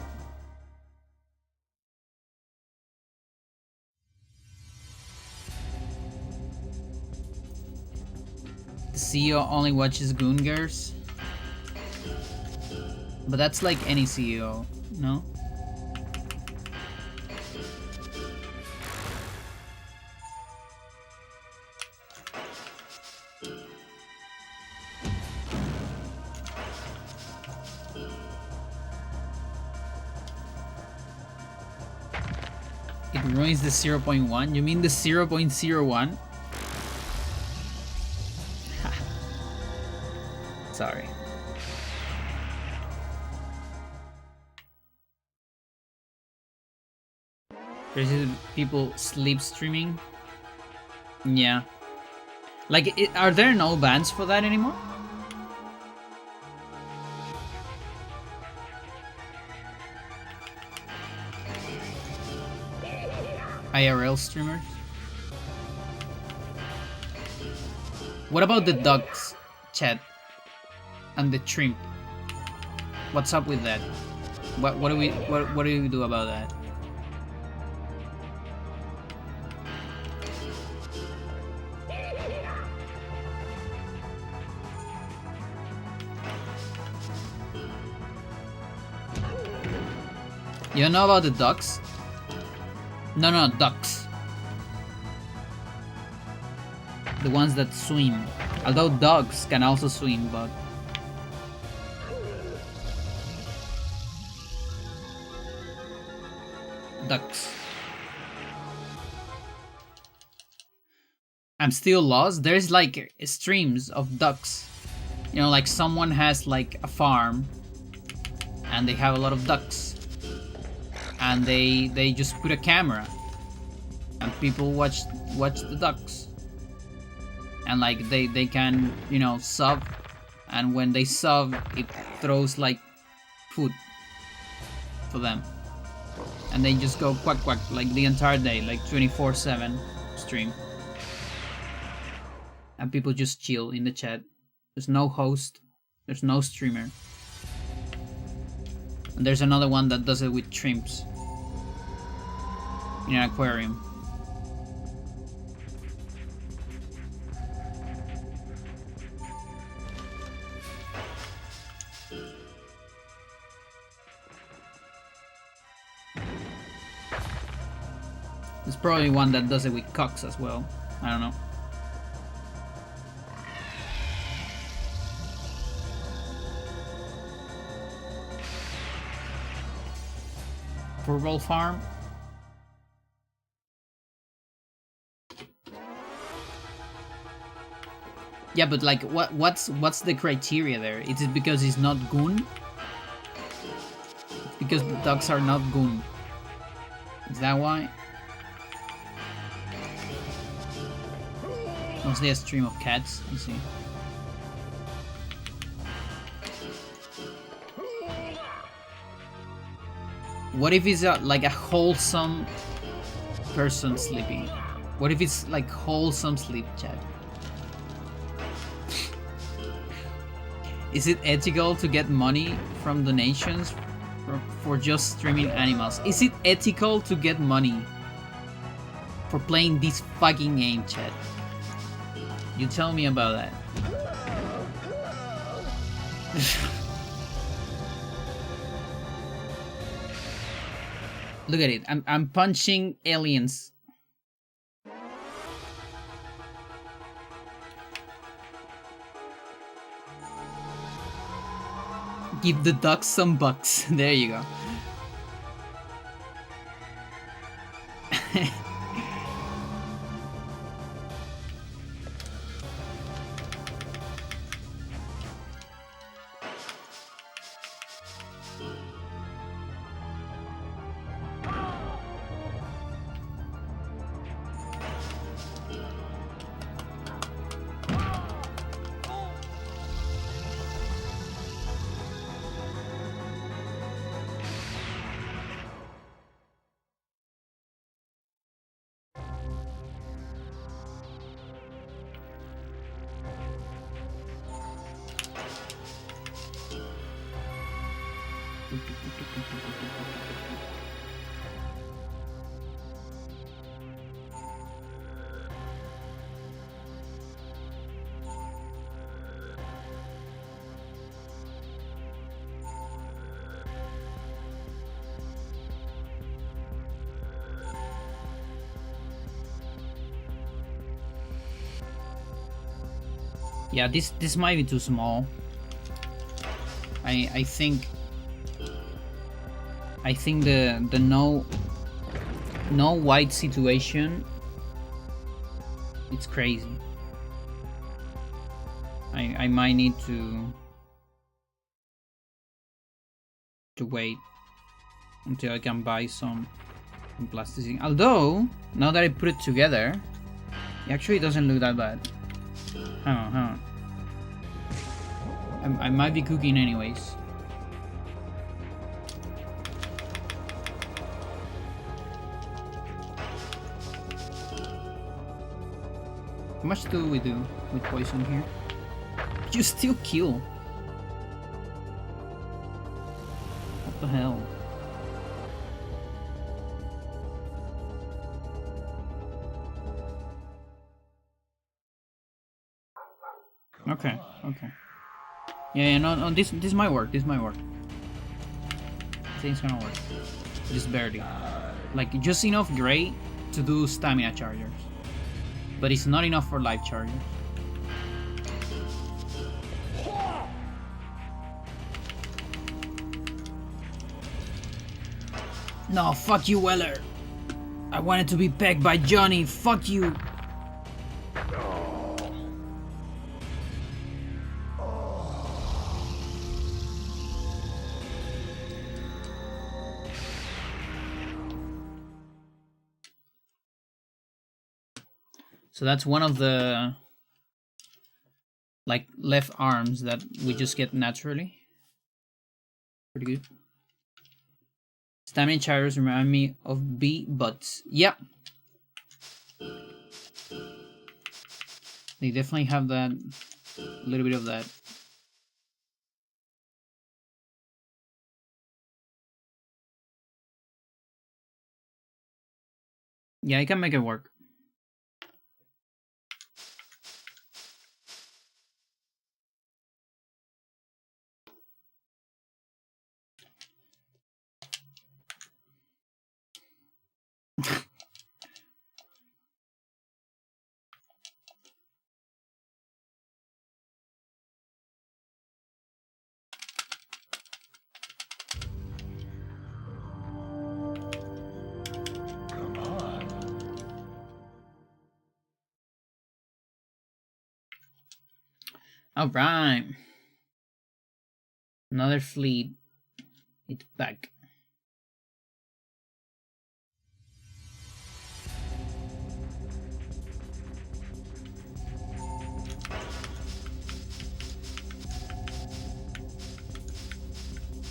CEO only watches Goon Girls. But that's like any CEO, no? It ruins the 0.1? You mean the 0.01? Sorry. There's people sleep streaming. Yeah. Like, are there no bans for that anymore? IRL streamers? What about the ducks, chat? And the shrimp? What's up with that? What do we do about that? You don't know about the ducks? No, ducks. The ones that swim. Although dogs can also swim, but... Ducks. I'm still lost. There's like streams of ducks. You know, like someone has like a farm and they have a lot of ducks. And they just put a camera and people watch the ducks. And like they can, you know, sub, and when they sub it throws like food for them. And they just go quack quack like the entire day, like 24/7 stream. And people just chill in the chat. There's no host, there's no streamer. And there's another one that does it with shrimps in an aquarium. There's probably one that does it with cocks as well. I don't know. Purple farm. Yeah, but like, what's the criteria there? Is it because it's not goon? It's because the ducks are not goon. Is that why? Mostly a stream of cats, I see. What if it's like a wholesome person sleeping? What if it's like wholesome sleep, chat? Is it ethical to get money from donations for just streaming animals? Is it ethical to get money for playing this fucking game, chat? You tell me about that. Look at it. I'm punching aliens. Give the ducks some bucks. There you go. Yeah, this might be too small. I think the no white situation, it's crazy. I might need to wait until I can buy some plasticine. Although now that I put it together, it actually doesn't look that bad. Hang on. I might be cooking anyways. How much do we do with poison here? You still kill. What the hell? Okay. Yeah, no, this might work. This might work. I think it's gonna work. Just barely. Like, just enough gray to do stamina chargers. But it's not enough for life chargers. No, fuck you, Weller. I wanted to be pegged by Johnny. Fuck you. So that's one of the like left arms that we just get naturally. Pretty good. Stamina chargers remind me of bee butts. Yeah. They definitely have that, a little bit of that. Yeah, I can make it work. Come on. All right. Another fleet. It's back.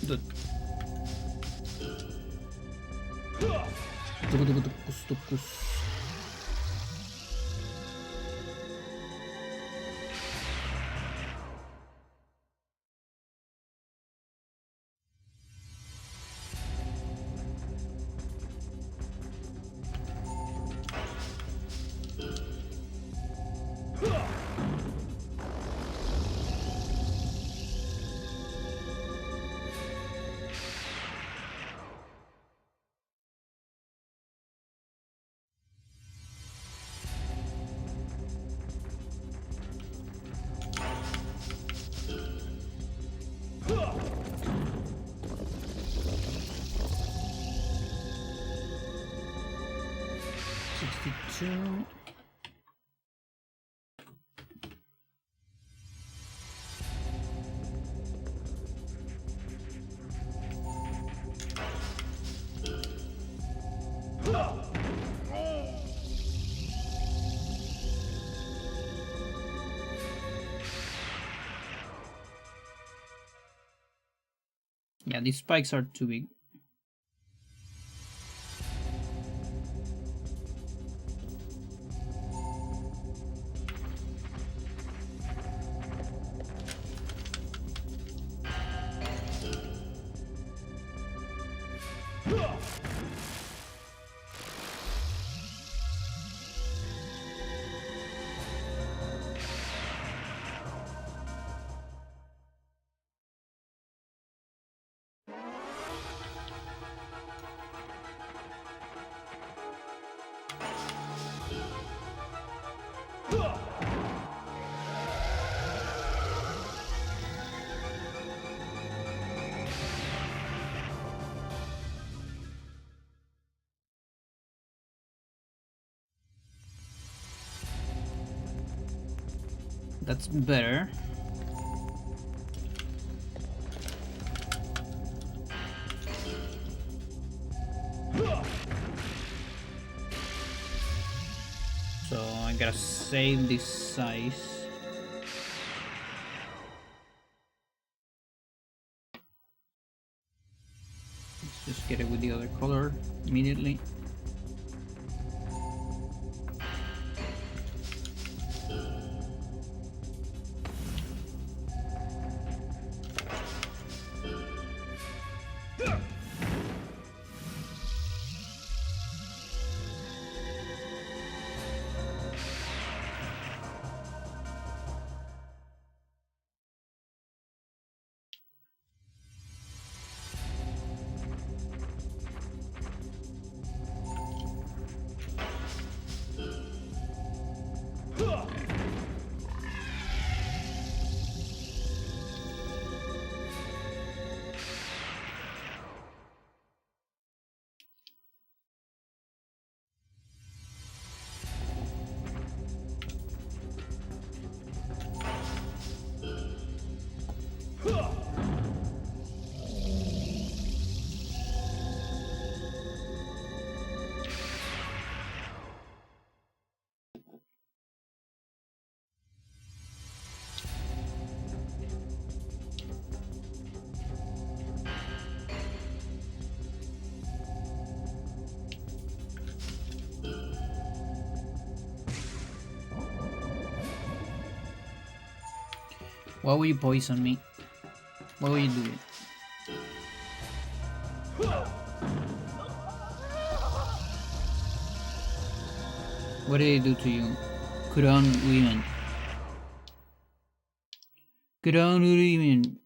Good. Two. Yeah, these spikes are too big. That's better. So I gotta save this size. Let's just get it with the other color immediately. Why will you poison me? Why will you do it? What did he do to you? Kuran women. Kuran women.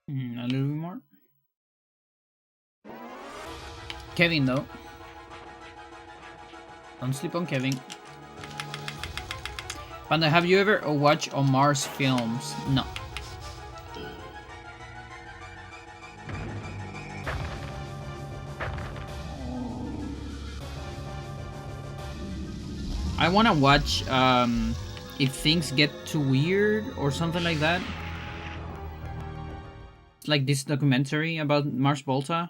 A little bit more. Kevin, though. Don't sleep on Kevin. Panda, have you ever watched Omar's films? No. I want to watch If Things Get Too Weird or something like that. It's like this documentary about Mars Volta.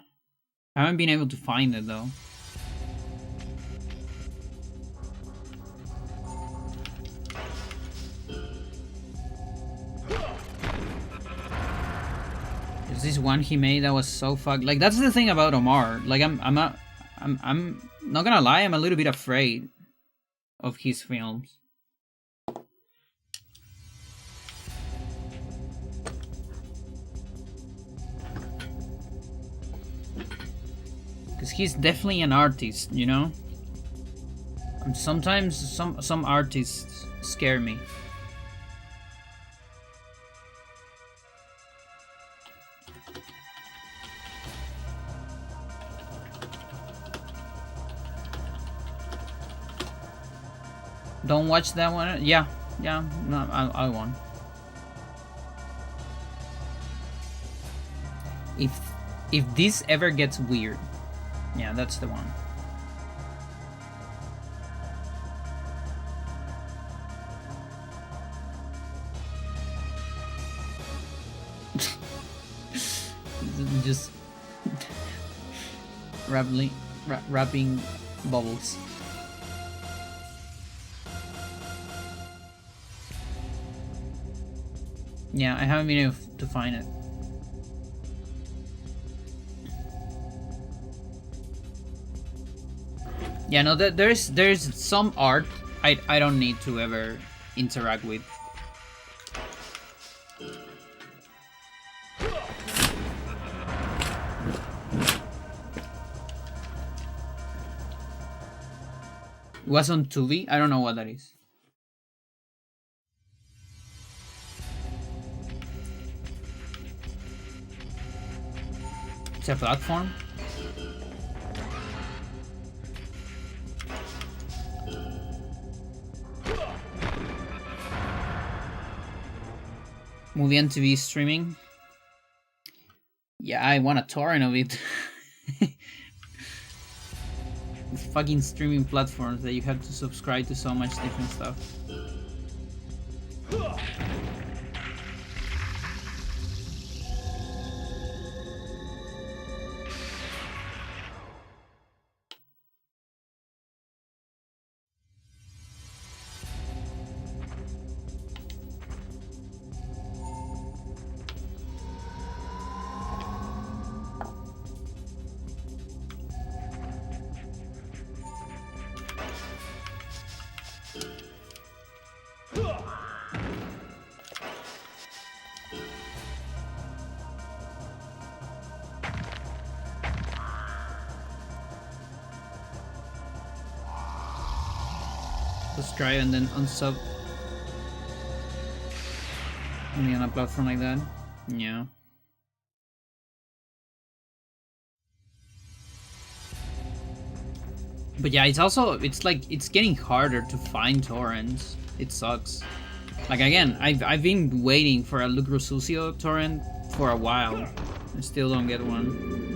I haven't been able to find it though. There's this one he made that was so fucked. Like that's the thing about Omar. Like I'm not gonna lie, I'm a little bit afraid of his films. Because he's definitely an artist, you know? And sometimes some artists scare me. Don't watch that one? Yeah, no, I won't. If this ever gets weird, yeah, that's the one. just wrapping bubbles. Yeah, I haven't been able to find it. Yeah, no, there's some art I don't need to ever interact with. It was on Tubi. I don't know what that is. It's a platform. Movie and TV streaming. Yeah, I want a torrent of it. These fucking streaming platforms that you have to subscribe to so much different stuff. Subscribe and then unsub. Only on a platform like that. Yeah. But yeah, it's like it's getting harder to find torrents. It sucks. Like again, I've been waiting for a Lucro Sucio torrent for a while. I still don't get one.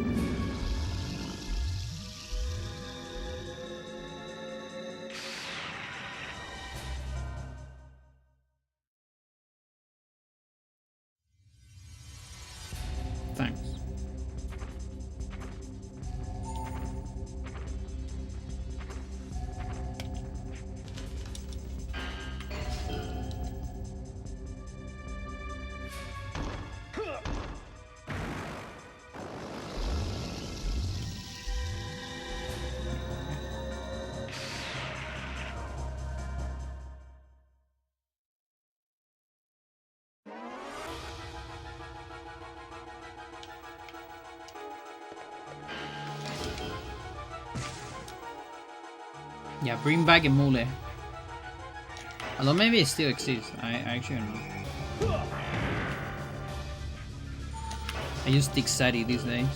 Thanks. Yeah, bring back Emule. Although maybe it still exists. I actually don't know. I use thicc these days.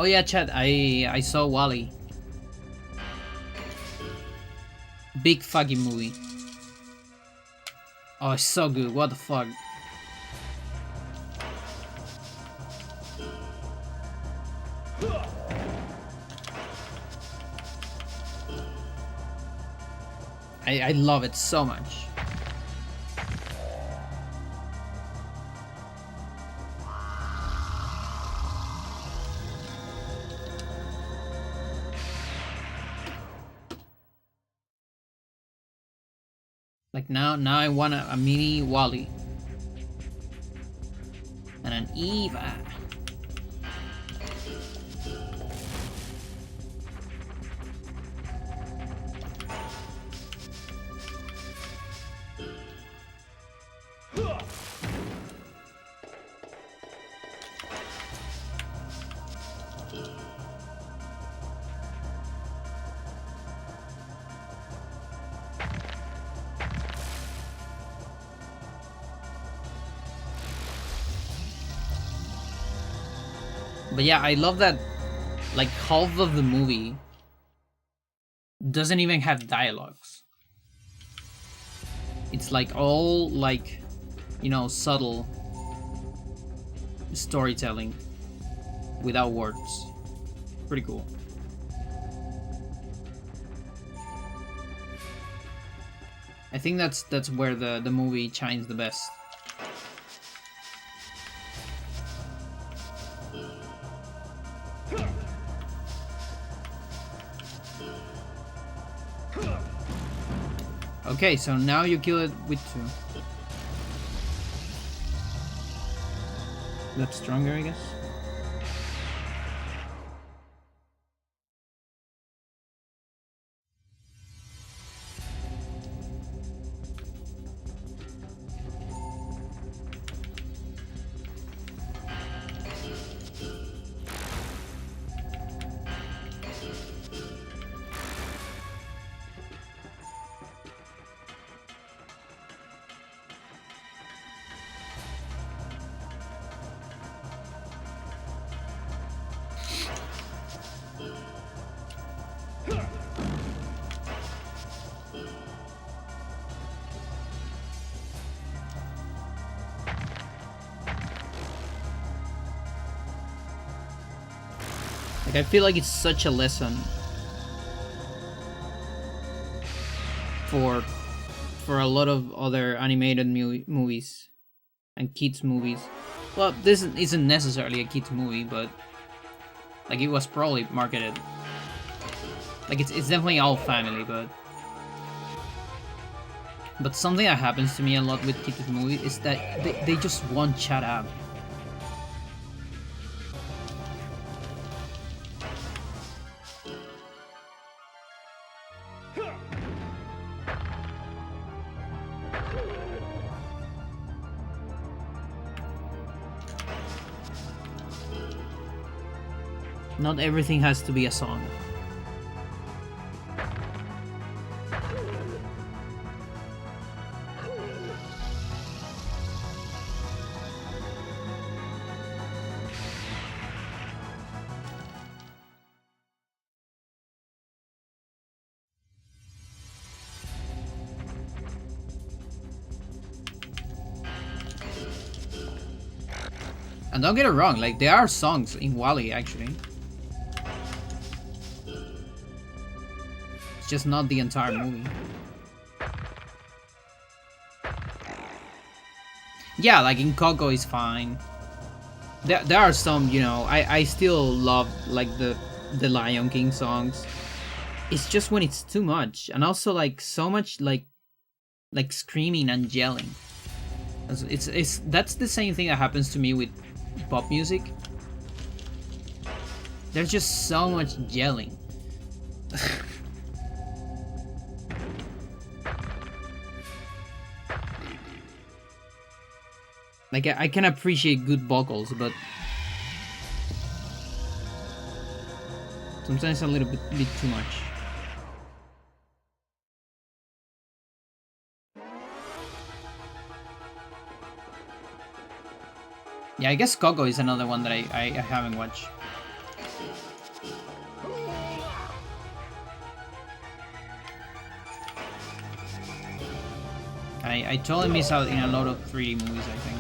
Oh yeah, chat. I saw Wally. Big fucking movie. Oh, it's so good. What the fuck? I love it so much. Like now I want a mini Wally. And an Eva. But yeah, I love that like half of the movie doesn't even have dialogues. It's like all like, you know, subtle storytelling without words. Pretty cool. I think that's where the movie shines the best. Okay, so now you kill it with 2. That's stronger, I guess. Like, I feel like it's such a lesson for a lot of other animated movies and kids movies. Well, this isn't necessarily a kids movie, but like it was probably marketed. Like it's definitely all family, but something that happens to me a lot with kids movies is that they just won't shut up. Not everything has to be a song. And don't get it wrong, like there are songs in Wally actually. It's just not the entire movie. Yeah, like in Coco is fine. There are some, you know, I still love like the Lion King songs. It's just when it's too much, and also like so much like screaming and yelling. It's that's the same thing that happens to me with pop music. There's just so much yelling. Like I can appreciate good vocals, but sometimes a little bit too much. Yeah, I guess Coco is another one that I haven't watched. I totally miss out in a lot of 3D movies, I think.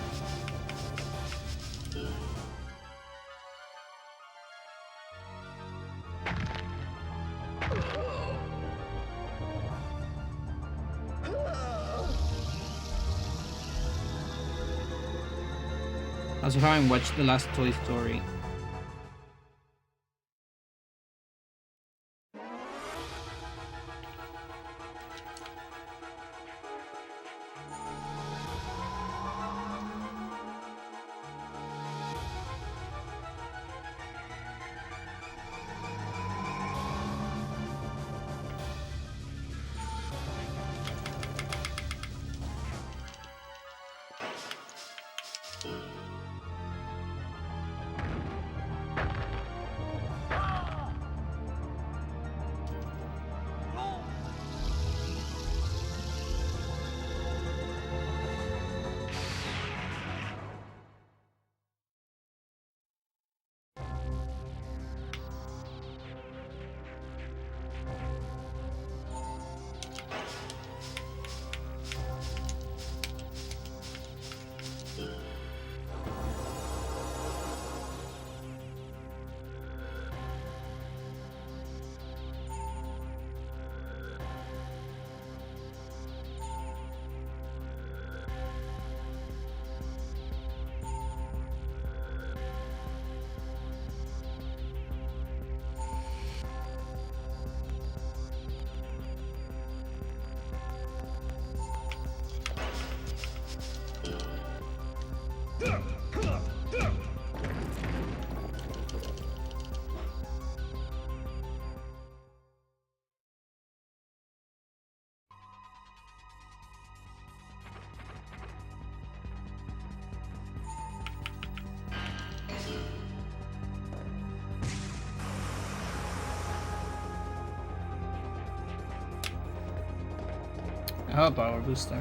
Also haven't watched the last Toy Story. Oh, power booster.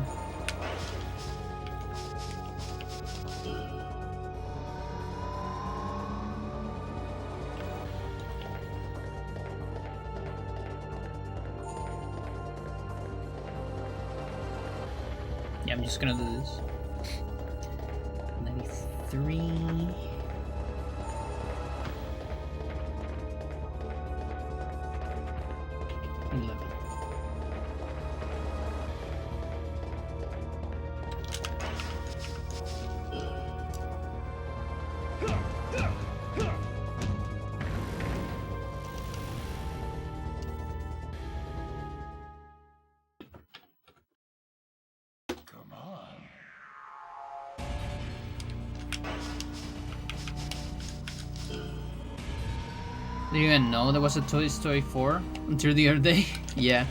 Yeah, I'm just gonna do this. 93. 11. Come on. Did you even know there was a Toy Story 4 until the other day? Yeah.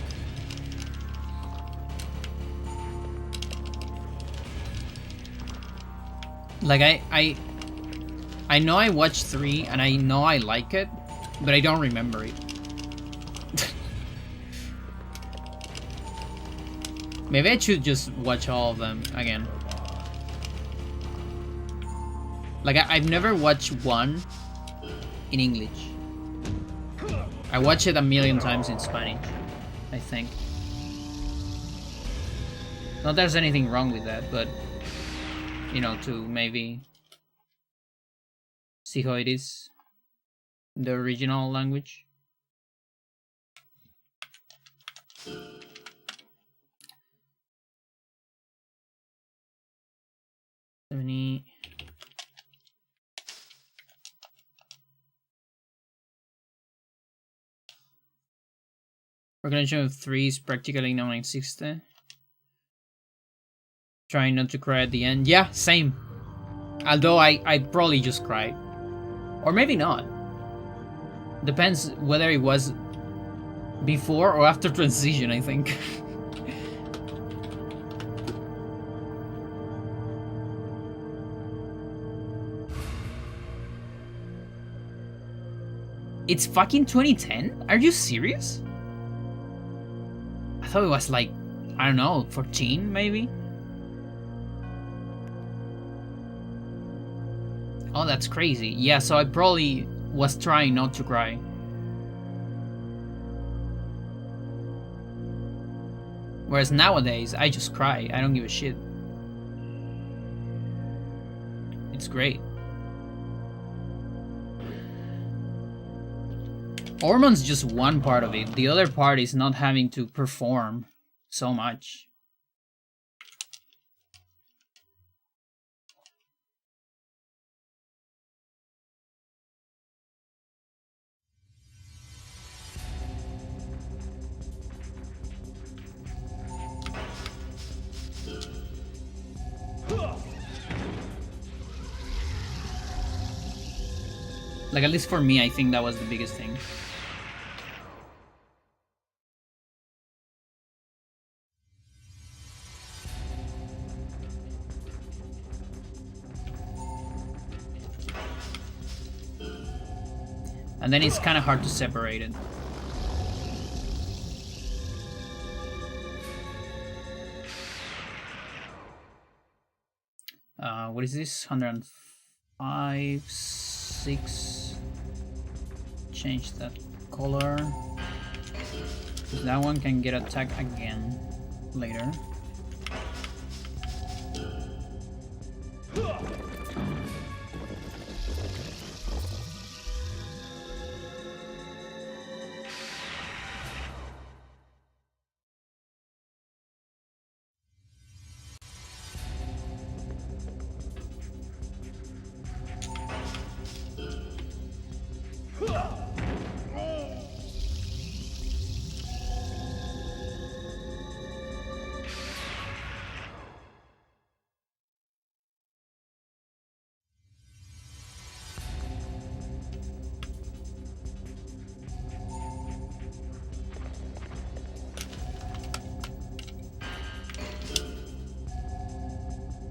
Like I know I watched 3 and I know I like it, but I don't remember it. Maybe I should just watch all of them again. Like I've never watched 1 in English. I watched it a million times in Spanish, I think. Not that there's anything wrong with that, but you know, to maybe see how it is in the original language. Organization of 3 is practically 960. Trying not to cry at the end. Yeah, same. Although I'd probably just cry. Or maybe not. Depends whether it was before or after transition, I think. It's fucking 2010? Are you serious? I thought it was like, I don't know, 14 maybe? Oh, that's crazy. Yeah, so I probably was trying not to cry. Whereas nowadays, I just cry. I don't give a shit. It's great. Hormone's just one part of it. The other part is not having to perform so much. Like, at least for me, I think that was the biggest thing. And then it's kind of hard to separate it. What is this? 105, 6. Change that color. That one can get attacked again later.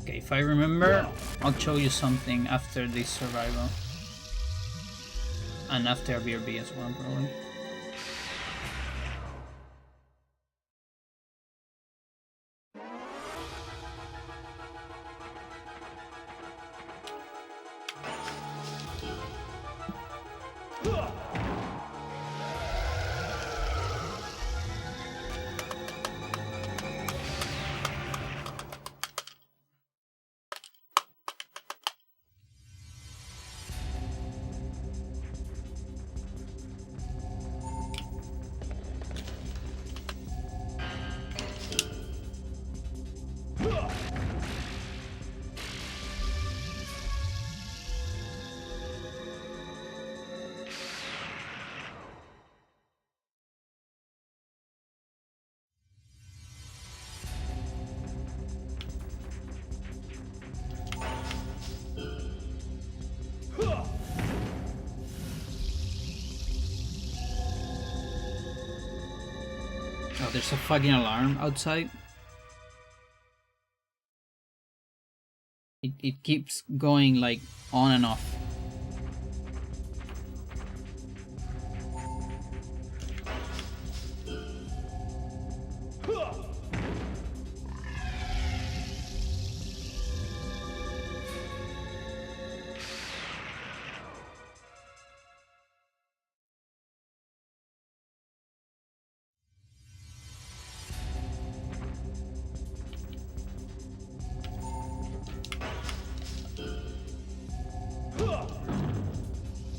Okay, if I remember, I'll show you something after this survival. And after BRB as well, probably. Oh, there's a fucking alarm outside. It keeps going like on and off.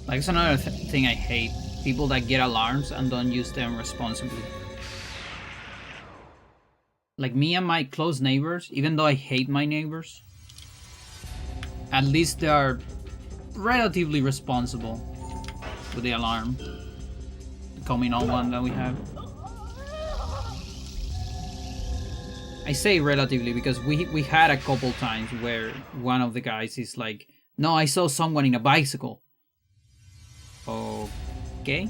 Like, it's another thing I hate. People that get alarms and don't use them responsibly. Like me and my close neighbors, even though I hate my neighbors, at least they are relatively responsible with the alarm. The coming on one that we have. I say relatively because we had a couple times where one of the guys is like, no, I saw someone in a bicycle. Okay.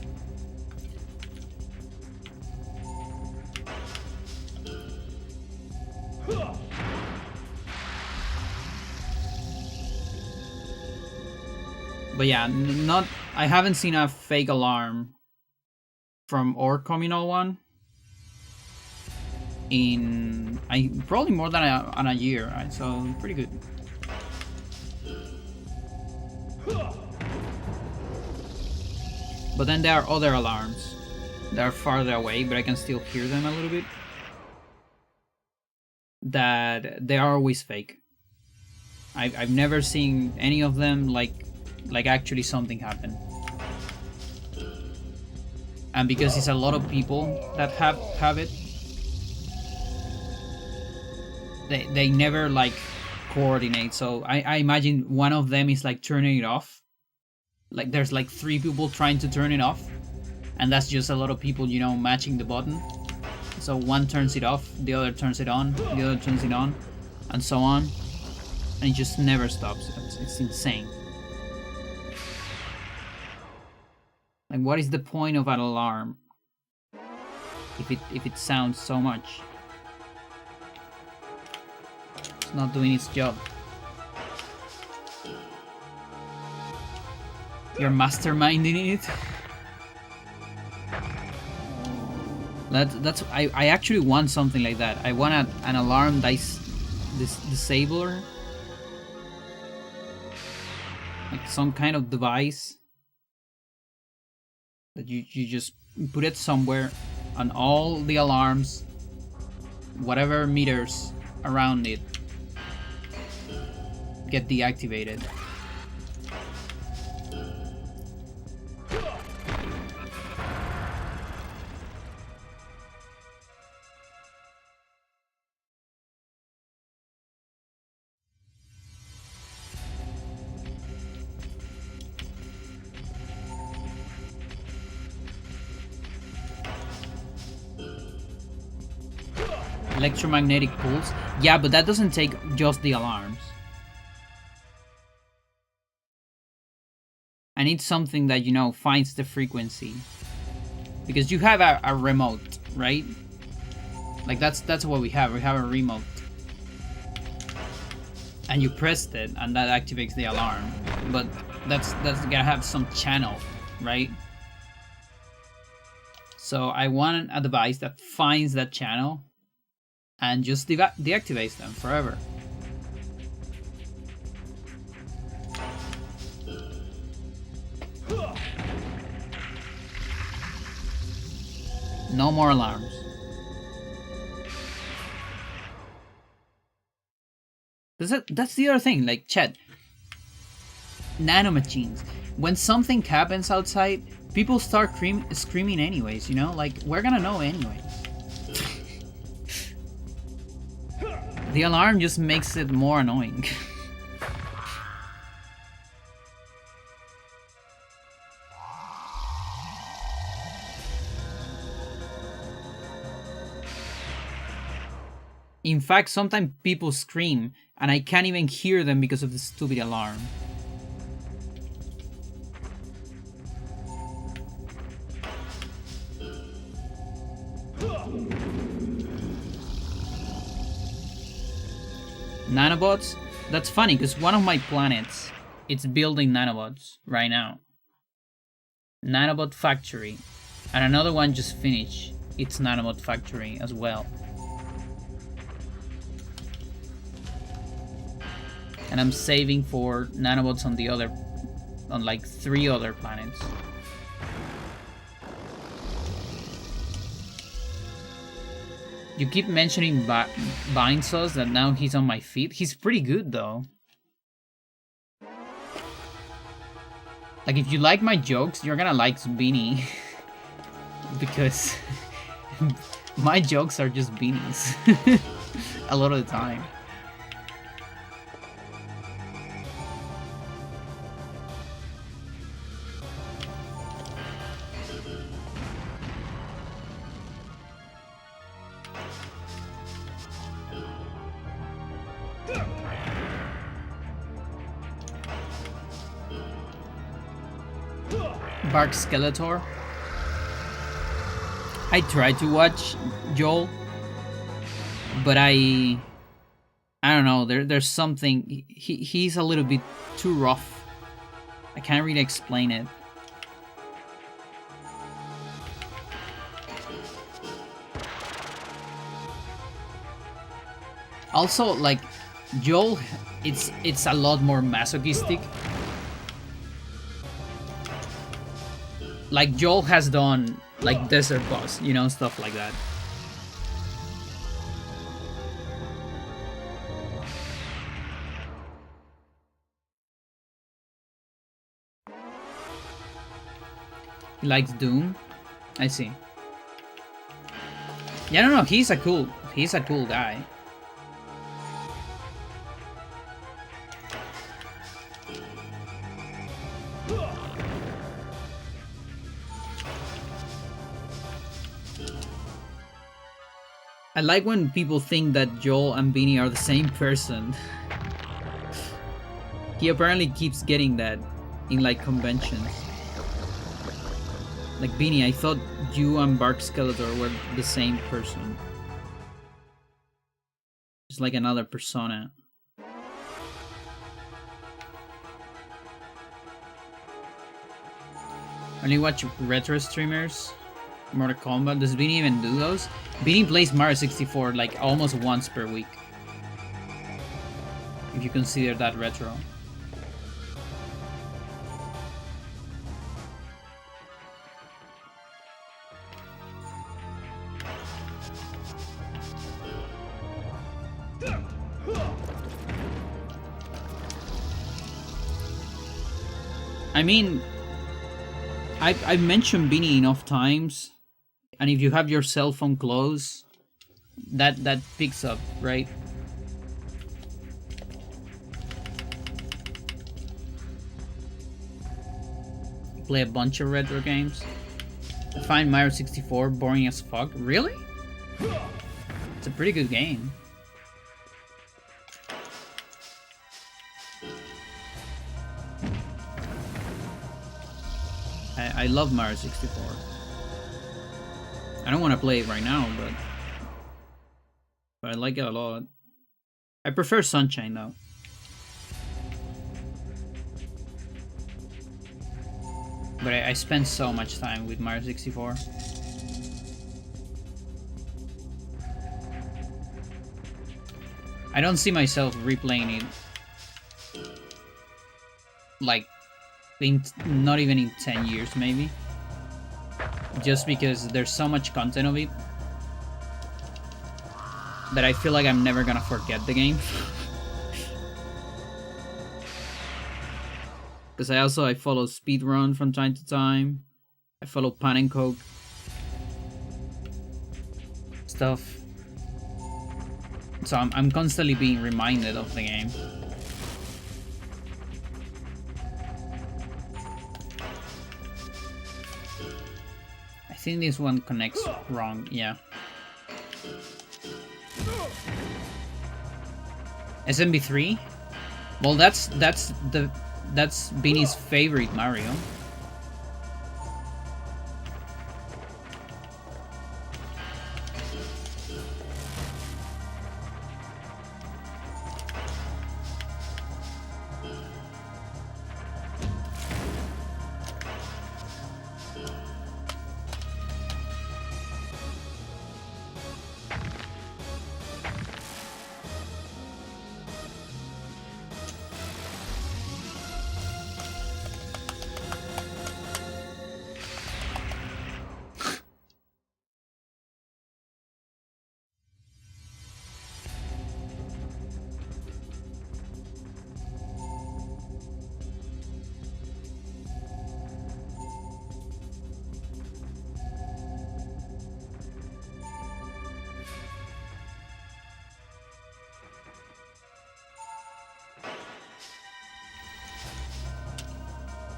But yeah, I haven't seen a fake alarm from our communal one in probably more than a year, right? So pretty good. But then there are other alarms that are farther away, but I can still hear them a little bit. that they are always fake. I've never seen any of them like actually something happen. And because it's a lot of people that have it, they never like coordinate. So I imagine one of them is like turning it off. Like there's like 3 people trying to turn it off, and that's just a lot of people, you know, matching the button. So one turns it off, the other turns it on, the other turns it on, and so on. And it just never stops. It's insane. Like, what is the point of an alarm if it sounds so much? It's not doing its job. You're masterminding it. That's I actually want something like that. I want an alarm disabler, like some kind of device that you just put it somewhere, and all the alarms, whatever meters around it, get deactivated. Electromagnetic pulse. Yeah, but that doesn't take just the alarms. I need something that, you know, finds the frequency. Because you have a remote, right? Like that's what we have. We have a remote. And you pressed it and that activates the alarm. But that's gonna have some channel, right? So I want a device that finds that channel and just deactivates them forever. No more alarms. That's the other thing, like, chat. Nanomachines. When something happens outside, people start screaming anyways, you know? Like, we're gonna know anyways. The alarm just makes it more annoying. In fact, sometimes people scream and I can't even hear them because of the stupid alarm. Nanobots? That's funny because one of my planets, it's building nanobots right now. Nanobot factory. And another one just finished its nanobot factory as well. And I'm saving for nanobots on like 3 other planets. You keep mentioning Vinesauce that now he's on my feed. He's pretty good though. Like, if you like my jokes, you're gonna like Beanie. Because my jokes are just beanies. A lot of the time. Bark Skeletor. I tried to watch Joel, but I don't know. There's something. He's a little bit too rough. I can't really explain it. Also, like, Joel, it's a lot more masochistic. Like, Joel has done, like, Desert Boss, you know, stuff like that. He likes Doom. I see. Yeah, no, he's a cool guy. I like when people think that Joel and Beanie are the same person. He apparently keeps getting that in like conventions. Like, Beanie, I thought you and Bark Skeletor were the same person. It's like another persona. Only watch retro streamers. Mortal Kombat. Does Beanie even do those? Beanie plays Mario 64 like almost once per week. If you consider that retro. I mean, I've mentioned Beanie enough times, and if you have your cell phone close, that picks up, right? Play a bunch of retro games. I find Mario 64 boring as fuck. Really? It's a pretty good game. I love Mario 64. I don't want to play it right now, but I like it a lot. I prefer Sunshine though. But I spend so much time with Mario 64. I don't see myself replaying it like not even in 10 years maybe. Just because there's so much content of it that I feel like I'm never gonna forget the game. Because I follow speedrun from time to time. I follow Pan and Coke stuff. So I'm constantly being reminded of the game. I think this one connects wrong, yeah. SMB3? Well, that's Beanie's favorite Mario.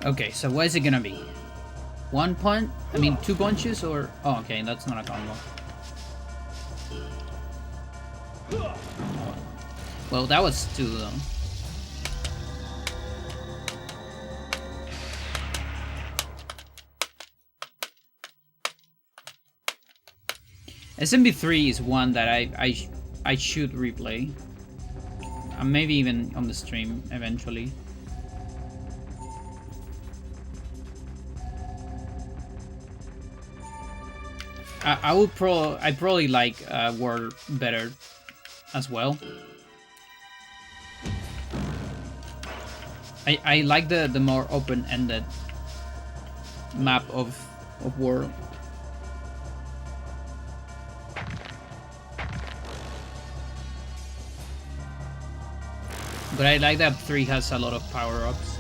Okay, so what is it gonna be? One punch? I mean, two punches or... Oh, okay, that's not a combo. Well, that was two, though. SMB3 is one that I should replay. Maybe even on the stream, eventually. I probably like War better as well. I like the more open-ended map of War. But I like that 3 has a lot of power-ups.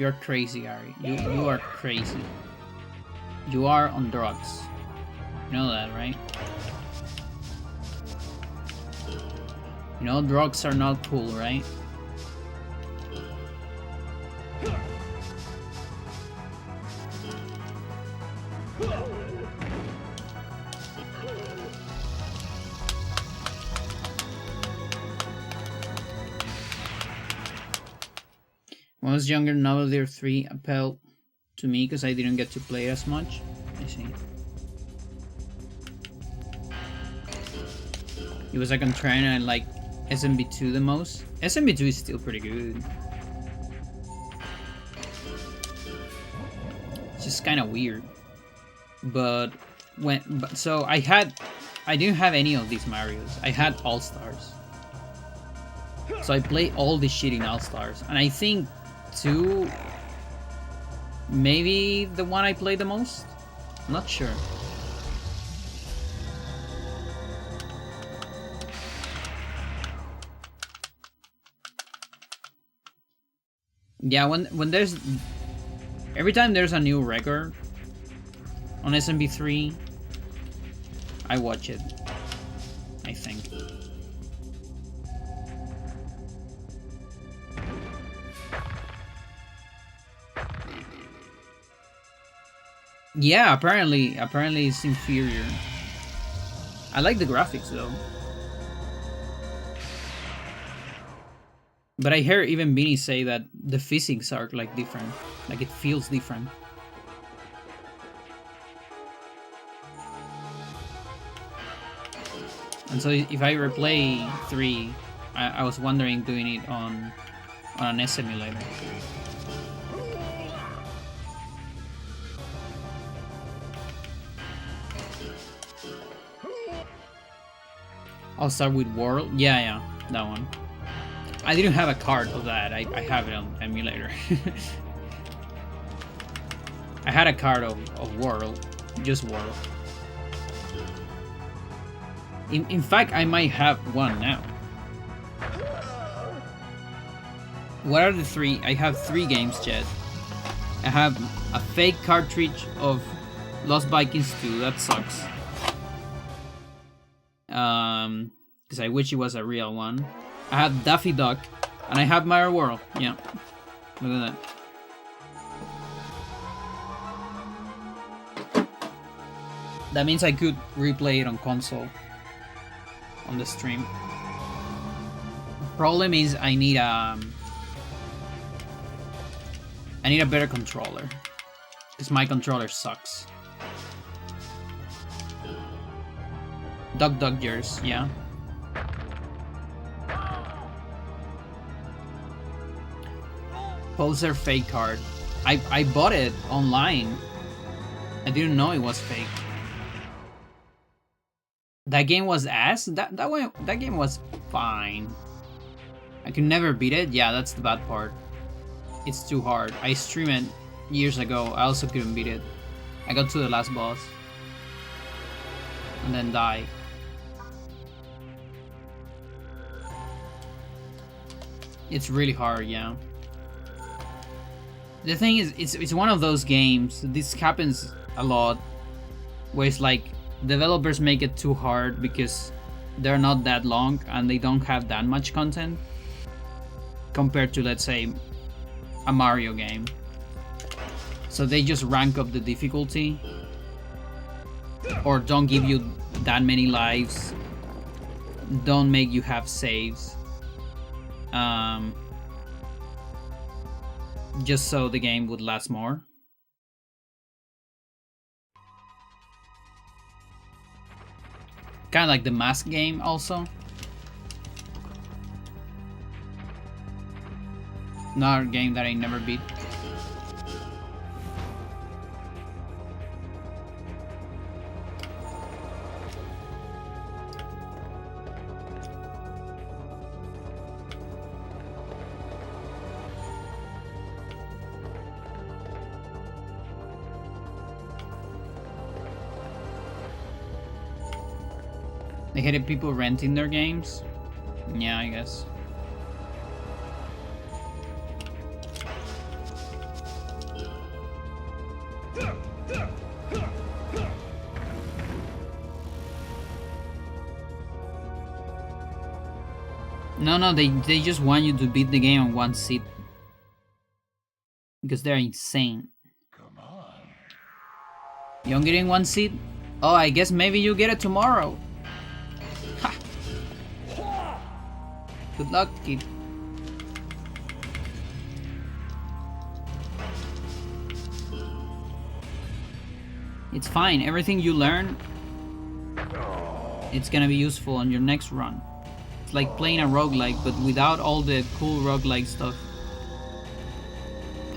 You're crazy, Ari. You are crazy. You are on drugs. You know that, right? You know drugs are not cool, right? When I was younger, Novel Deer 3 appealed to me because I didn't get to play it as much. I see. It was like I'm trying to like SMB2 the most. SMB2 is still pretty good. It's just kind of weird. But so I didn't have any of these Marios. I had All Stars. So I played all this shit in All Stars, and I think 2, maybe the one I played the most. I'm not sure. Yeah, when there's every time there's a new record on SMB3, I watch it, I think. Yeah, apparently it's inferior. I like the graphics though. But I hear even Beanie say that the physics are like different. Like it feels different. And so if I replay 3, I was wondering doing it on an S emulator. I'll start with World. Yeah, that one. I didn't have a card of that. I have it on emulator. I had a card of World, just World. In fact, I might have one now. What are the 3? I have 3 games, Jed. I have a fake cartridge of Lost Vikings 2. That sucks. Because I wish it was a real one. I have Daffy Duck, and I have Mario World. Yeah, look at that. That means I could replay it on console on the stream. Problem is I need a better controller because my controller sucks. Duck Years, yeah. Poser fake card. I bought it online. I didn't know it was fake. That game was ass. That game was fine. I could never beat it. Yeah, that's the bad part. It's too hard. I streamed it years ago. I also couldn't beat it. I got to the last boss and then die. It's really hard, yeah. The thing is, it's one of those games. This happens a lot, where it's like developers make it too hard because they're not that long and they don't have that much content compared to, let's say, a Mario game. So they just rank up the difficulty or don't give you that many lives, don't make you have saves, just so the game would last more. Kind of like the Mask game also. Another game that I never beat. They hated people renting their games? Yeah, I guess. No, they just want you to beat the game on one seat. Because they're insane. Come on. You don't get in one seat? Oh, I guess maybe you get it tomorrow. Ha! Good luck, kid. It's fine. Everything you learn, it's gonna be useful on your next run. It's like playing a roguelike, but without all the cool roguelike stuff.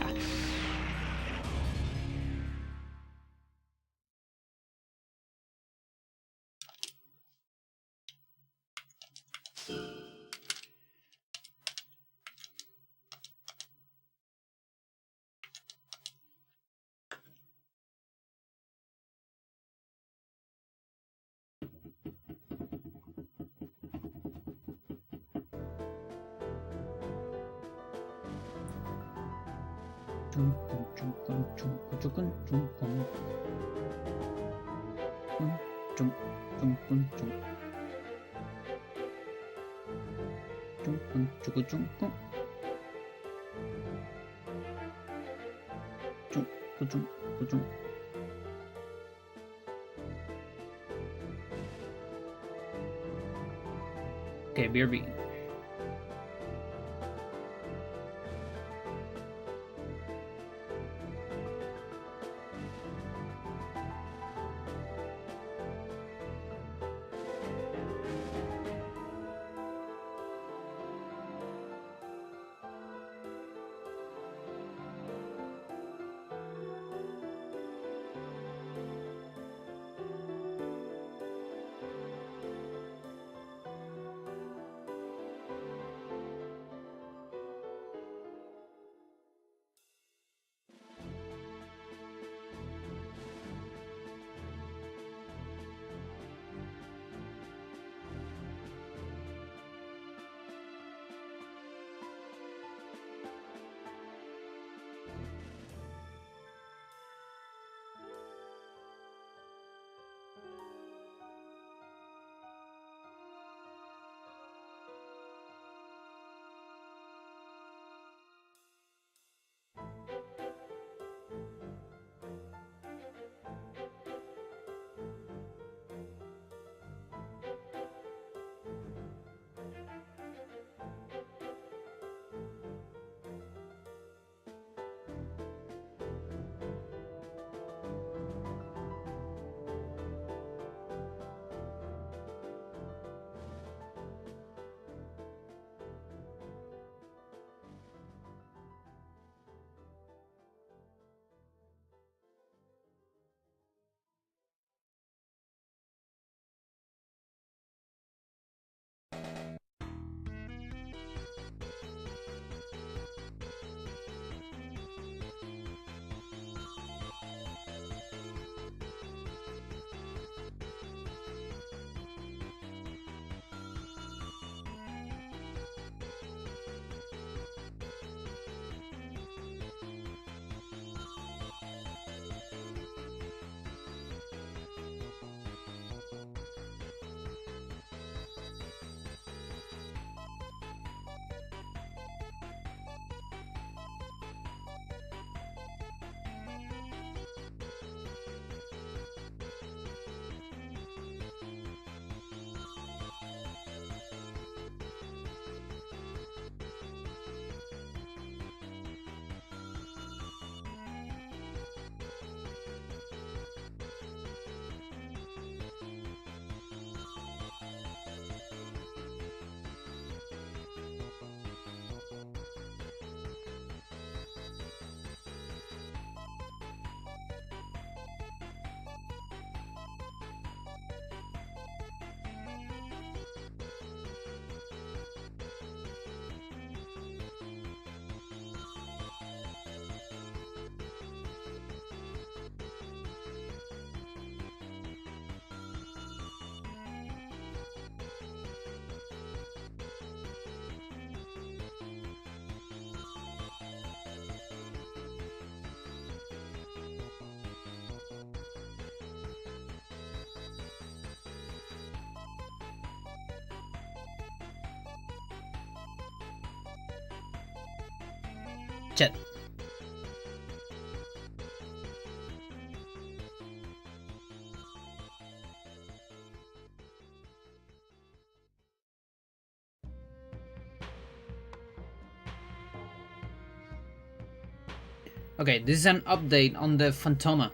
Ha. Okay, BRB. Chat. Okay, this is an update on the Phantoma.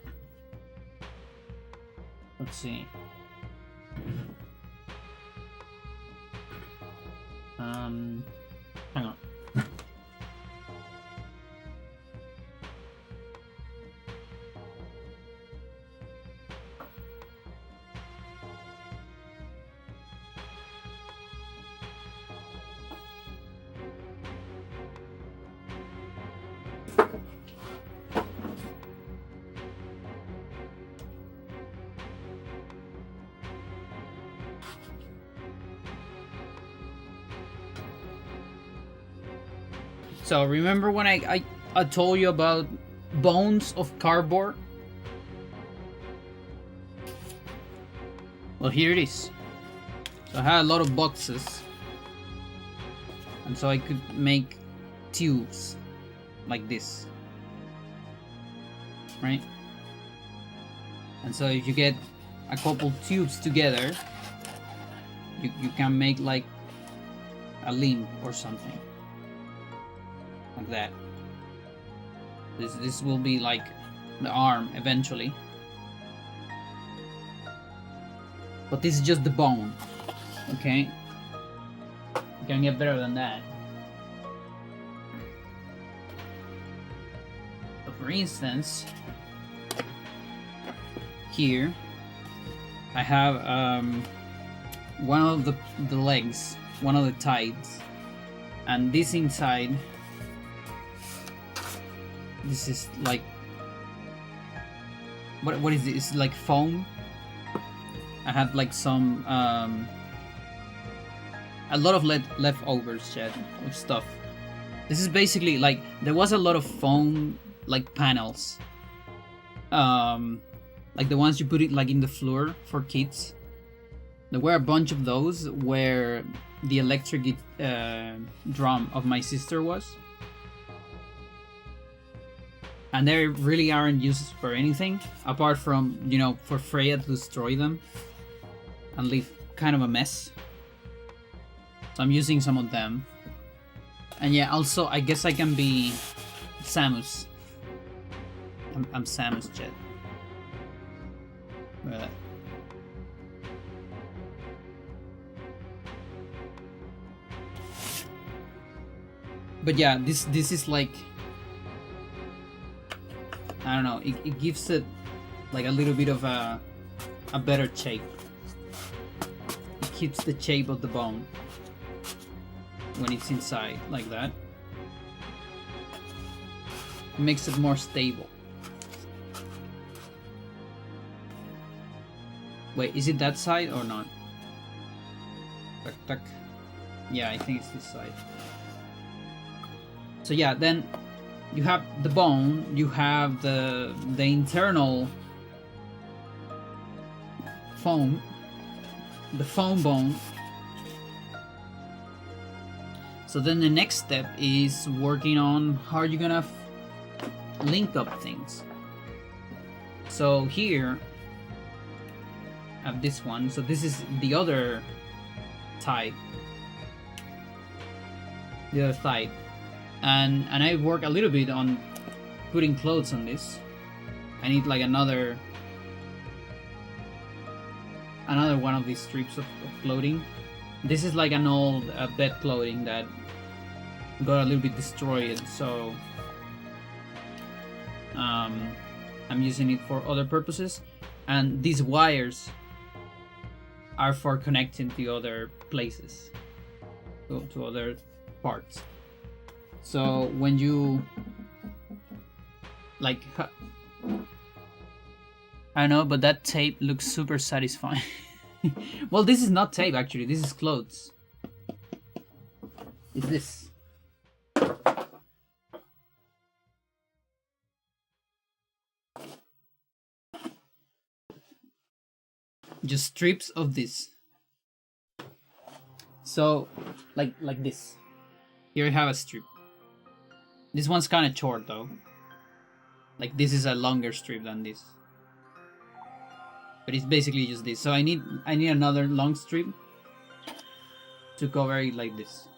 Let's see. Hang on. So remember when I told you about bones of cardboard? Well, here it is. So I had a lot of boxes, and so I could make tubes like this, right? And so if you get a couple tubes together, you can make like a limb or something like that. This will be like the arm eventually, but this is just the bone. Okay, you can get better than that. So for instance, here I have one of the legs, one of the thighs, and this inside, this is like, what is it? It's like foam. I have like some a lot of leftovers, Chad, of stuff. This is basically like, there was a lot of foam like panels, like the ones you put it like in the floor for kids. There were a bunch of those where the electric drum of my sister was, and they really aren't used for anything apart from, you know, for Freya to destroy them and leave kind of a mess. So I'm using some of them. And yeah, also I guess I can be Samus. I'm Samus, Jet. But yeah, this is like, I don't know, it gives it like a little bit of a better shape. It keeps the shape of the bone when it's inside like that. It makes it more stable. Wait, is it that side or not? Tuck, tuck. Yeah, I think it's this side. So yeah, then you have the bone, you have the internal foam, the foam bone. So then the next step is working on how are you gonna link up things. So here I have this one. So this is the other type, the other side, and I work a little bit on putting clothes on this. I need like another one of these strips of clothing. This is like an old bed clothing that got a little bit destroyed, so I'm using it for other purposes. And these wires are for connecting to other places, to other parts. So when you like, I know, but that tape looks super satisfying. Well, this is not tape actually, this is clothes. It's this. Just strips of this. So like this. Here I have a strip. This one's kind of short though. Like this is a longer strip than this. But it's basically just this. So I need another long strip to cover it like this.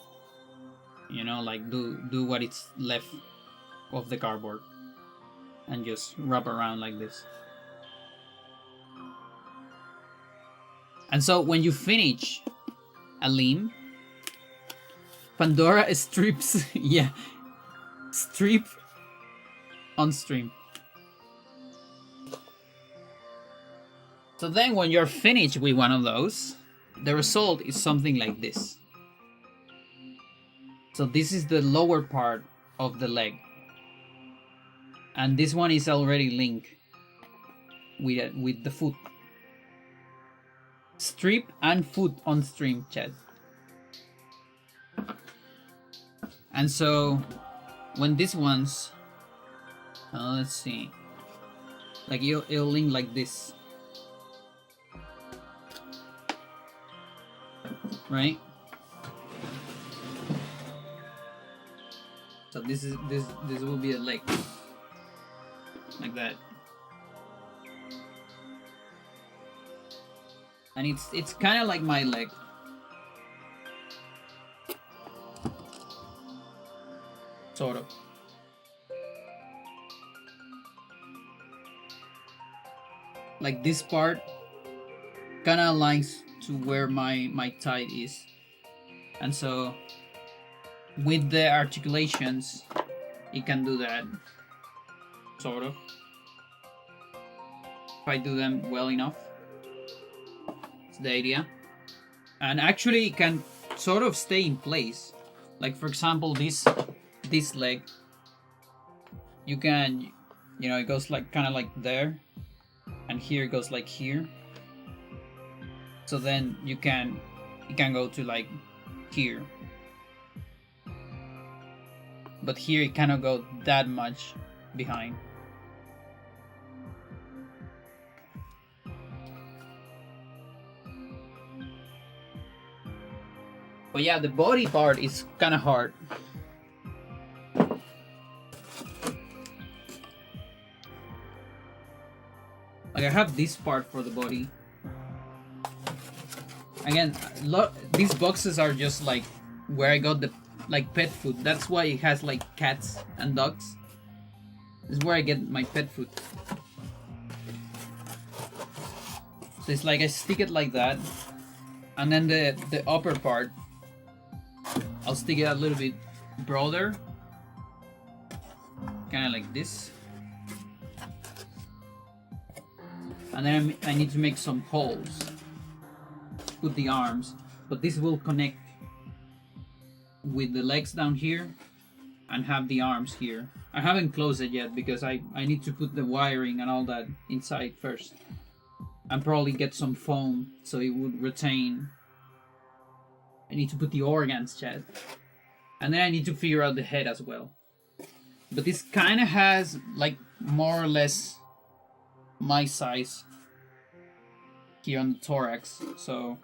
You know, like do what it's left of the cardboard. And just wrap around like this. And so when you finish a limb, Pandora strips, yeah, strip on stream. So then when you're finished with one of those, the result is something like this. So this is the lower part of the leg. And this one is already linked with the foot. Strip and foot on stream, chat. And so when these ones, let's see, like it'll link like this, right? So this will be a leg, like that. And it's kind of like my leg. Sort of. Like this part kind of aligns to where my thigh is. And so with the articulations, it can do that. Sort of. If I do them well enough. The idea. And actually it can sort of stay in place. Like for example this leg, you can, you know, it goes like kind of like there, and here it goes like here. So then it can go to like here, but here it cannot go that much behind. But yeah, the body part is kind of hard. Like I have this part for the body. Again, these boxes are just like where I got the like pet food. That's why it has like cats and dogs. This is where I get my pet food. So it's like I stick it like that, and then the upper part, I'll stick it a little bit broader, kind of like this. And then I need to make some holes, put the arms, but this will connect with the legs down here and have the arms here. I haven't closed it yet because I need to put the wiring and all that inside first. And probably get some foam so it would retain. I need to put the organs, chat. And then I need to figure out the head as well. But this kind of has like more or less my size here on the thorax. So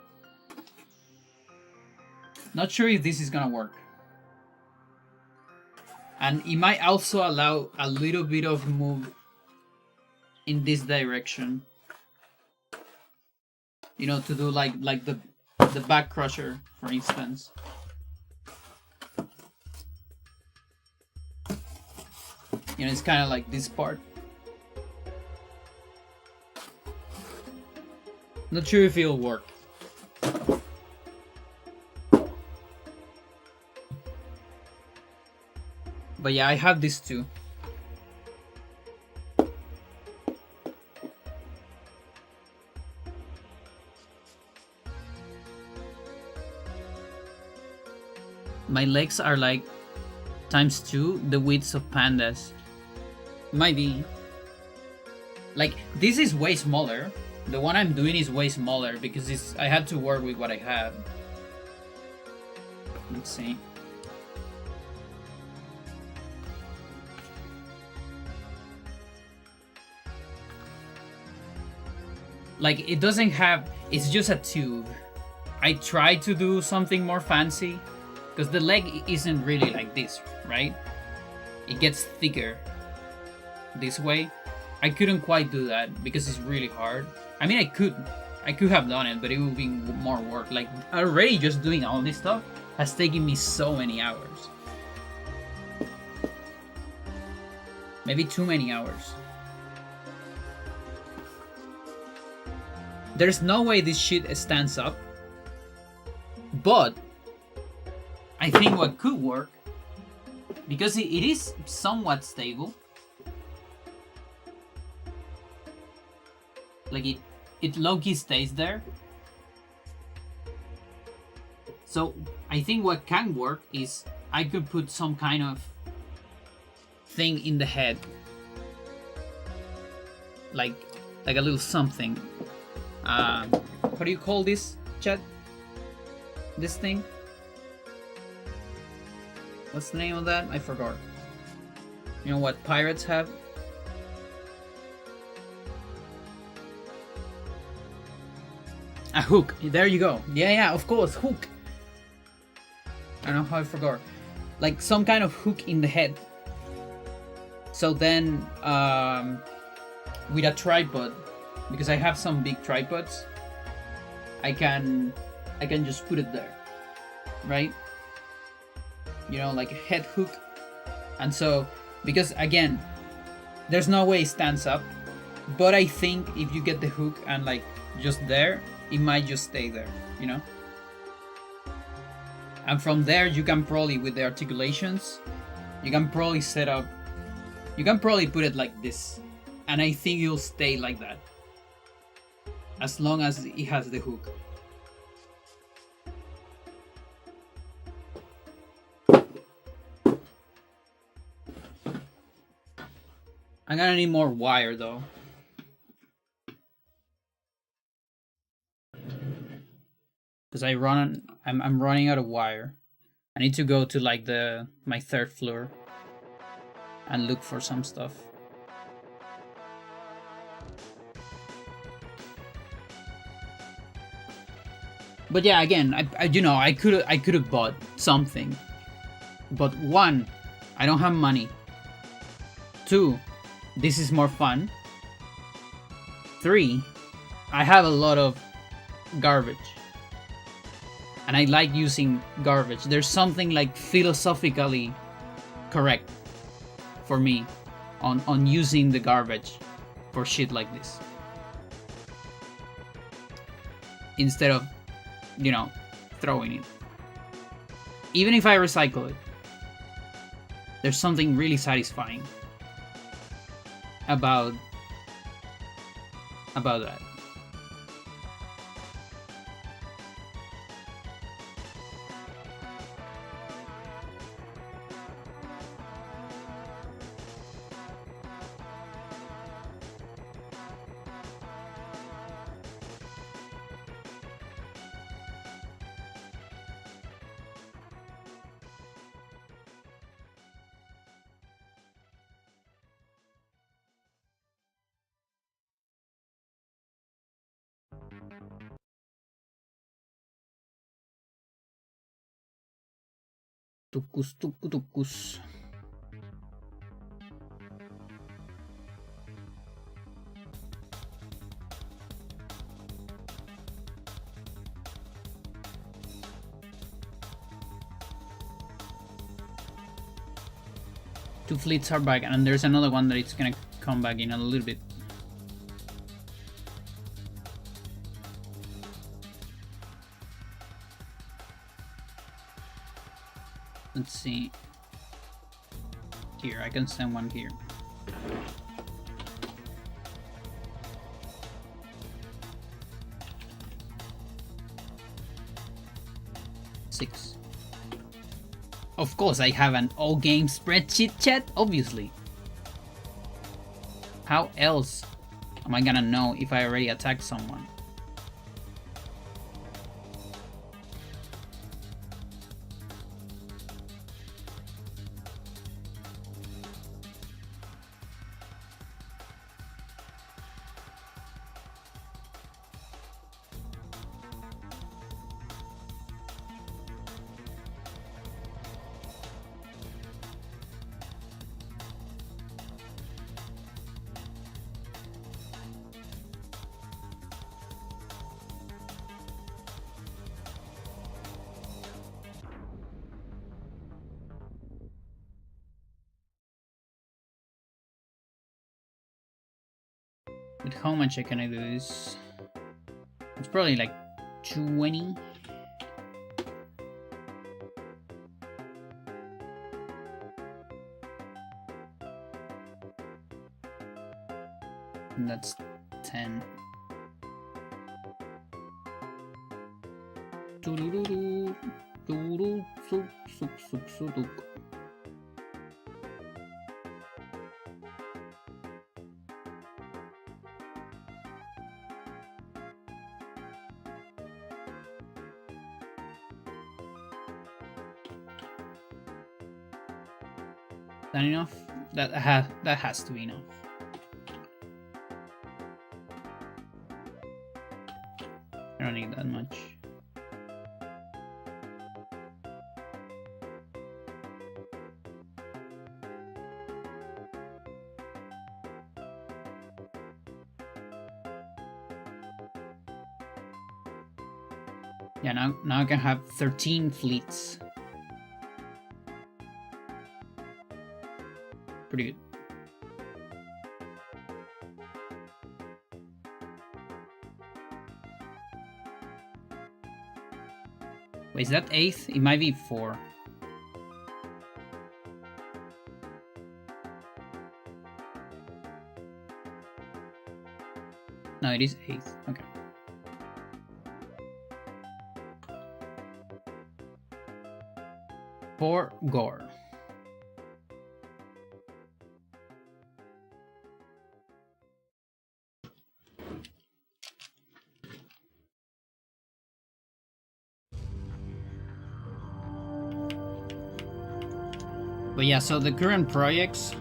not sure if this is gonna work. And it might also allow a little bit of move in this direction. You know, to do like the back crusher, for instance. You know, it's kind of like this part. Not sure if it'll work. But yeah, I have this too. My legs are like ×2 the widths of pandas. Might be. Like, this is way smaller. The one I'm doing is way smaller because I had to work with what I have. Let's see. Like, it doesn't have, it's just a tube. I tried to do something more fancy because the leg isn't really like this, right? it gets thicker this way. I couldn't quite do that because it's really hard. I mean, I could have done it, but it would be more work. Like, already just doing all this stuff has taken me so many hours. Maybe too many hours. There's no way this shit stands up. But I think what could work, because it is somewhat stable. Like it low-key stays there. So I think what can work is I could put some kind of thing in the head. Like a little something. What do you call this, chat? This thing? What's the name of that? I forgot. You know what pirates have? A hook. There you go. Yeah, of course, hook. I don't know how I forgot. Like some kind of hook in the head. So then, with a tripod, because I have some big tripods, I can just put it there, right? You know, like a head hook. And so, because again, there's no way it stands up, but I think if you get the hook and like just there, it might just stay there, you know? And from there, you can probably, with the articulations, you can probably set up, you can probably put it like this. And I think it'll stay like that. As long as it has the hook. I'm gonna need more wire though. Because I'm running out of wire. I need to go to like my third floor and look for some stuff. But yeah, again, I could have bought something. But one, I don't have money. Two, this is more fun. Three, I have a lot of garbage. And I like using garbage. There's something like philosophically correct for me on using the garbage for shit like this. Instead of, you know, throwing it. Even if I recycle it, there's something really satisfying about that. Tukus, tukus, tukus. Two fleets are back, and there's another one that it's gonna come back in a little bit. Let's see. Here, I can send one here. Six. Of course, I have an all-game spreadsheet, chat, obviously. How else am I gonna know if I already attacked someone? With how much can I do this? It's probably like 20. And that's 10. Doo-doo-doo-doo. Doo-doo, sook, sook, sook, sook, sook. That enough? That has to be enough. I don't need that much. Yeah, now I can have 13 fleets. Pretty good. Wait, is that 8th? It might be 4. No, it is 8th. Okay. For gore. But yeah, so the current projects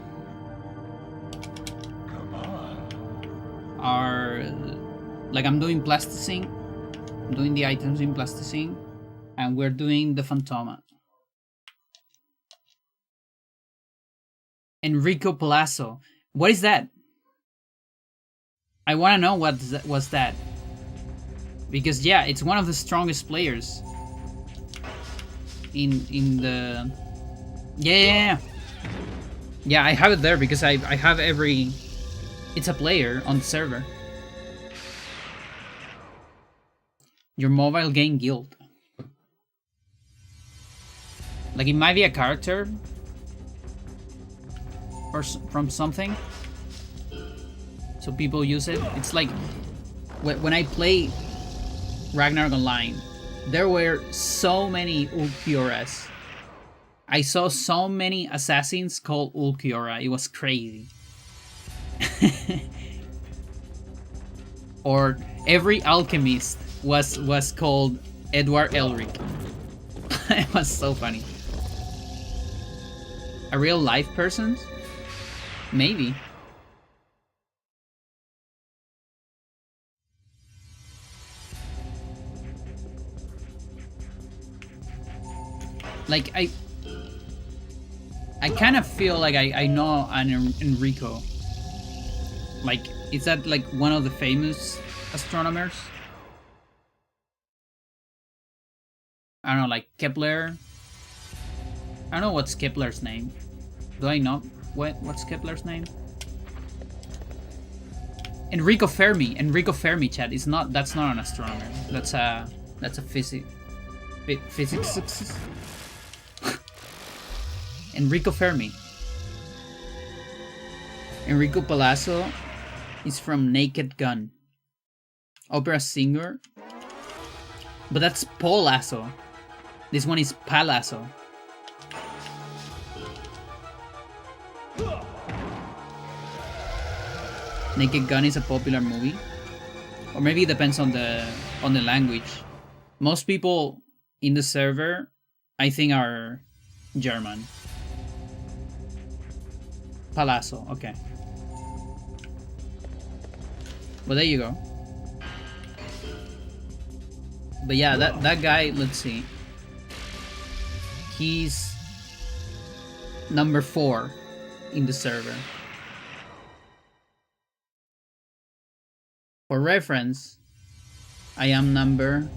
Come on. are like I'm doing plasticine, I'm doing the items in plasticine, and we're doing the Phantoma. Enrico Palazzo. What is that? I want to know what was that. Because yeah, it's one of the strongest players in the yeah, I have it there because I have every, it's a player on the server. Your mobile game guild. Like it might be a character or from something, so people use it. It's like when I play Ragnarok Online, there were so many Ulquioras. I saw so many assassins called Ulquiora. It was crazy. Or every alchemist was called Edward Elric. It was so funny. A real life person? Maybe. Like I kind of feel like I know an Enrico. Like, is that like one of the famous astronomers? I don't know, like Kepler. I don't know what's Kepler's name. Do I know what's Kepler's name? Enrico Fermi. Enrico Fermi, chat. It's not. That's not an astronomer. That's a physics. Enrico Fermi. Enrico Palazzo is from Naked Gun. Opera singer. But that's Palazzo. This one is Palazzo. Naked Gun is a popular movie. Or maybe it depends on the language. Most people in the server, I think, are German. Palazzo, okay. Well, there you go. But yeah, that guy, let's see. He's number 4 in the server. For reference, I am number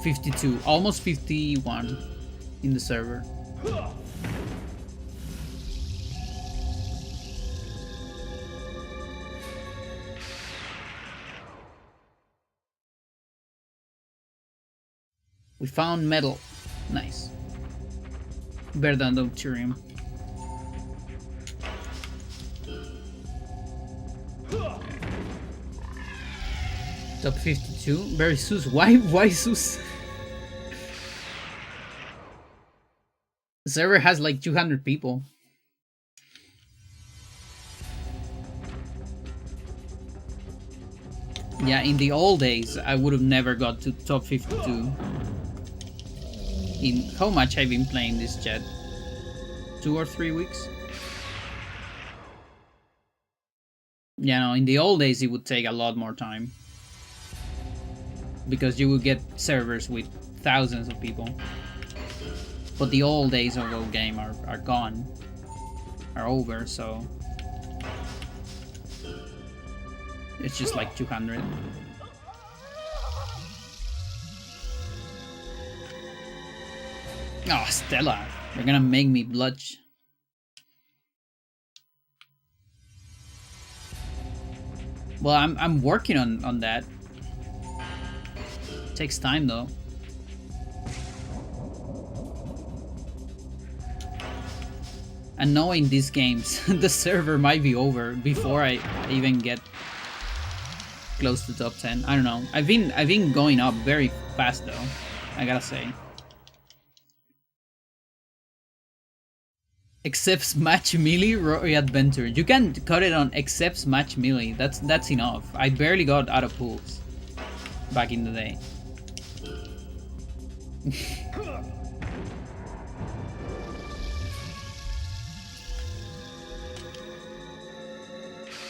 52, almost 51 in the server. We found metal. Nice. Better than deuterium. Top 52. Very sus. Why sus? The server has like 200 people. Yeah, in the old days, I would have never got to top 52. In how much I've been playing this jet? 2 or 3 weeks? Yeah, no, in the old days it would take a lot more time. Because you would get servers with thousands of people. But the old days of the game are gone. Are over, so... It's just like 200. Oh, Stella. They're gonna make me blush. Well, I'm working on that. Takes time though. And knowing these games, the server might be over before I even get close to top 10. I don't know. I've been going up very fast though, I gotta say. Accepts match melee Roy Adventure. You can cut it on accepts match melee. That's enough. I barely got out of pools back in the day.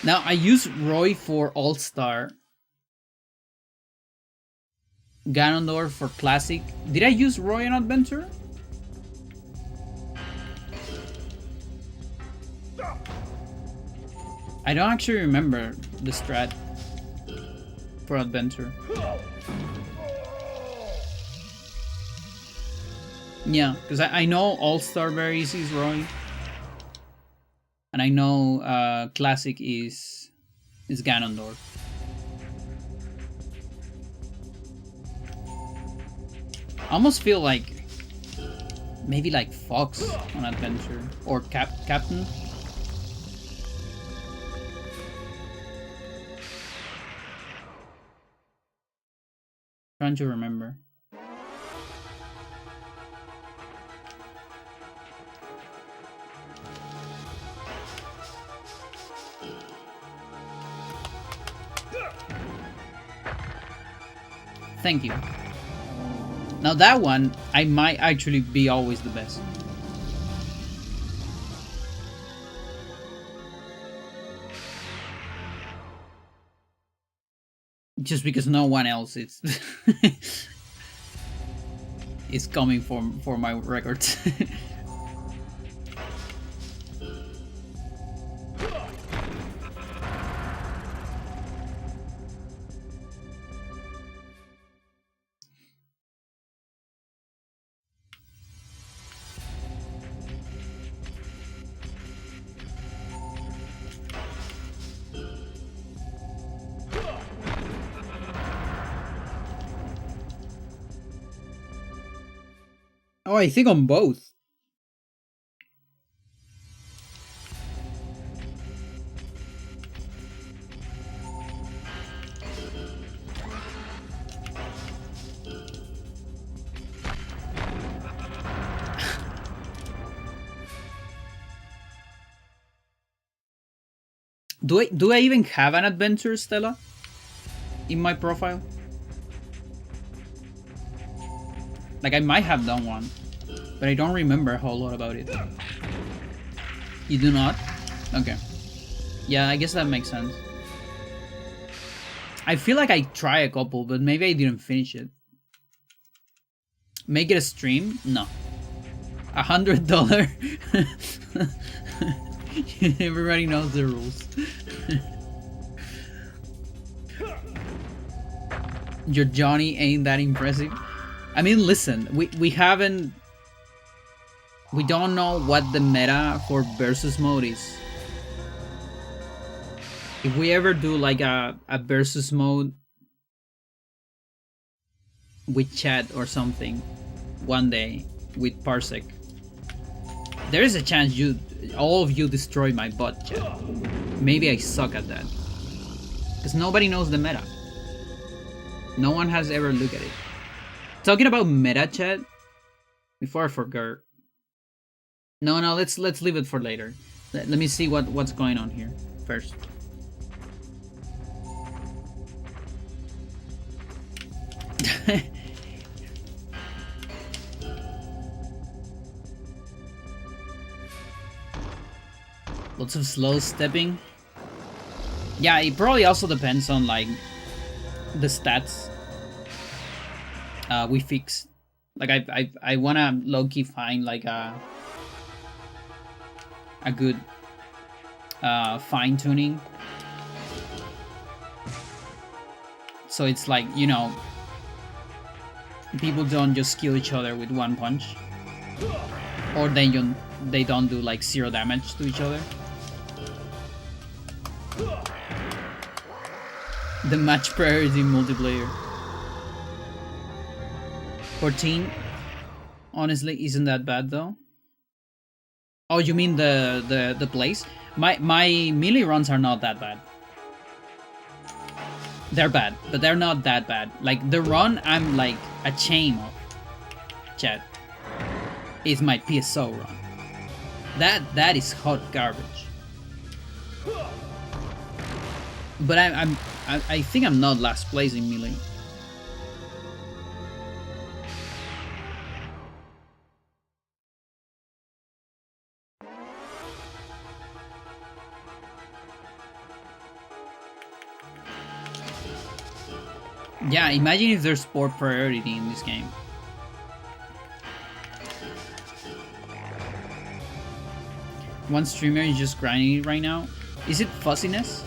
Now I use Roy for All-Star. Ganondorf for Classic. Did I use Roy on Adventure? I don't actually remember the strat for Adventure. Yeah, because I know All-Star very easy is Roy. And I know Classic is Ganondorf. I almost feel like maybe like Fox on Adventure or Captain. Trying to remember. Thank you. Now that one, I might actually be always the best. Just because no one else is is coming for my records. Oh, I think on both. Do I even have an adventure, Stella? In my profile? Like I might have done one, but I don't remember a whole lot about it. You do not? Okay. Yeah, I guess that makes sense. I feel like I tried a couple, but maybe I didn't finish it. Make it a stream? No. $100? Everybody knows the rules. Your Johnny ain't that impressive. I mean, listen, we haven't... We don't know what the meta for versus mode is. If we ever do like a versus mode, with chat or something one day with Parsec, there is a chance all of you destroy my bot, chat. Maybe I suck at that. Because nobody knows the meta. No one has ever looked at it. Talking about meta, chat, before I forget. No, let's leave it for later. Let me see what's going on here first. Lots of slow stepping. Yeah, it probably also depends on like the stats we fix. Like I wanna low-key find like a good fine-tuning. So it's like, you know, people don't just kill each other with one punch. Or they don't do like 0 damage to each other. The match priority multiplayer. 14. Honestly, isn't that bad though. Oh, you mean the place? My melee runs are not that bad. They're bad, but they're not that bad. Like the run I'm like a chain of, chat, is my PSO run. That is hot garbage. But I think I'm not last place in melee. Yeah, imagine if there's sport priority in this game. One streamer is just grinding it right now. Is it fuzziness?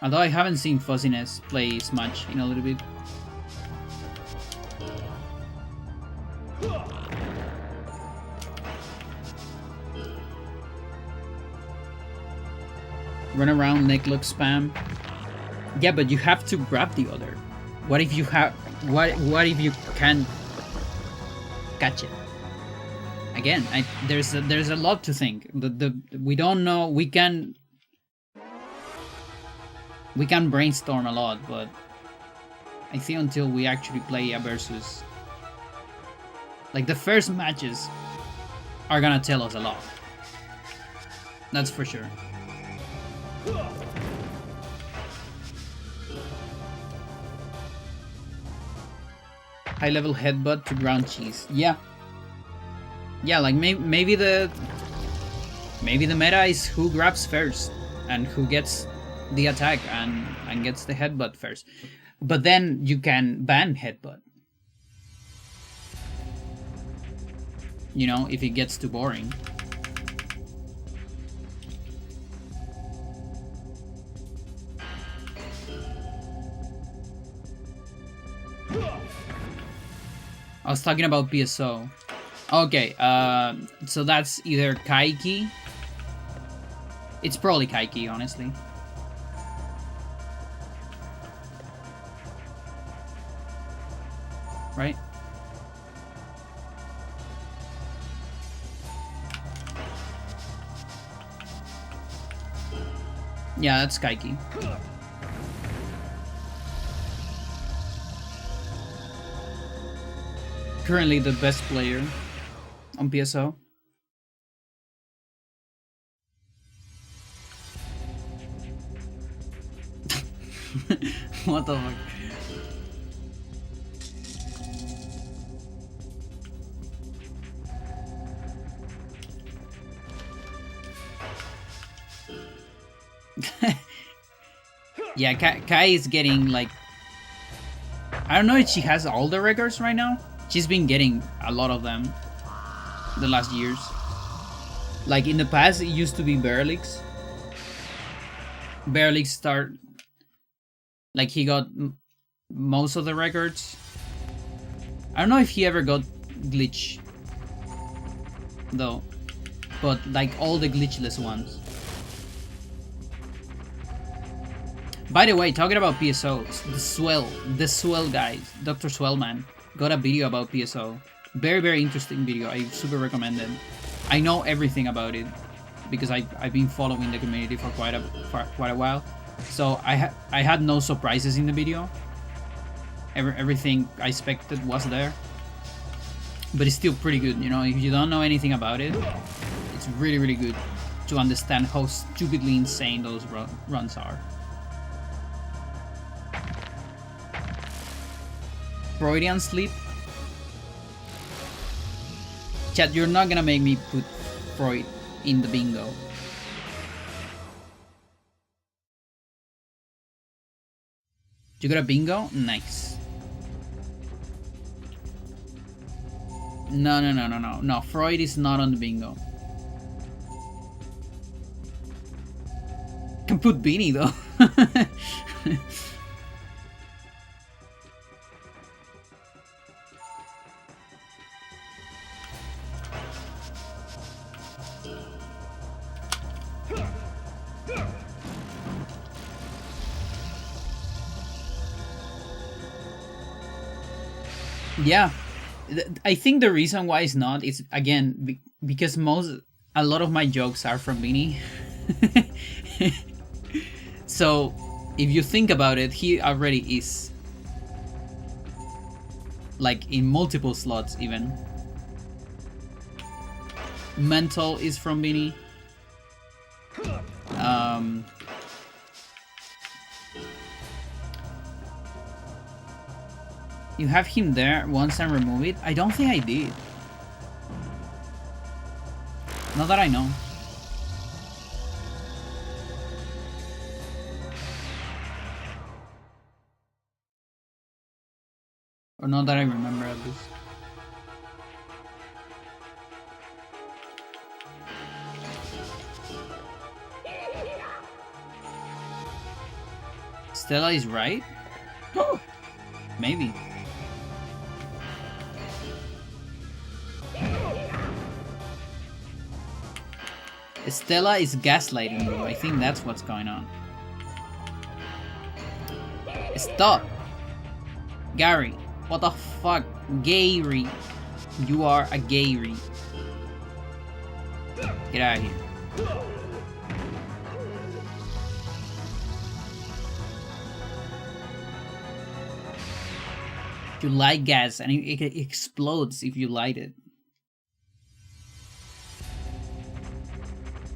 Although I haven't seen fuzziness play Smash in a little bit. Run around, neck look spam. Yeah, but you have to grab the other. What if you have? What if you can't catch it? Again, there's a lot to think. We don't know. We can brainstorm a lot, but I think until we actually play a versus, like the first matches are gonna tell us a lot. That's for sure. High level headbutt to ground cheese. Yeah. Yeah, like maybe the meta is who grabs first and who gets the attack and gets the headbutt first. But then you can ban headbutt. You know, if it gets too boring. I was talking about PSO. Okay, so that's either Kaiki. It's probably Kaiki, honestly. Right? Yeah, that's Kaiki. Currently the best player on PSO. What the fuck? Yeah, Kai is getting like, I don't know if she has all the records right now. She's been getting a lot of them the last years. Like in the past, it used to be Berlix. Berlix start, like he got most of the records. I don't know if he ever got glitch though, but like all the glitchless ones. By the way, talking about PSOs, the Swell guys, Dr. Swellman, got a video about PSO. Very, very interesting video. I super recommend it. I know everything about it because I've been following the community for quite a while. So I had no surprises in the video. Everything I expected was there. But it's still pretty good, you know. If you don't know anything about it, it's really, really good to understand how stupidly insane those runs are. Freudian sleep. Chat, you're not gonna make me put Freud in the bingo. You got a bingo? Nice. No. Freud is not on the bingo. Can put Beanie though. Yeah, I think the reason why it's not is again because a lot of my jokes are from Beanie. So if you think about it, he already is like in multiple slots even. Mental is from Beanie. You have him there once and remove it? I don't think I did. Not that I know. Or not that I remember at least. Stella is right? Maybe. Stella is gaslighting you. I think that's what's going on. Stop! Gary. What the fuck? Gary. You are a Gary. Get out of here. You light gas and it explodes if you light it.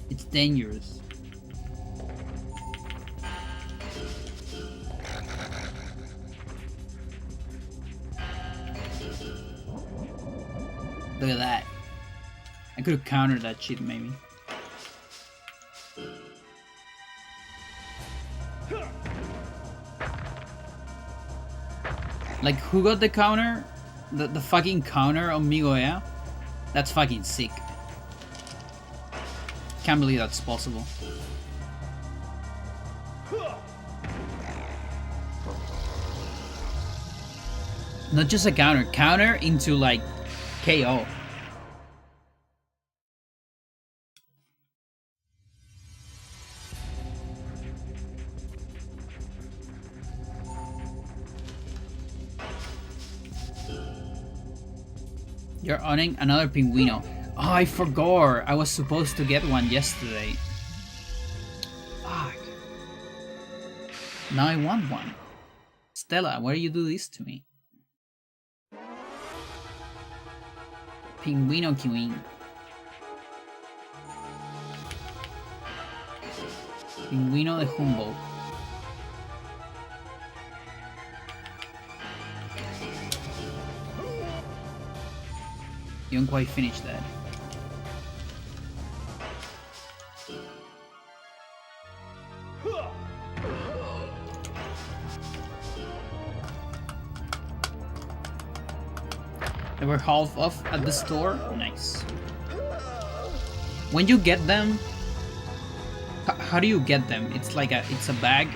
It's dangerous. Look at that. I could have countered that shit maybe. Like, who got the counter? The fucking counter on Migoya? That's fucking sick. Can't believe that's possible. Not just a counter. Counter into, like, KO. You're owning another Pinguino. Oh, I forgot. I was supposed to get one yesterday. Fuck. Now I want one. Stella, why do you do this to me? Pinguino Queen. Pinguino de Humboldt. You don't quite finish that. They were half off at the store. Nice. When you get them, how do you get them? It's like it's a bag.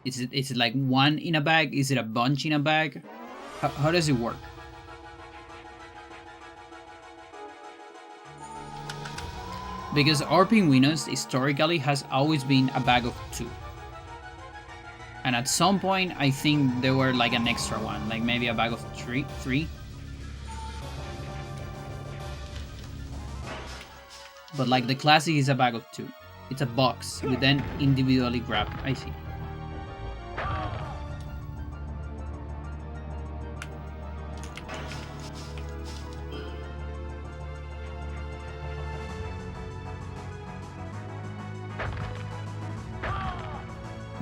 Is it like one in a bag? Is it a bunch in a bag? How does it work? Because our Pinguinos historically has always been a bag of 2. And at some point, I think there were like an extra one, like maybe a bag of three. But like the classic is a bag of 2. It's a box you then individually grab. I see.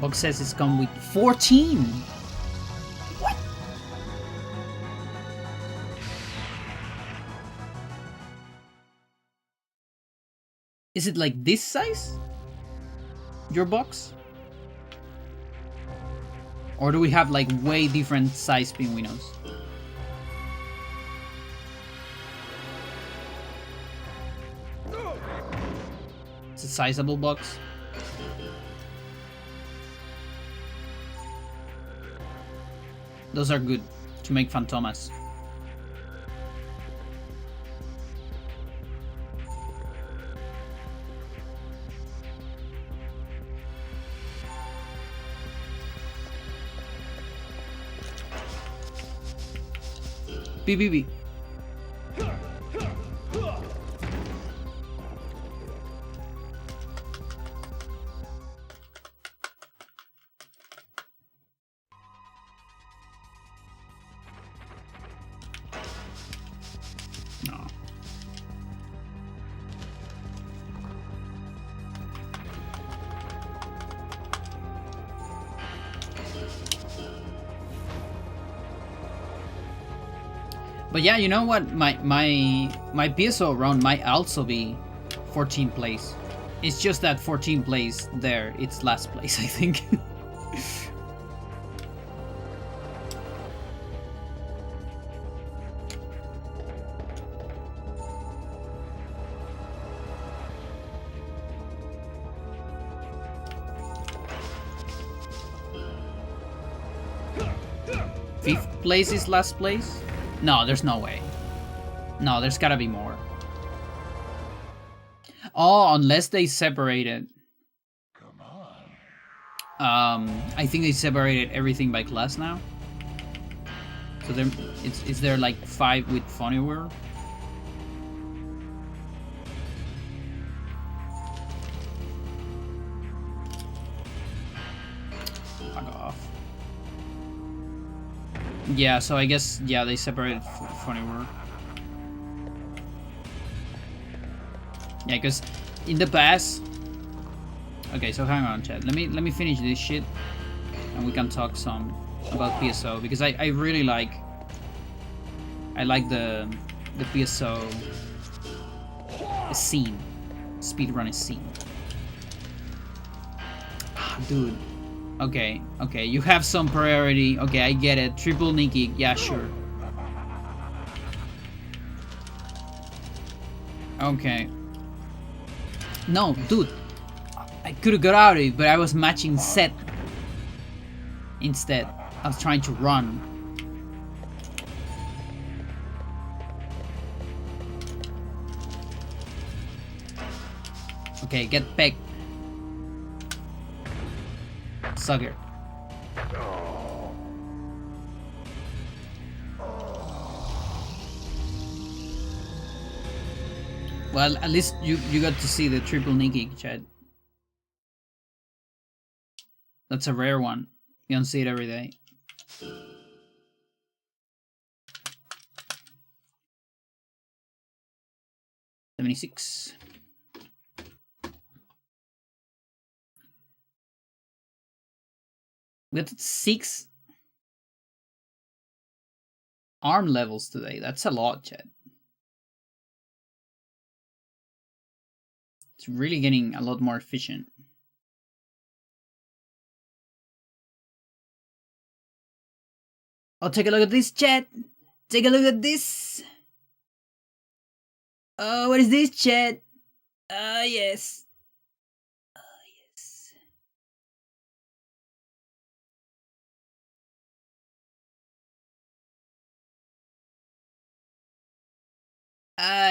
Box says it's come with 14. What? Is it like this size? Your box? Or do we have like way different size pingüinos? It's a sizable box. Those are good to make Fantomas. BBB. No. But yeah, you know what? My PSO run might also be 14 place. It's just that 14 place there, it's last place, I think. Fifth place is last place? No, there's no way. No, there's gotta be more. Oh, unless they separated. Come on. I think they separated everything by class now. So there, is there like 5 with Funnywear? Fuck off. Yeah, so I guess, yeah, they separated Funnywear. Yeah, because in the past... Okay, so hang on, chat. Let me finish this shit, and we can talk some about PSO, because I really like... I like the PSO scene. Speedrun scene. Ah, dude. Okay, you have some priority. Okay, I get it. Triple Nikki, yeah, sure. Okay. No, dude. I could have got out of it, but I was matching set. Instead, I was trying to run. Okay, get pegged. Sucker. Well, at least you got to see the triple Nikki, Chad. That's a rare one. You don't see it every day. $76. We got 6 arm levels today. That's a lot, Chad. It's really getting a lot more efficient. Oh, take a look at this, chat. Take a look at this. Oh, what is this, chat? Yes. Yes.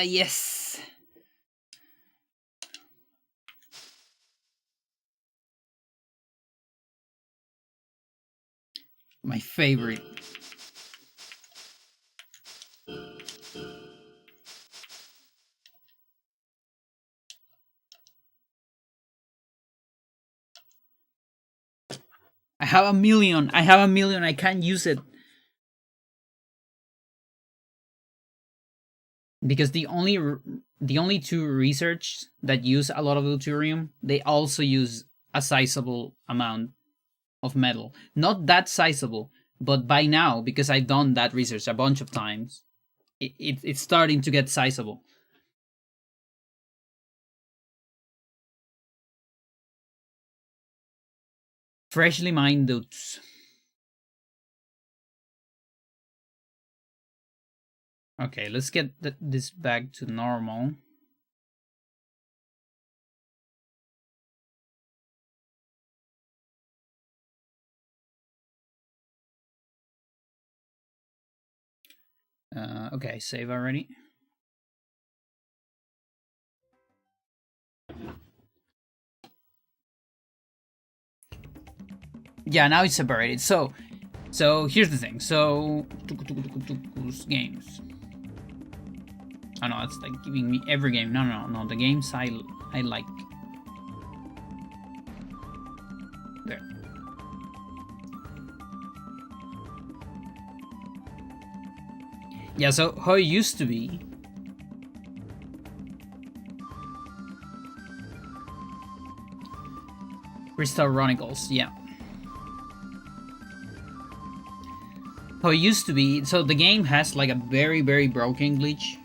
Yes. My favorite. I have a million. I can't use it. Because the only two research that use a lot of deuterium, they also use a sizable amount of metal. Not that sizable, but by now, because I've done that research a bunch of times, it's starting to get sizable. Freshly mined dudes. Okay, let's get this back to normal. Okay, save already. Yeah, now it's separated. So here's the thing. So games. Oh no, it's like giving me every game. No. The games I like. There. Yeah, so how it used to be. Crystal Chronicles, yeah. How it used to be, so the game has like a very, very broken glitch.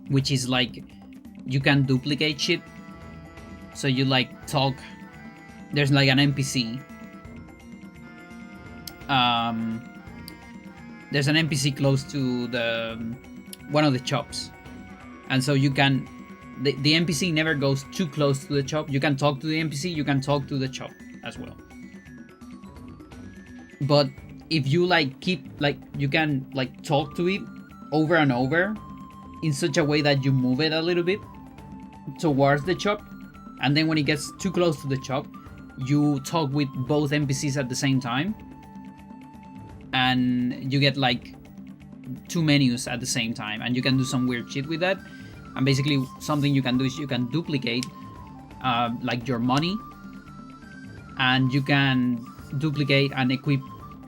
Which is like, you can duplicate shit. So you like talk, there's like an NPC. There's an NPC close to one of the shops. And so you can, the NPC never goes too close to the shop. You can talk to the NPC, you can talk to the shop as well. But if you like keep, like, you can like talk to it over and over in such a way that you move it a little bit towards the shop, and then when it gets too close to the shop, you talk with both NPCs at the same time, and you get like two menus at the same time, and you can do some weird shit with that. And basically something you can do is you can duplicate like your money, and you can duplicate and equip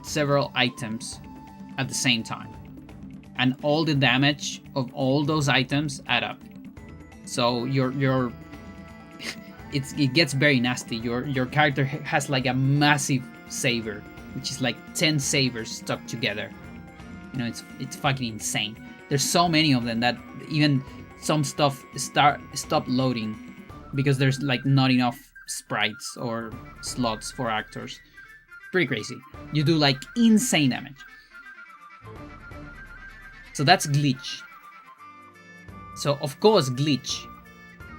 several items at the same time, and all the damage of all those items add up. So your it gets very nasty. Your character has like a massive saver, which is like 10 savers stuck together. You know, it's fucking insane. There's so many of them that even some stuff stop loading because there's like not enough sprites or slots for actors. Pretty crazy. You do like insane damage. So that's glitch. So of course glitch,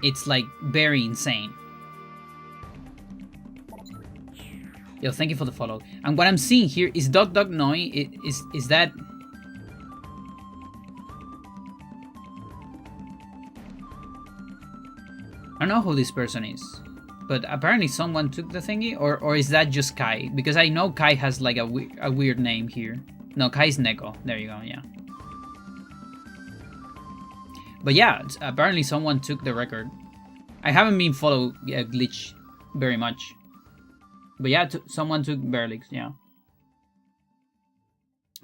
it's like very insane. Yo, thank you for the follow. And what I'm seeing here is Dog Noi. Is that? I don't know who this person is, but apparently someone took the thingy, or is that just Kai? Because I know Kai has like a weird name here. No, Kai's Neko. There you go. Yeah. But yeah, apparently someone took the record. I haven't been follow glitch very much. But yeah, someone took Berlix, yeah.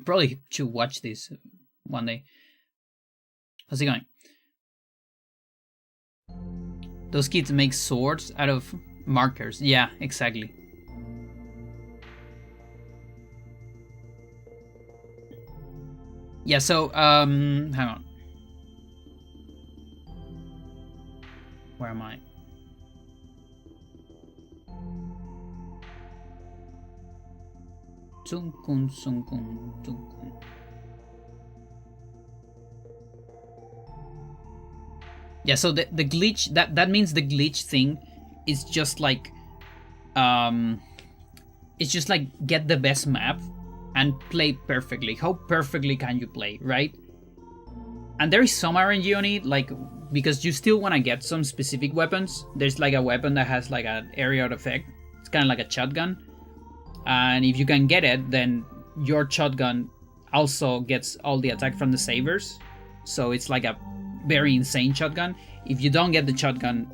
Probably should watch this one day. How's it going? Those kids make swords out of markers. Yeah, exactly. Yeah, so, hang on. Where am I? Yeah, so the glitch, that means the glitch thing is just like it's just like get the best map and play perfectly. How perfectly can you play, right? And there is some RNG on it, like, because you still want to get some specific weapons. There's like a weapon that has like an area effect. It's kind of like a shotgun. And if you can get it, then your shotgun also gets all the attack from the sabers. So it's like a very insane shotgun. If you don't get the shotgun,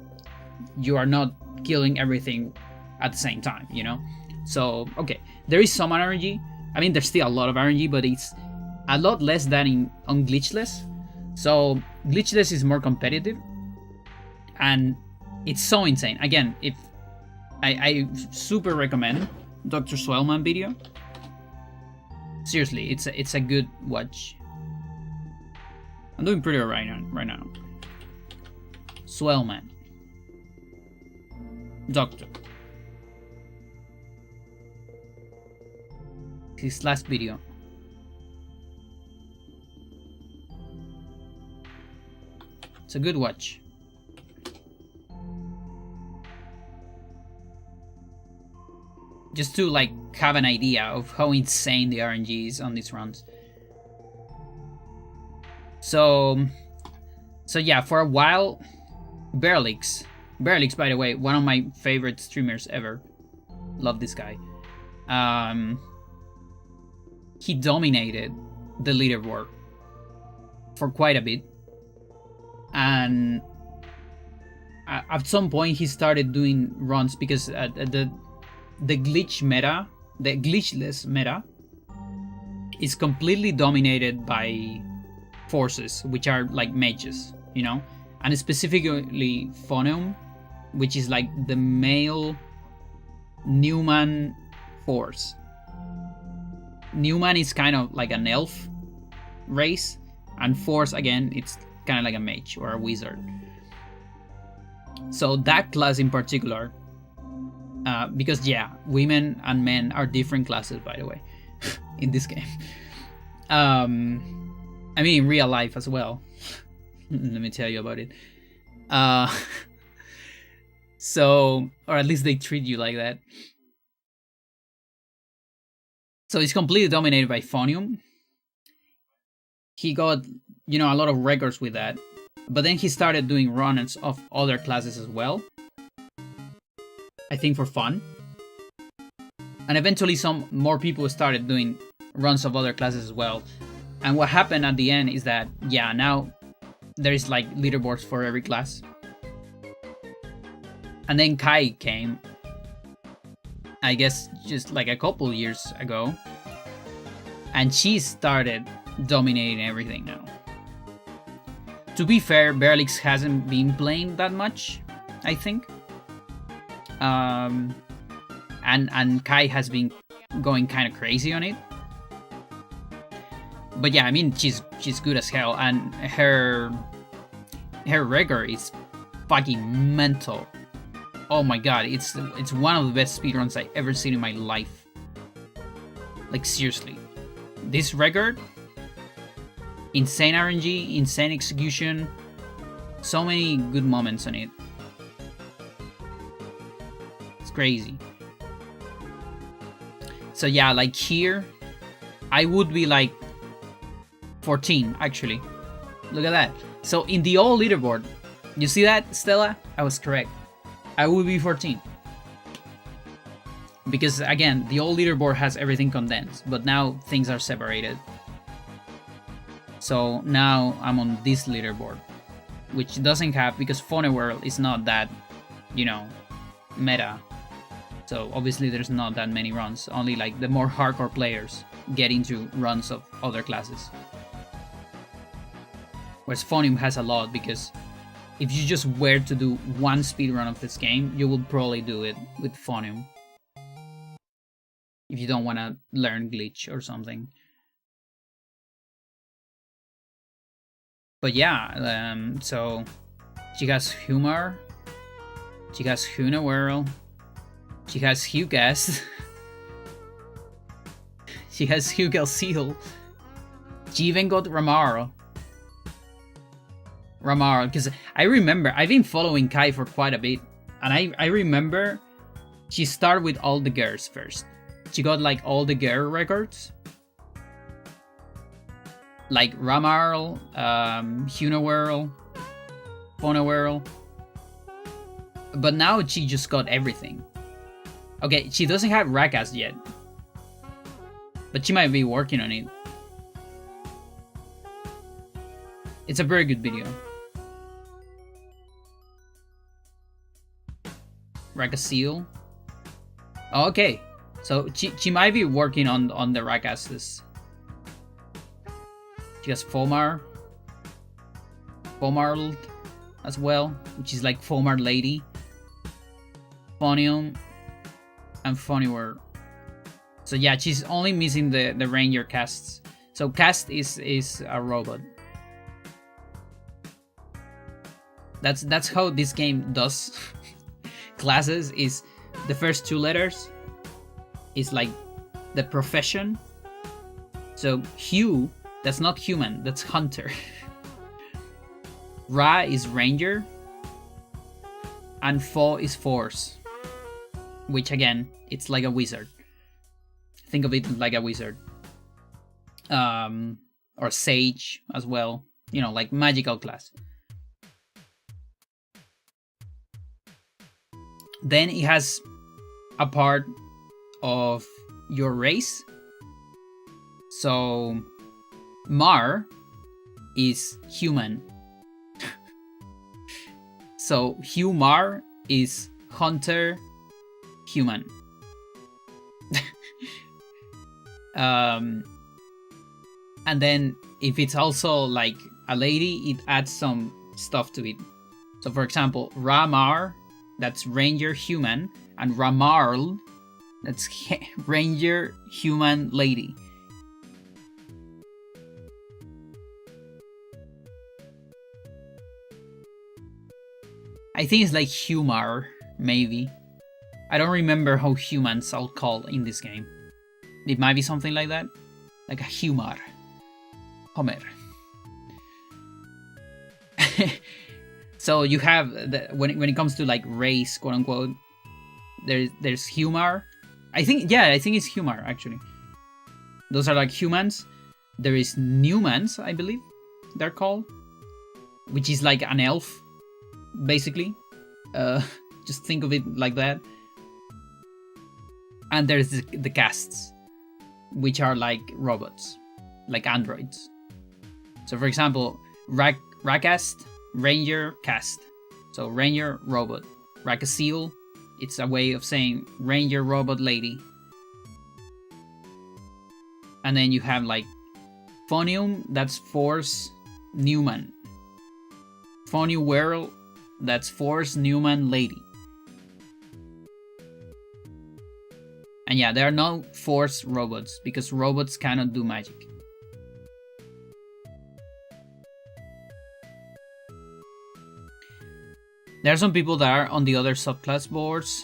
you are not killing everything at the same time, you know? So, okay, there is some RNG. I mean, there's still a lot of RNG, but it's a lot less than on Glitchless. So, Glitchless is more competitive. And it's so insane. Again, if I super recommend Dr. Swellman video. Seriously, it's a good watch. I'm doing pretty right now. Swellman. Doctor. His last video. It's a good watch. Just to like have an idea of how insane the RNG is on these runs. So yeah, for a while, Berlix, by the way, one of my favorite streamers ever. Love this guy. He dominated the leaderboard for quite a bit. And at some point he started doing runs because the glitch meta, the glitchless meta, is completely dominated by forces, which are like mages, you know? And specifically Phonium, which is like the male Newman force. Newman is kind of like an elf race, and Force, again, it's kind of like a mage or a wizard. So that class in particular, because yeah, women and men are different classes, by the way, in this game. I mean, in real life as well. Let me tell you about it. So, or at least they treat you like that. So it's completely dominated by Phonium. He got, you know, a lot of records with that. But then he started doing runs of other classes as well. I think for fun. And eventually some more people started doing runs of other classes as well. And what happened at the end is that, yeah, now there is like leaderboards for every class. And then Kai came, I guess just like a couple years ago. And she started dominating everything now. To be fair, Berlix hasn't been playing that much, I think. And Kai has been going kind of crazy on it. But yeah, I mean, she's good as hell, and her record is fucking mental. Oh my god, it's one of the best speedruns I've ever seen in my life. Like, seriously. This record, insane RNG, insane execution, so many good moments on it. It's crazy. So yeah, like here, I would be like 14, actually. Look at that. So in the old leaderboard, you see that, Stella? I was correct. I would be 14. Because again, the old leaderboard has everything condensed, but now things are separated. So now I'm on this leaderboard, which doesn't have, because Phone World is not that, you know, meta. So obviously there's not that many runs, only like the more hardcore players get into runs of other classes. Whereas Phonium has a lot, because if you just were to do one speedrun of this game, you would probably do it with Phonium. If you don't want to learn glitch or something. But yeah, so she has Humor, she has Hunawhirl, she has Hugas, she has Hugal Seal, she even got Ramar, because I remember, I've been following Kai for quite a bit, and I remember she started with all the girls first. She got like all the girl records. Like Ramarl, Hunawhirl, Phonawhirl. But now she just got everything. Okay, she doesn't have Rakas yet, But she might be working on it. It's a very good video. Ragazil. Oh, okay. So she might be working on the Ragazes. She has Fomarl as well, which is like Fomar Lady, Phonium, and Phoniware. So yeah, she's only missing the Ranger casts. So cast is a robot. That's how this game does classes. Is the first 2 letters is like the profession. So Hugh, that's not human, that's hunter. Ra is ranger, and Fo is force, which again, it's like a wizard. Think of it like a wizard. Or sage as well, you know, like magical class. Then it has a part of your race. So Mar is human. So Hugh Mar is hunter human. And then if it's also like a lady, it adds some stuff to it. So for example, Ramar, that's ranger human, and Ramarl, that's ranger human lady. I think it's like Humar, maybe. I don't remember how humans are called in this game. It might be something like that. Like a Humar. Homer. So you have, when it comes to like race, quote unquote, there's Humar. I think it's Humar, actually. Those are like humans. There is Newmans, I believe they're called. Which is like an elf, basically. Just think of it like that. And there's the casts, which are like robots, like androids. So for example, Rakast, Ranger, cast. So Ranger, robot. Rakasil, it's a way of saying Ranger, robot, lady. And then you have like Phonium, that's Force, Newman. Phoniware, that's Force, Newman, lady. And yeah, there are no Force robots, because robots cannot do magic. There are some people that are on the other subclass boards.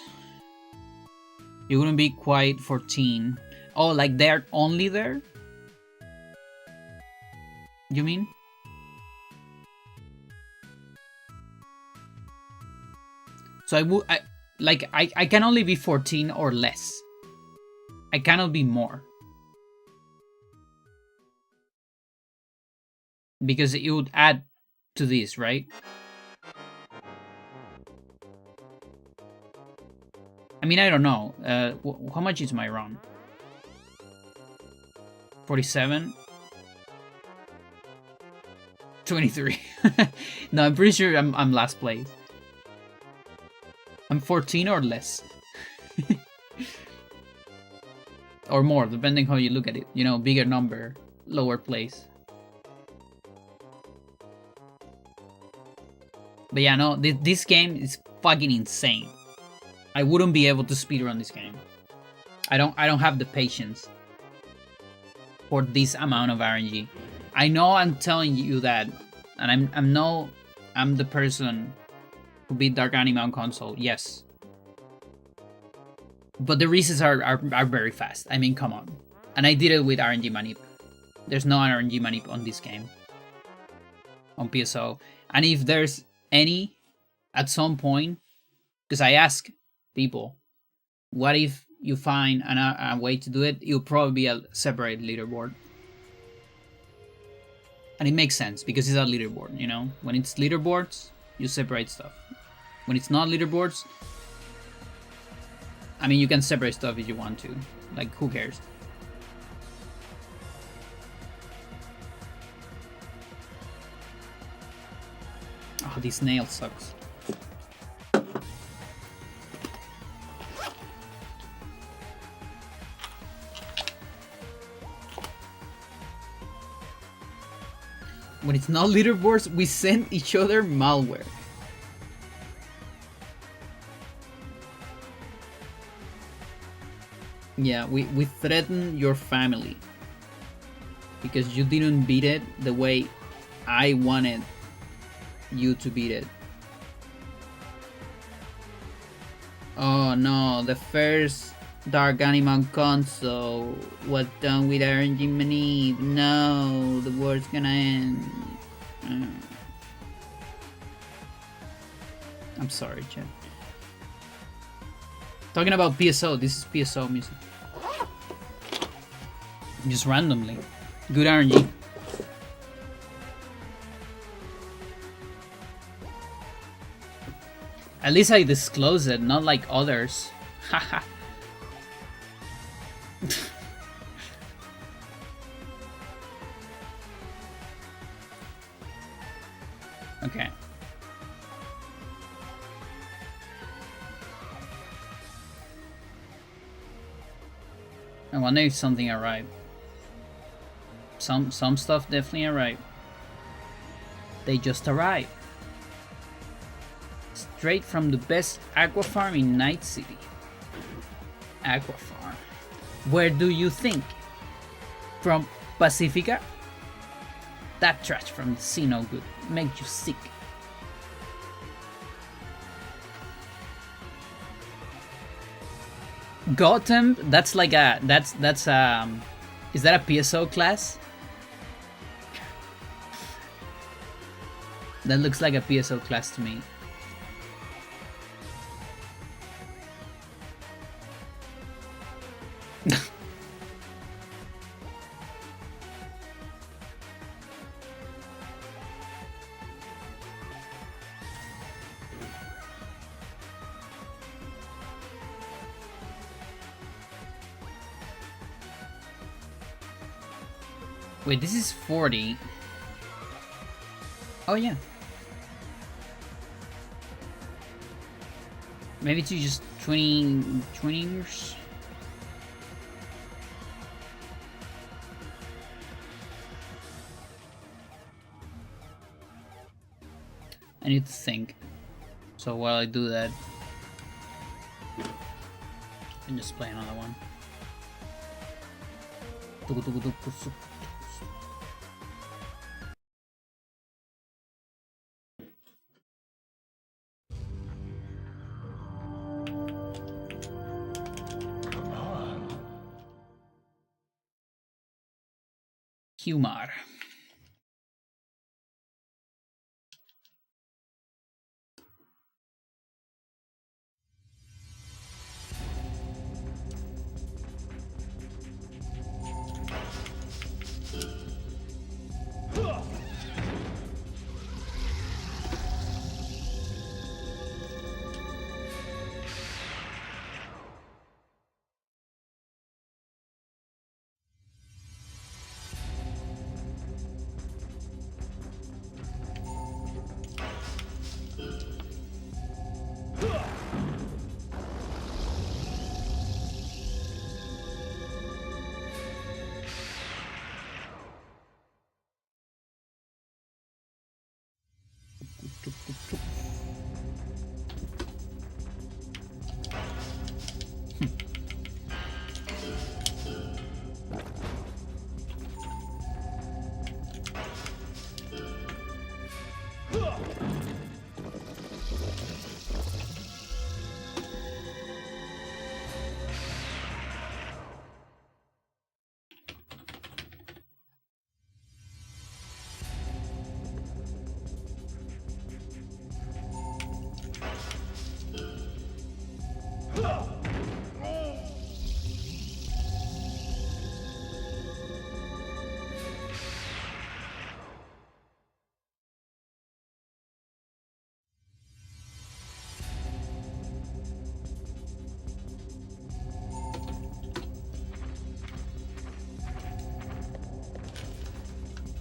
You wouldn't be quite 14. Oh, like they're only there? You mean? So I can only be 14 or less. I cannot be more. Because it would add to this, right? I mean, I don't know. How much is my run? 47? 23. No, I'm pretty sure I'm last place. I'm 14 or less. Or more, depending how you look at it. You know, bigger number, lower place. But yeah, no, this game is fucking insane. I wouldn't be able to speedrun this game. I don't have the patience for this amount of RNG. I know I'm telling you that, and I'm the person who beat Dark Anima on console, yes. But the resets are very fast. I mean, come on. And I did it with RNG manip. There's no RNG manip on this game. On PSO. And if there's any, at some point, because I ask people, what if you find a way to do it? It'll probably be a separate leaderboard. And it makes sense, because it's a leaderboard, you know? When it's leaderboards, you separate stuff. When it's not leaderboards, I mean, you can separate stuff if you want to. Like, who cares? this nail sucks. When it's not leaderboards, we send each other malware. Yeah, we threaten your family because you didn't beat it the way I wanted you to beat it. Oh no, the first Dark Animal console was done with RNG money. No, the war's gonna end. I'm sorry, chat. Talking about PSO, this is PSO music. Just randomly. Good RNG. At least I disclose it, not like others. Haha. Okay. I wonder if something arrived. Some stuff definitely arrived. They just arrived. Straight from the best aqua farm in Night City. Aqua farm. Where do you think? From Pacifica? That trash from the sea no good. Makes you sick. Gotham? That's like a that's is that a PSO class? That looks like a PSO class to me. Wait, this is 40. Oh yeah. Maybe it's just 20 years. I need to think. So while I do that, I can just play another one. Humor.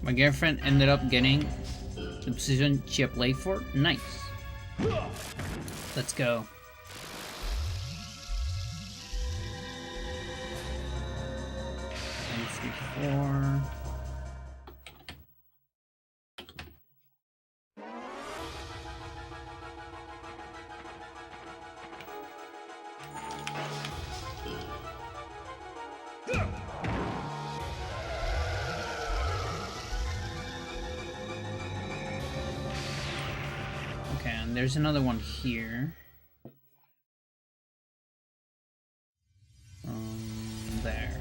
My girlfriend ended up getting The position she played for? Nice. Let's go. One, three, four. Okay, and there's another one here. There.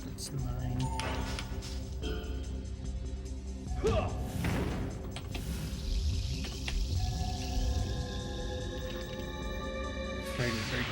That's 9. Very good, very good.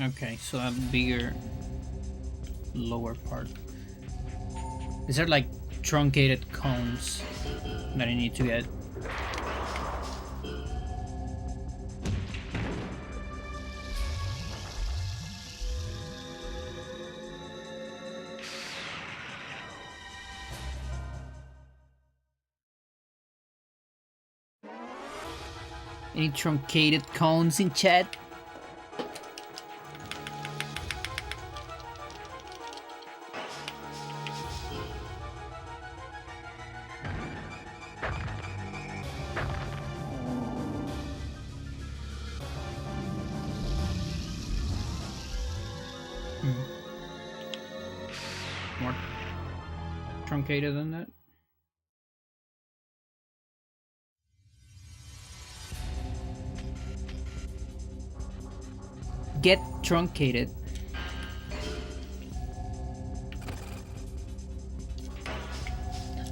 Okay, so a bigger lower part. Is there like truncated cones that I need to get? Any truncated cones in chat? More truncated than that? Get truncated.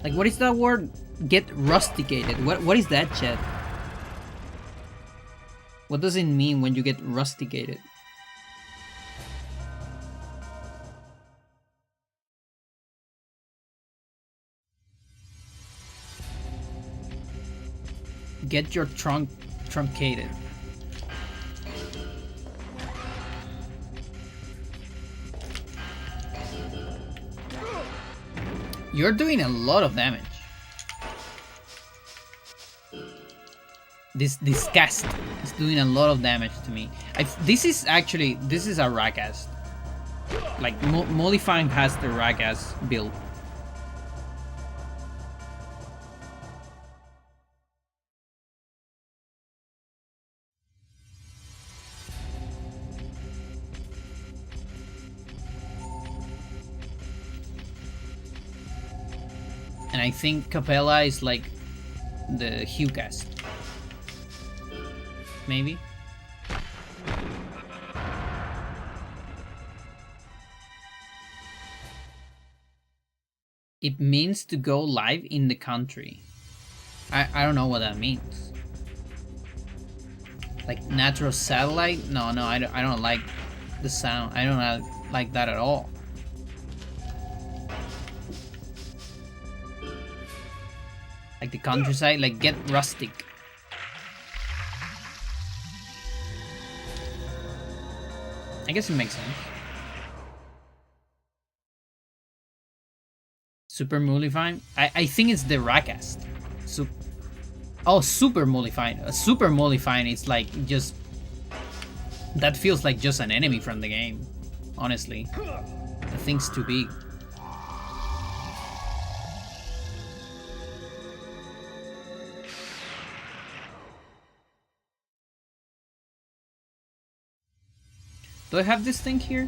Like, what is that word? Get rusticated. What is that, chat? What does it mean when you get rusticated? get your trunk truncated. You're doing a lot of damage. This cast is doing a lot of damage to me. This is a Ragas. Like Mollifying has the Ragas build. And I think Capella is like the Hugh cast. Maybe? It means to go live in the country. I don't know what that means. Like natural satellite? No, I don't like the sound. I don't like that at all. Like the countryside, like get rustic. I guess it makes sense. Super Mollifying? I think it's the Rackast. Super Mollifying. Super Mollifying is like just... That feels like just an enemy from the game. Honestly. The thing's too big. Do I have this thing here?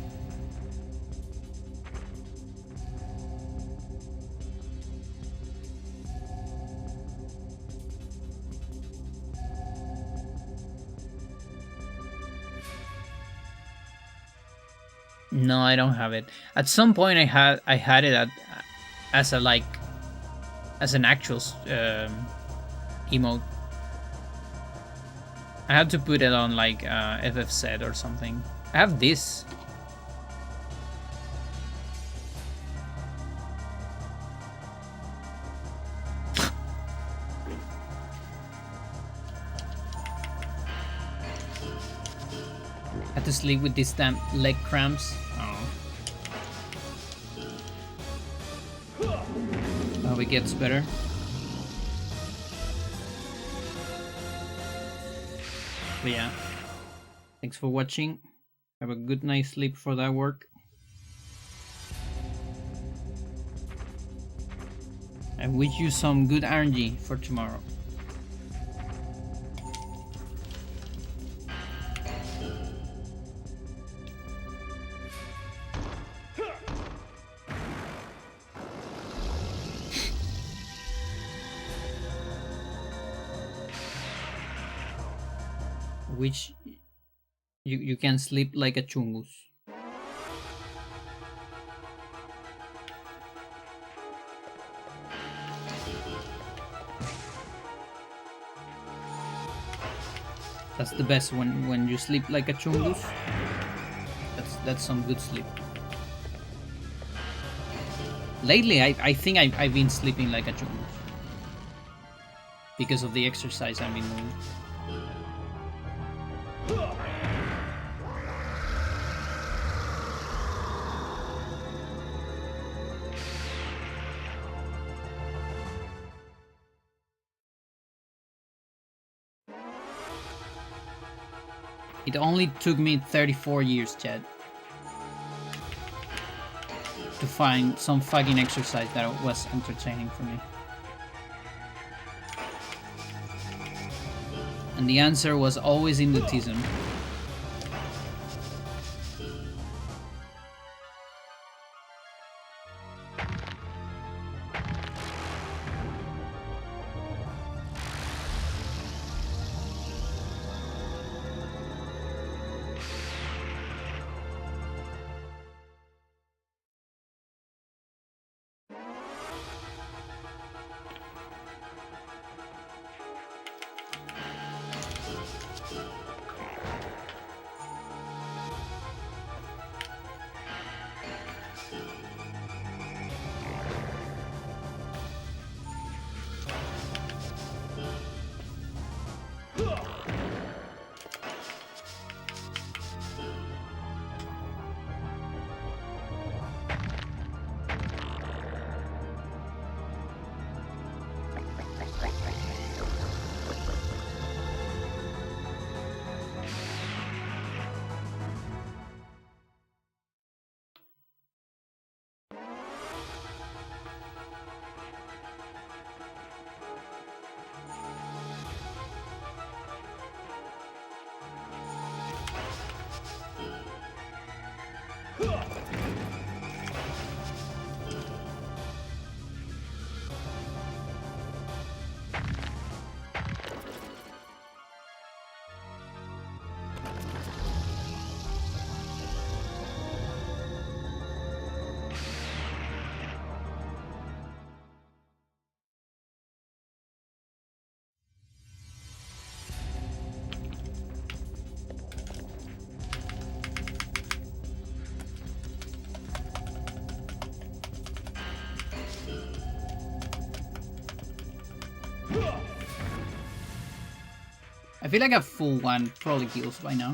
No, I don't have it. At some point, I had it as an actual emote. I had to put it on like FFZ or something. I have this. Had to sleep with these damn leg cramps. Oh. I hope it gets better. But yeah. Thanks for watching. Have a good night's sleep for that work. I wish you some good RNG for tomorrow. Which you can sleep like a chungus. That's the best when you sleep like a chungus. That's some good sleep. Lately, I think I've been sleeping like a chungus because of the exercise I've been doing. It only took me 34 years, Chad, to find some fucking exercise that was entertaining for me. And the answer was always indutism. feel like a full one probably kills by now.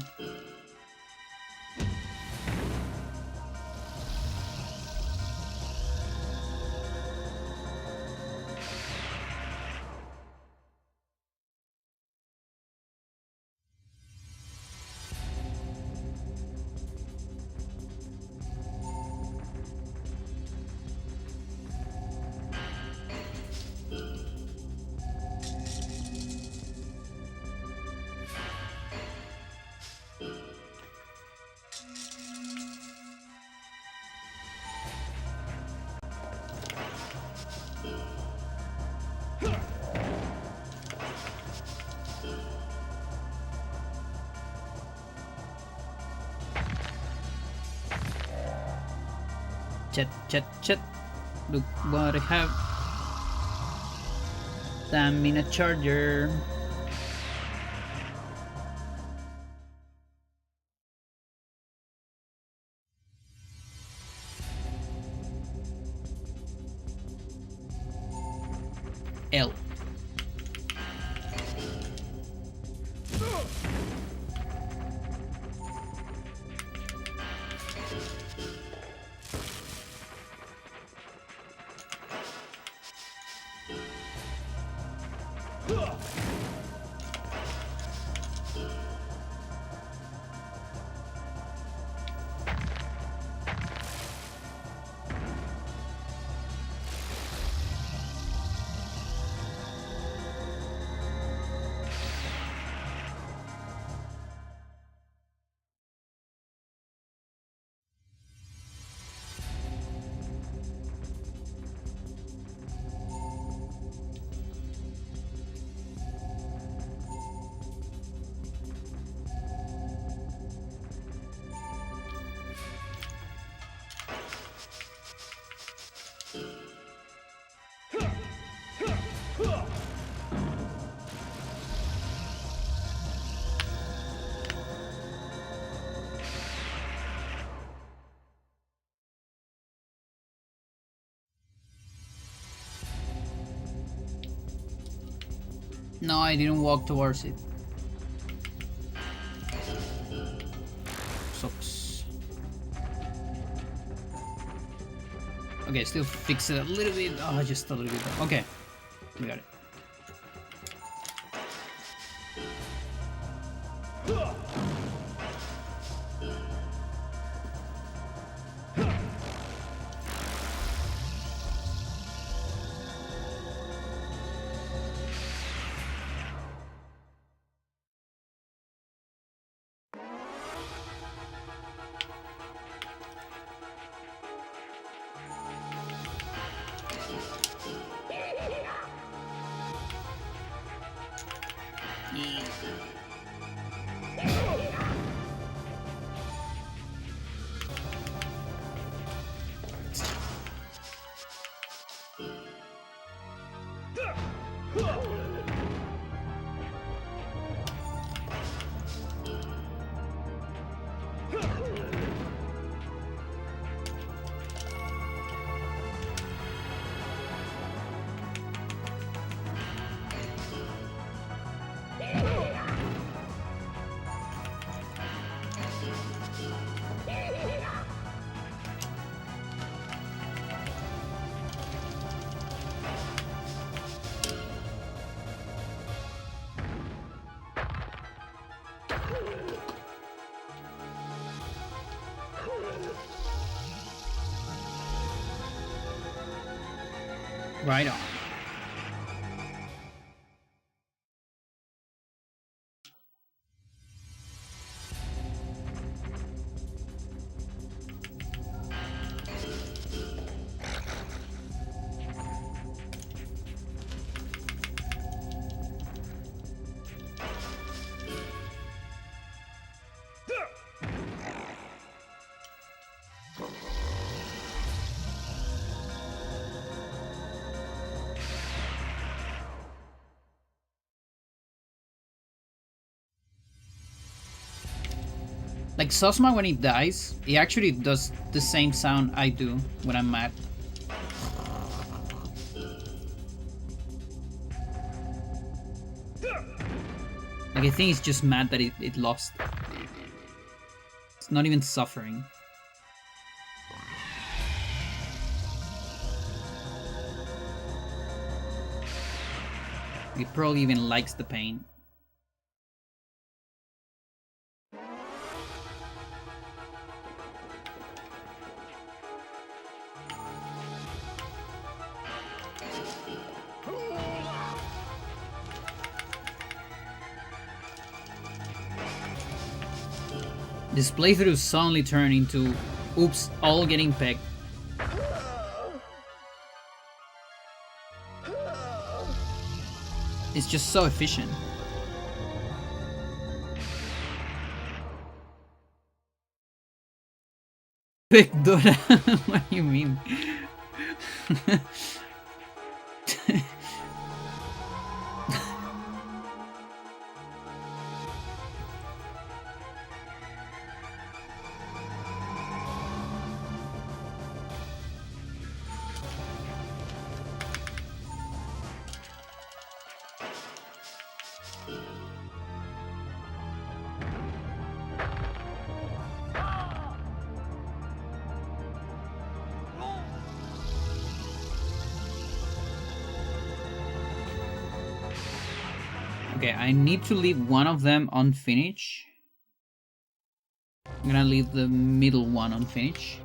Chat. Look what I have. Stamina charger. L. No, I didn't walk towards it. Sucks. Okay, still fix it a little bit. Oh, just a little bit. Okay, we got it. Right on. Like Sosma, when he dies, he actually does the same sound I do when I'm mad. Like, I think it's just mad that it lost. It's not even suffering. It probably even likes the pain. This playthrough suddenly turned into, oops, all getting pegged. It's just so efficient. Pectora? What do you mean? Okay, I need to leave one of them unfinished. I'm gonna leave the middle one unfinished,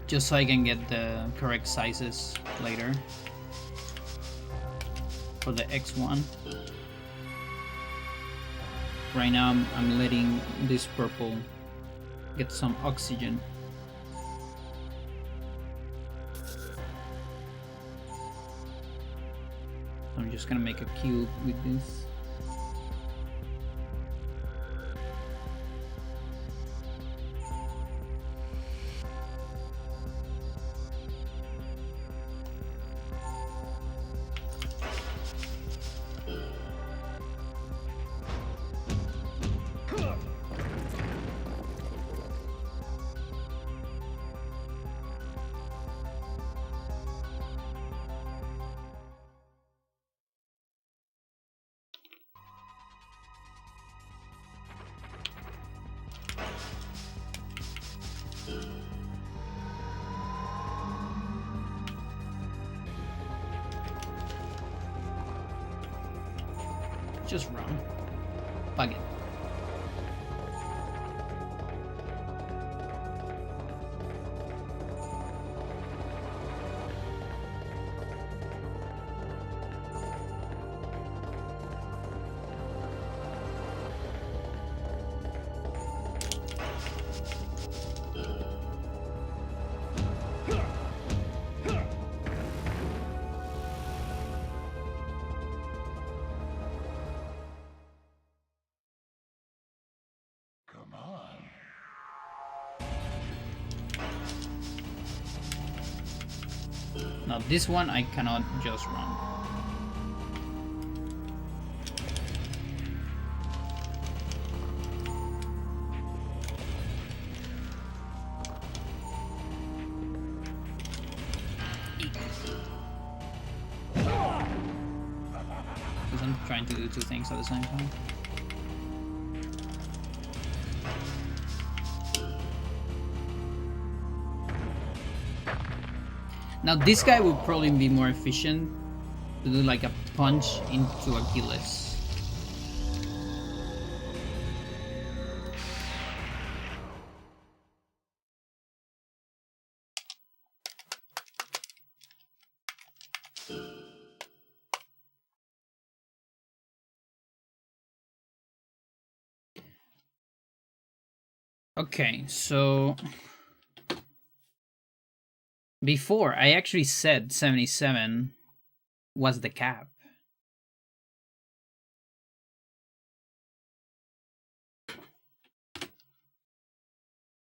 just so I can get the correct sizes later for the X1. Right now I'm letting this purple get some oxygen. I'm just gonna make a cube with this. Just run. Fuck it. Come on. Now this one I cannot just run. Because I'm trying to do two things at the same time. Now this guy would probably be more efficient to do like a punch into Achilles. Okay, so before I actually said 77 was the cap.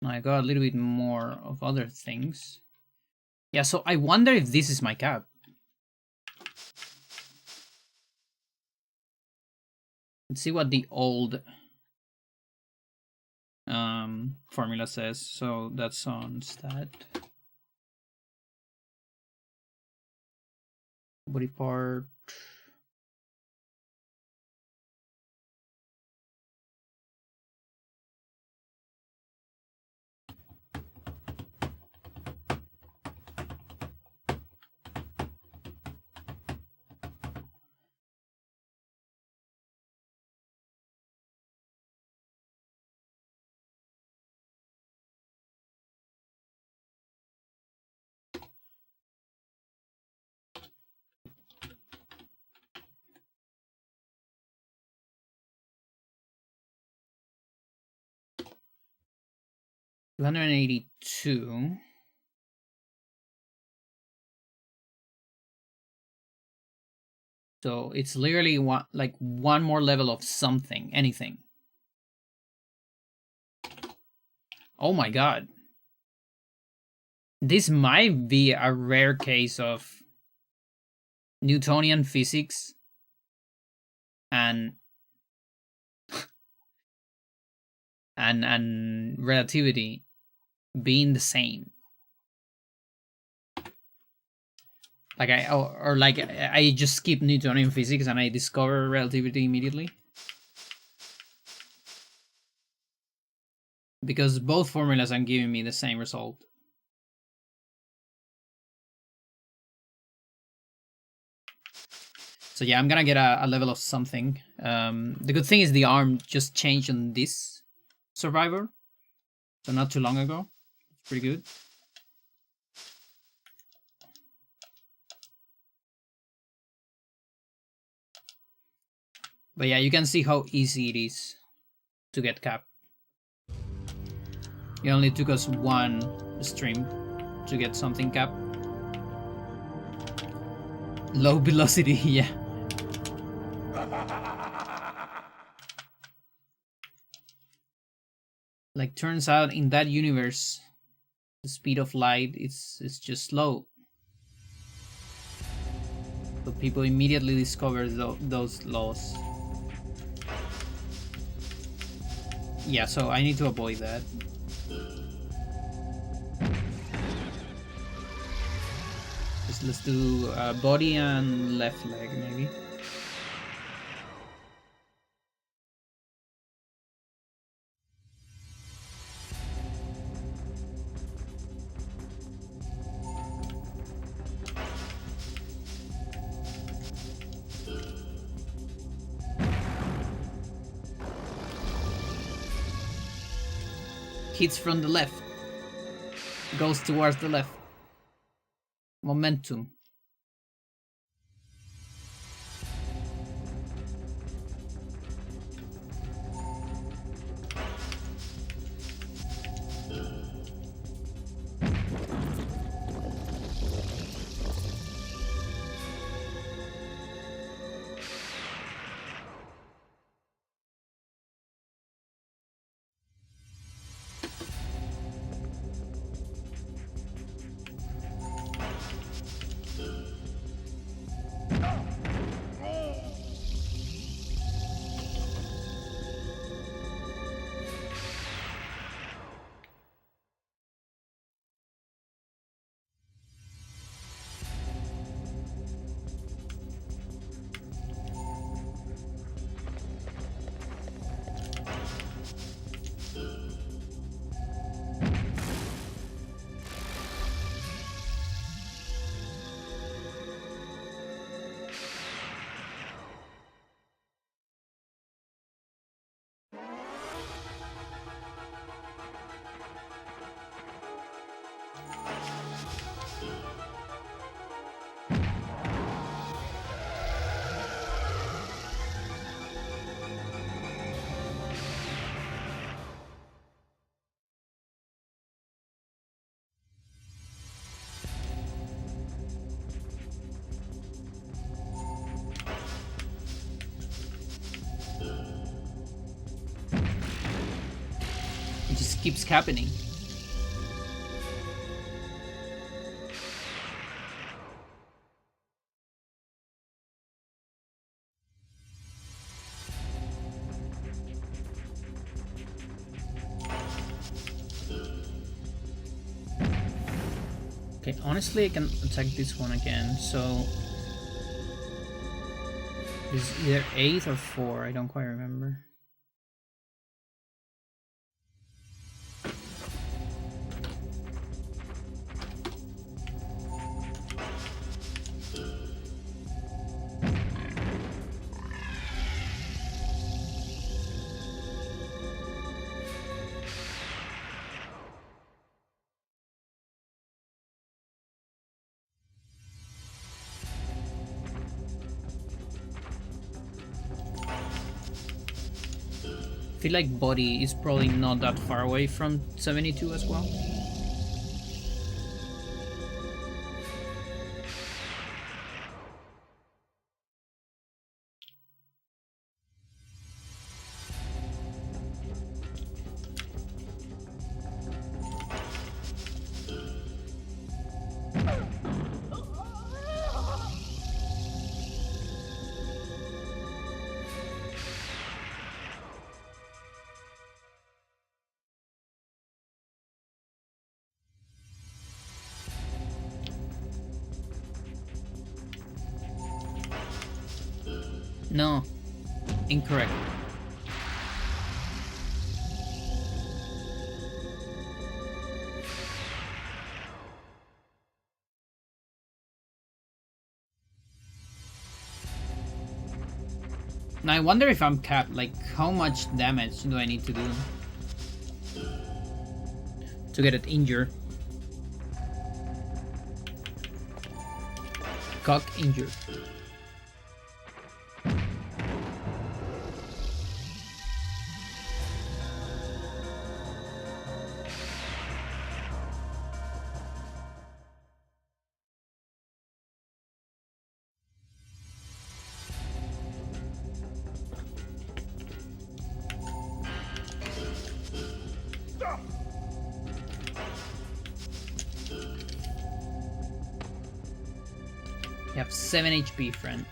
Now I got a little bit more of other things. Yeah, so I wonder if this is my cap. Let's see what the old formula says. So that's on stat. Body part. 282. So it's literally one more level of something, anything. Oh my god. This might be a rare case of Newtonian physics and and relativity being the same. Like I just skip Newtonian physics and I discover relativity immediately. Because both formulas are giving me the same result. So yeah, I'm gonna get a level of something. The good thing is the arm just changed on this survivor. So not too long ago. It's pretty good. But yeah, you can see how easy it is to get cap. It only took us one stream to get something cap. Low velocity, yeah. Like, turns out in that universe, the speed of light is just slow. So people immediately discover those laws. Yeah, so I need to avoid that. Let's do body and left leg, maybe. Hits from the left. Goes towards the left. Momentum. It just keeps happening. Okay, honestly, I can attack this one again, so it's either 8 or 4, I don't quite remember. feel like body is probably not that far away from 72 as well. No, incorrect. Now I wonder if I'm capped, like how much damage do I need to do to get it injured? Cock injured. You have 7 HP, friend.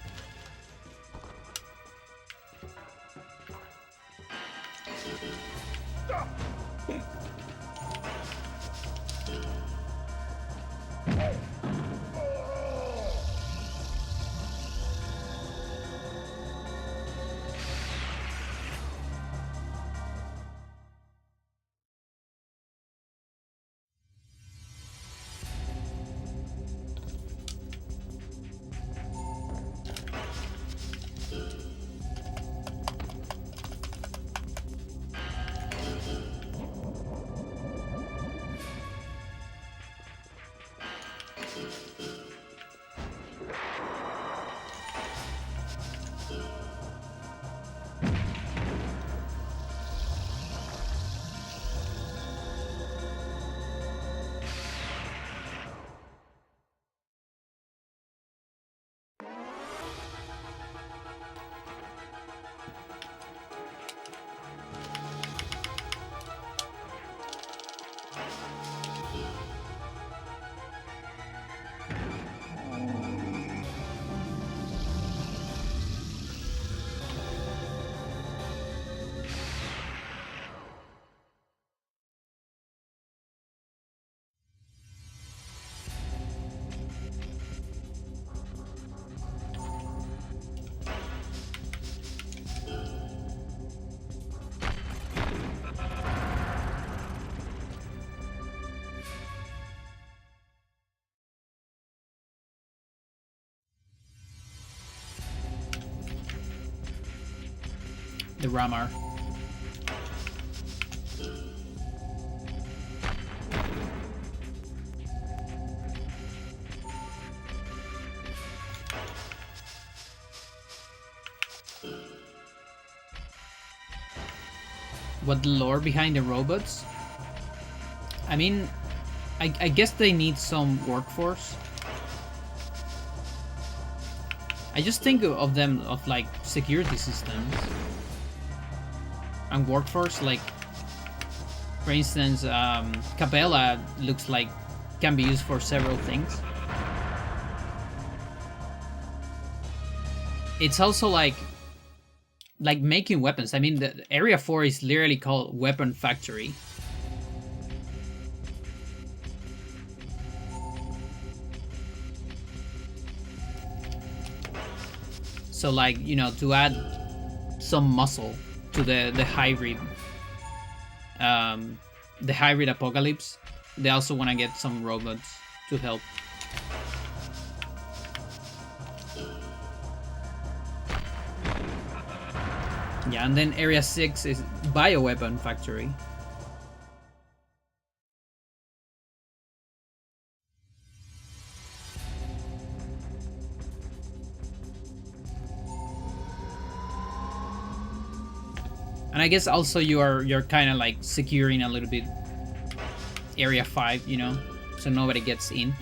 The Ramar. What the lore behind the robots? I mean, I guess they need some workforce. I just think of them of like security systems and workforce. Like, for instance, Capella looks like can be used for several things. It's also like making weapons. I mean, the Area 4 is literally called Weapon Factory. So like, you know, to add some muscle to the hybrid apocalypse, they also want to get some robots to help. Yeah, and then Area 6 is Bioweapon Factory. And I guess also you're kind of like securing a little bit area 5, you know, so nobody gets in.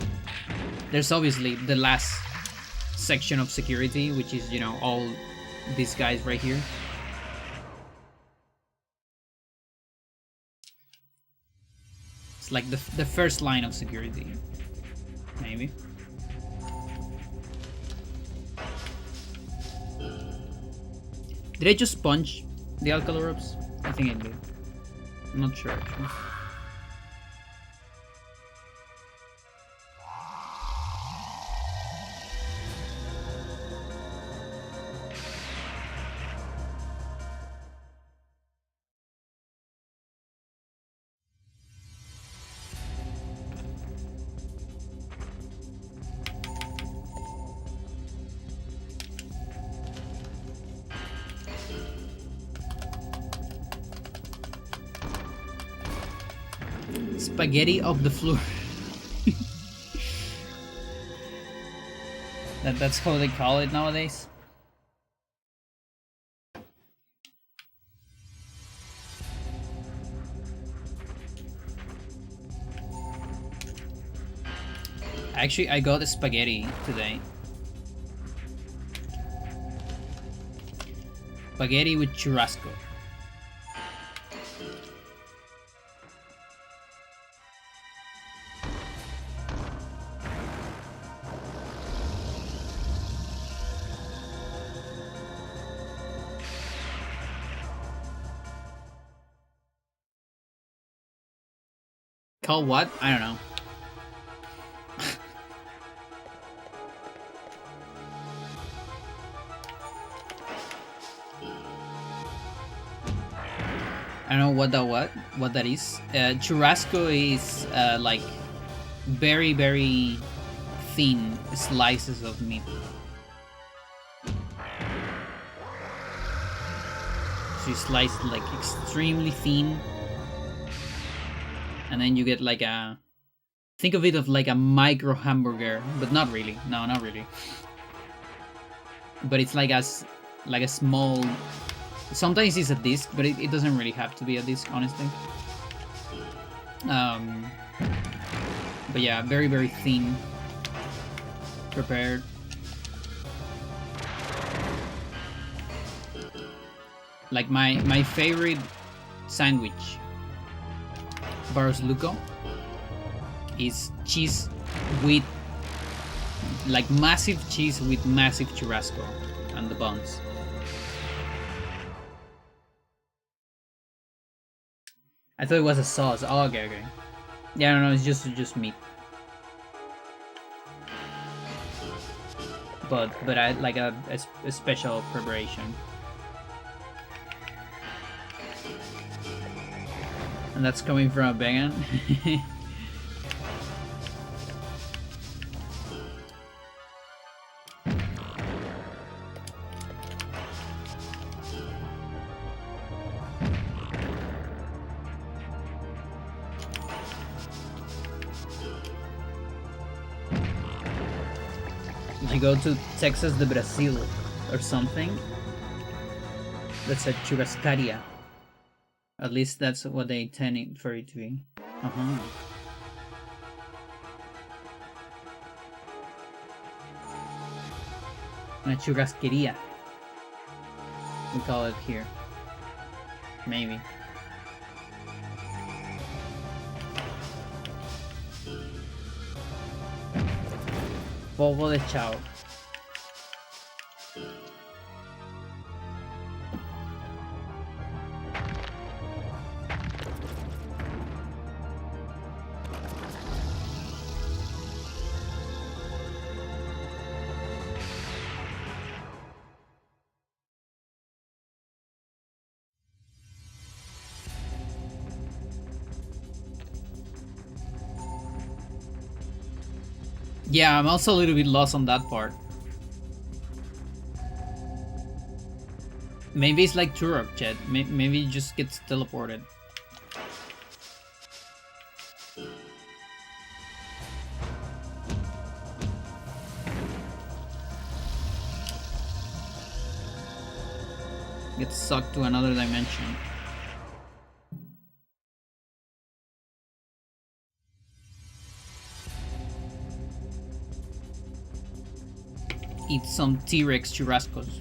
There's obviously the last section of security, which is, you know, all these guys right here. It's like the first line of security, maybe. Did I just punch the Alcalorobs? I think I did. I'm not sure actually. Spaghetti of the floor. That's how they call it nowadays. Actually, I got a spaghetti today. Spaghetti with churrasco. Call what? I don't know. I don't know what that is. Churrasco is like very thin slices of meat. So you slice it like extremely thin, and then you get like a, think of it of like a micro hamburger, but not really. No, not really. But it's like a small. Sometimes it's a disc, but it doesn't really have to be a disc, honestly. But yeah, very thin prepared. Like my favorite sandwich, Baros Luco, is cheese with like massive cheese with massive churrasco and the buns. I thought it was a sauce. Oh, okay. Yeah, no, it's just meat. But I like a special preparation. And that's coming from a vegan. You go to Texas de Brazil or something. That's a churrascaria. At least that's what they intend for it to be. Una churrasqueria, we call it here. Maybe. Polvo de chao. Yeah, I'm also a little bit lost on that part. Maybe it's like Turok, Chet. Maybe it just gets teleported. Gets sucked to another dimension. Eat some T-Rex churrascos.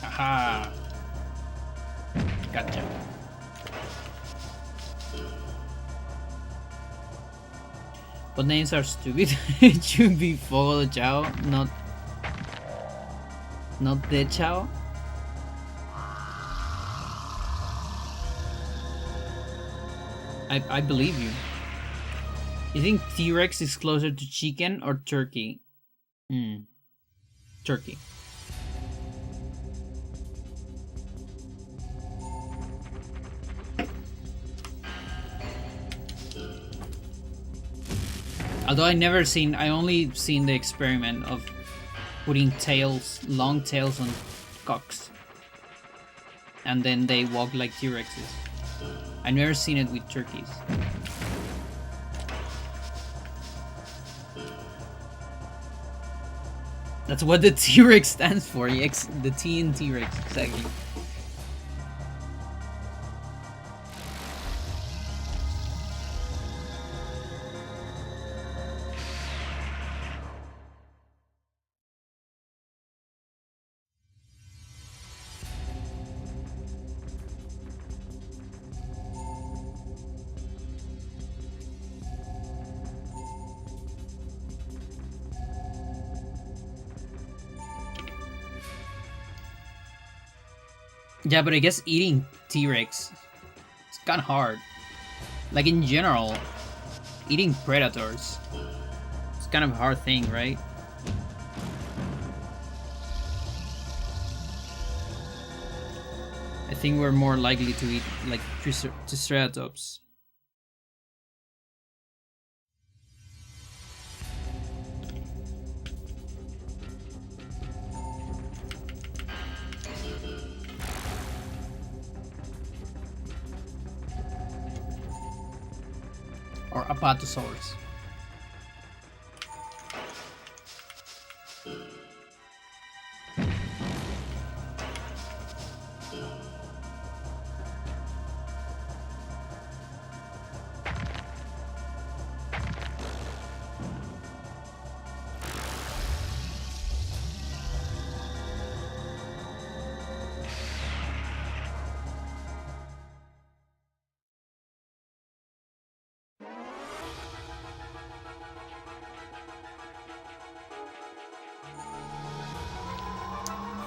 Aha! Gotcha. What names are stupid? It should be Fogo de Chao, not De Chao. I believe you. You think T-Rex is closer to chicken or turkey? Turkey. Although I only seen the experiment of putting long tails on cocks. And then they walk like T-Rexes. I've never seen it with turkeys. That's what the T-Rex stands for, the T in T-Rex, exactly. Yeah, but I guess eating T-Rex, it's kind of hard. Like in general, eating predators, it's kind of a hard thing, right? I think we're more likely to eat like Triceratops. Or Apatosaurus.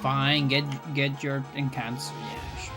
Fine, get your encancer, yeah, sure.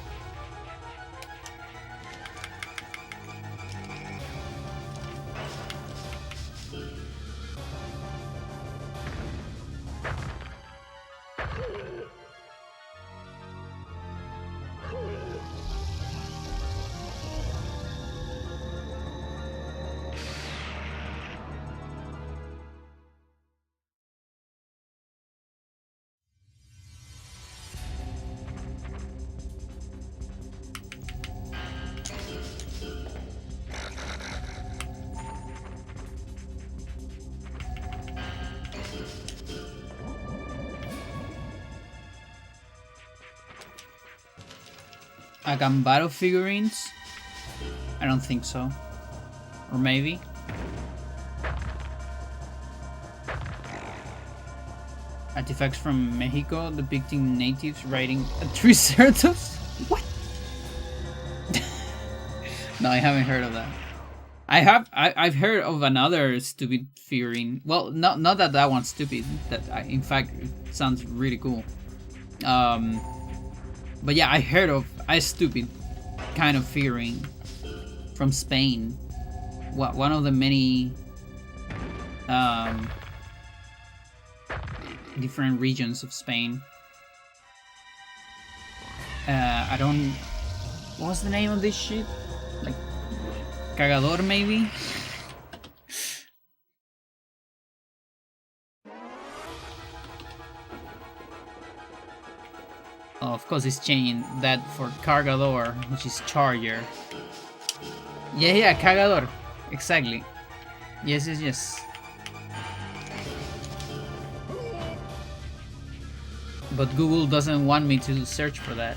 Agambaro figurines? I don't think so. Or maybe? Artifacts from Mexico depicting natives riding a Triceratops? What? No, I haven't heard of that. I've heard of another stupid figurine. Well, not that one's stupid. In fact, it sounds really cool. But yeah, I heard of a stupid kind of figurine from Spain. One of the many different regions of Spain. I don't. What was the name of this shit? Like Cagador, maybe? Oh, of course, it's changing that for cargador, which is charger. Yeah, cargador. Exactly. Yes. But Google doesn't want me to search for that.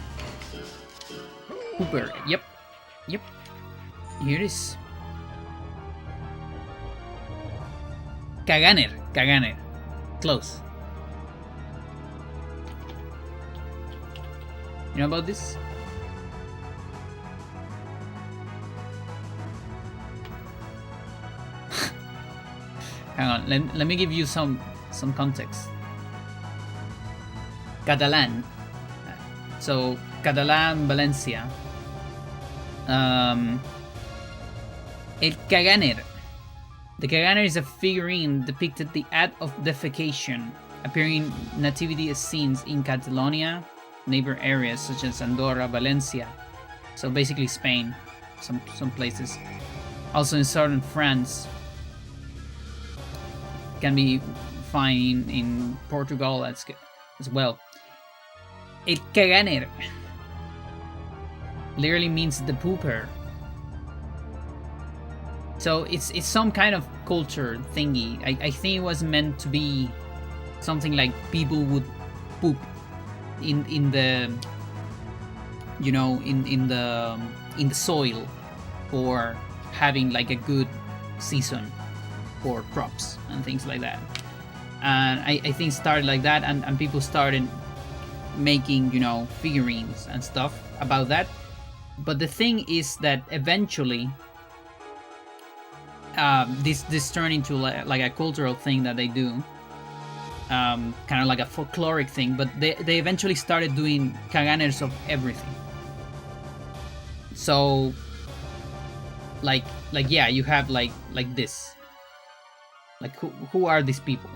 Hooper. Yep. Here it is. Kaganer. Close. You know about this? Hang on, let me give you some context. Catalan. So, Catalan, Valencia. El Caganer. The Caganer is a figurine depicted the act of defecation, appearing in nativity scenes in Catalonia, neighbor areas such as Andorra, Valencia. So basically Spain, some places. Also in southern France. Can be found in Portugal as well. El Caganer literally means the pooper. So it's some kind of culture thingy. I think it was meant to be something like people would poop in the, you know, in the soil for having like a good season for crops and things like that. And I think it started like that, and people started making, you know, figurines and stuff about that. But the thing is that eventually this turned into like a cultural thing that they do, kind of like a folkloric thing. But they eventually started doing caganers of everything. So like yeah, you have like this. Like who are these people?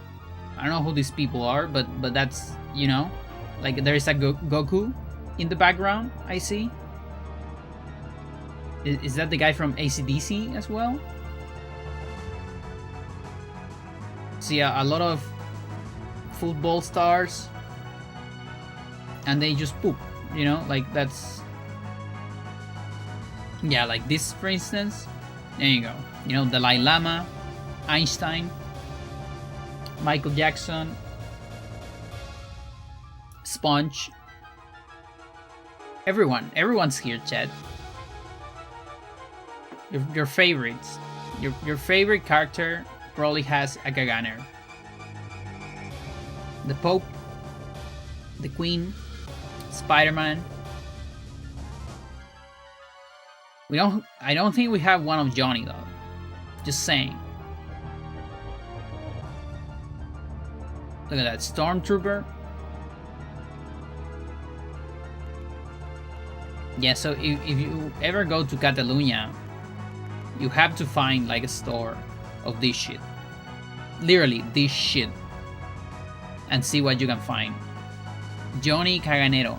I don't know who these people are, but that's, you know, like there is a Goku in the background. I see. Is that the guy from AC/DC as well? See a lot of football stars, and they just poop. You know, like that's, yeah, like this for instance. There you go. You know, Dalai Lama, Einstein, Michael Jackson, Sponge. Everyone's here, Chad. Your favorites. Your favorite character probably has a Caganer. The Pope, the Queen, Spider-Man. I don't think we have one of Johnny though. Just saying. Look at that, Stormtrooper. Yeah, so if you ever go to Catalonia, you have to find like a store of this shit. Literally, this shit. And see what you can find. Johnny Caganero.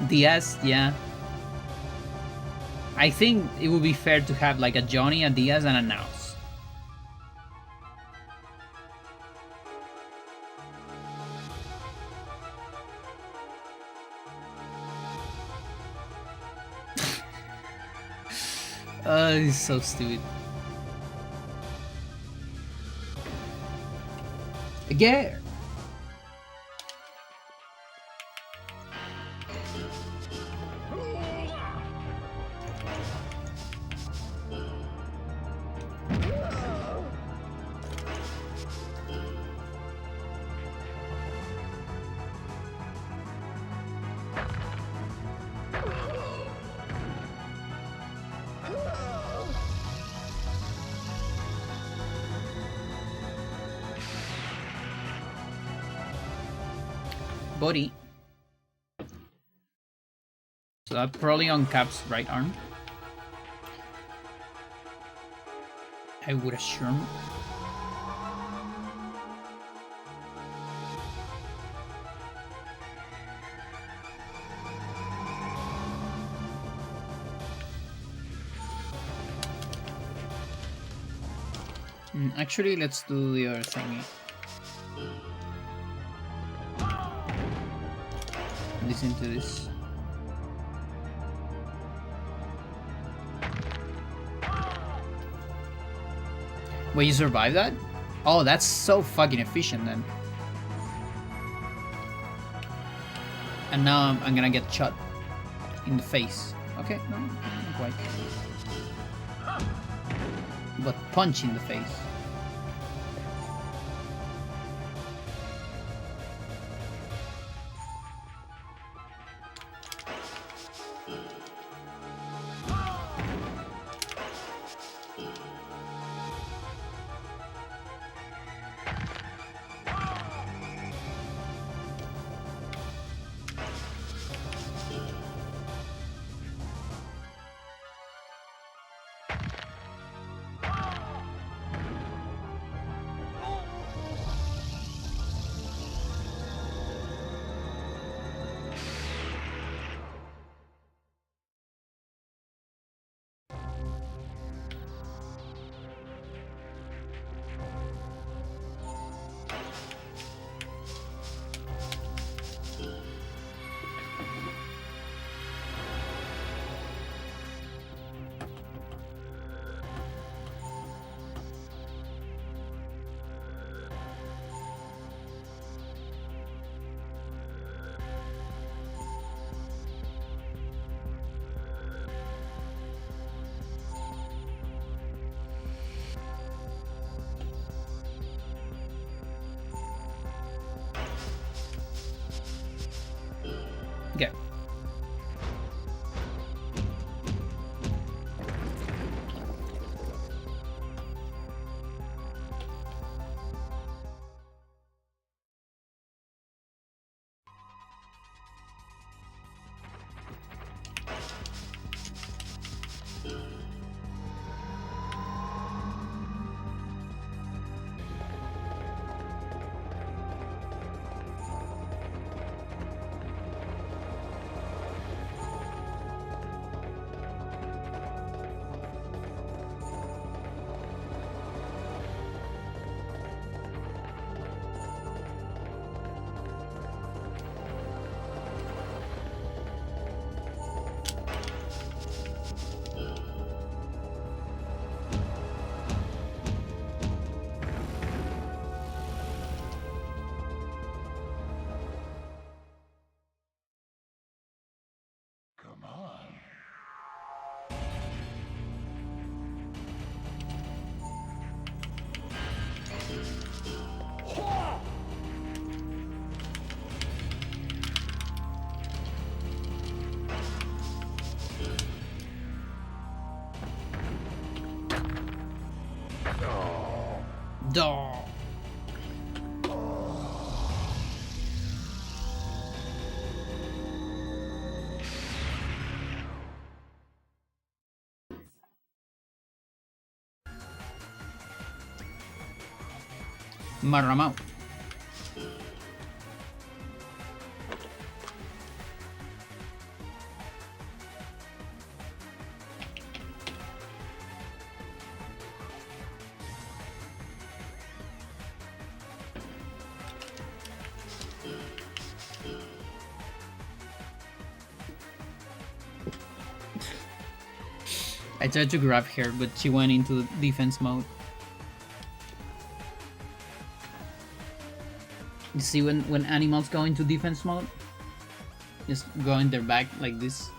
Diaz, yeah. I think it would be fair to have like a Johnny, a Diaz, and a Naus. It's so stupid. Again. Body. So that probably on Cap's right arm. I would assume. Actually, let's do the other thingy. Listen to this. Wait, you survived that? Oh, that's so fucking efficient then. And now I'm gonna get shot in the face. Okay, no, not quite. But punch in the face. Okay. Come on. Duh. Maramau. I tried to grab her, but she went into defense mode. You see when animals go into defense mode? Just go in their back like this.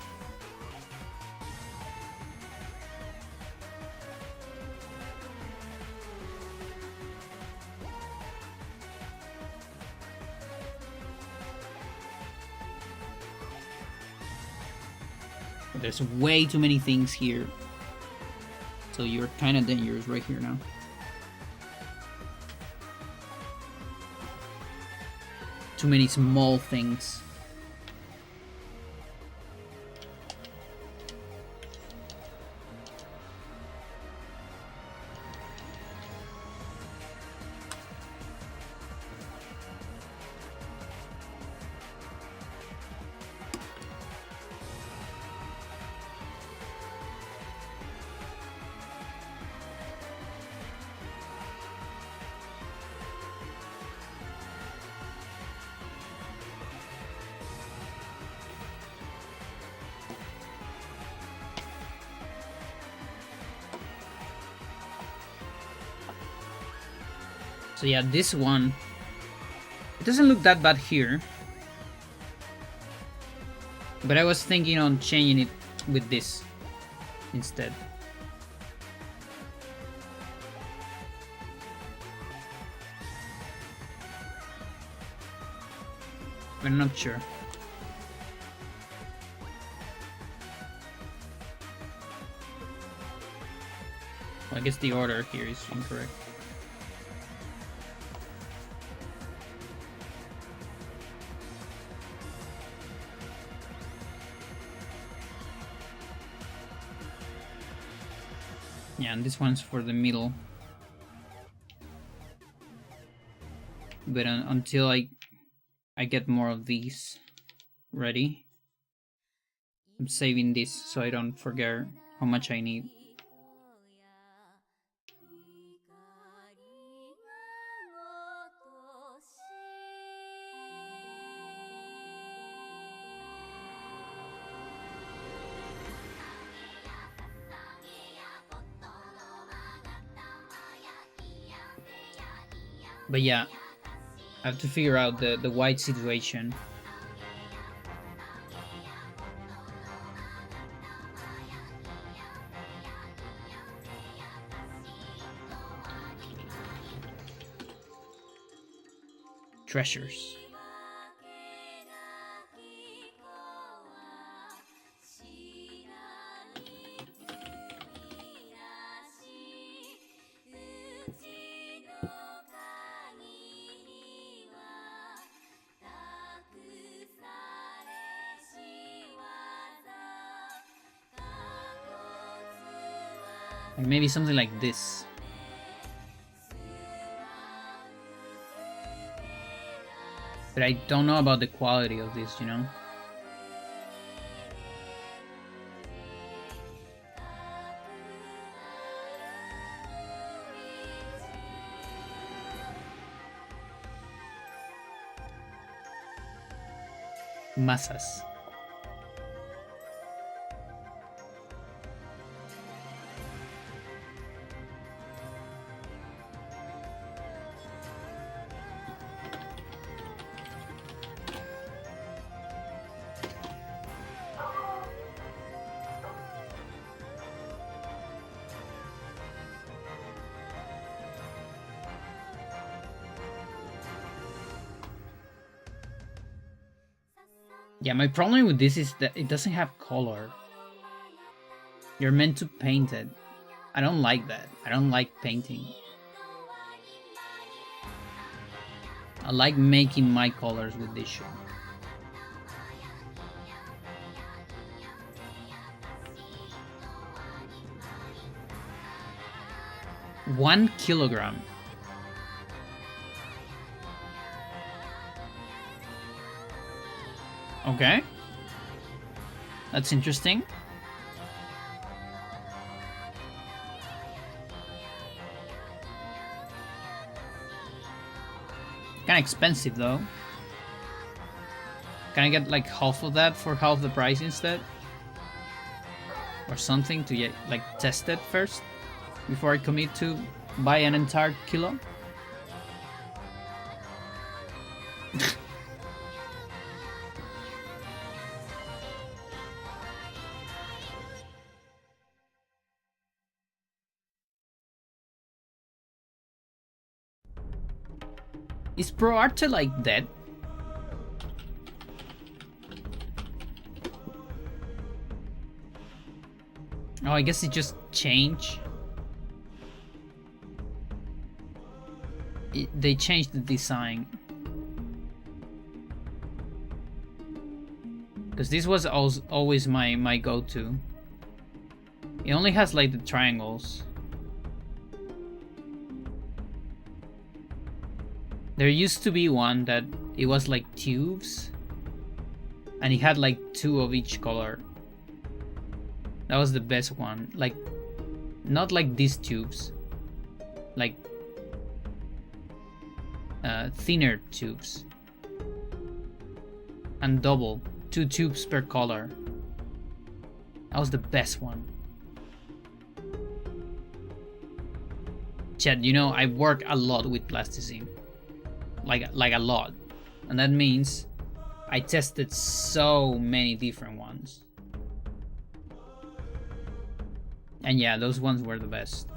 There's way too many things here. So you're kind of dangerous right here now. Too many small things. So yeah, this one, it doesn't look that bad here. But I was thinking on changing it with this instead. But I'm not sure. Well, I guess the order here is incorrect. Yeah, and this one's for the middle. But until I get more of these ready, I'm saving this so I don't forget how much I need. But yeah, I have to figure out the white situation. Treasures. Or maybe something like this. But I don't know about the quality of this, you know? Masas. Yeah, my problem with this is that it doesn't have color. You're meant to paint it. I don't like that. I don't like painting. I like making my colors with this shoe. One kilogram. Okay. That's interesting. Kinda expensive though. Can I get like half of that for half the price instead? Or something to like test it first before I commit to buy an entire kilo? Is Pro Arte like dead? Oh, I guess it just changed. They changed the design. Because this was always my go-to. It only has like the triangles. There used to be one that it was like tubes. And it had like 2 of each color. That was the best one. Like, not like these tubes. Like, thinner tubes. And double. 2 tubes per color. That was the best one. Chat, you know, I work a lot with plasticine. Like a lot. And that means I tested so many different ones. And yeah, those ones were the best.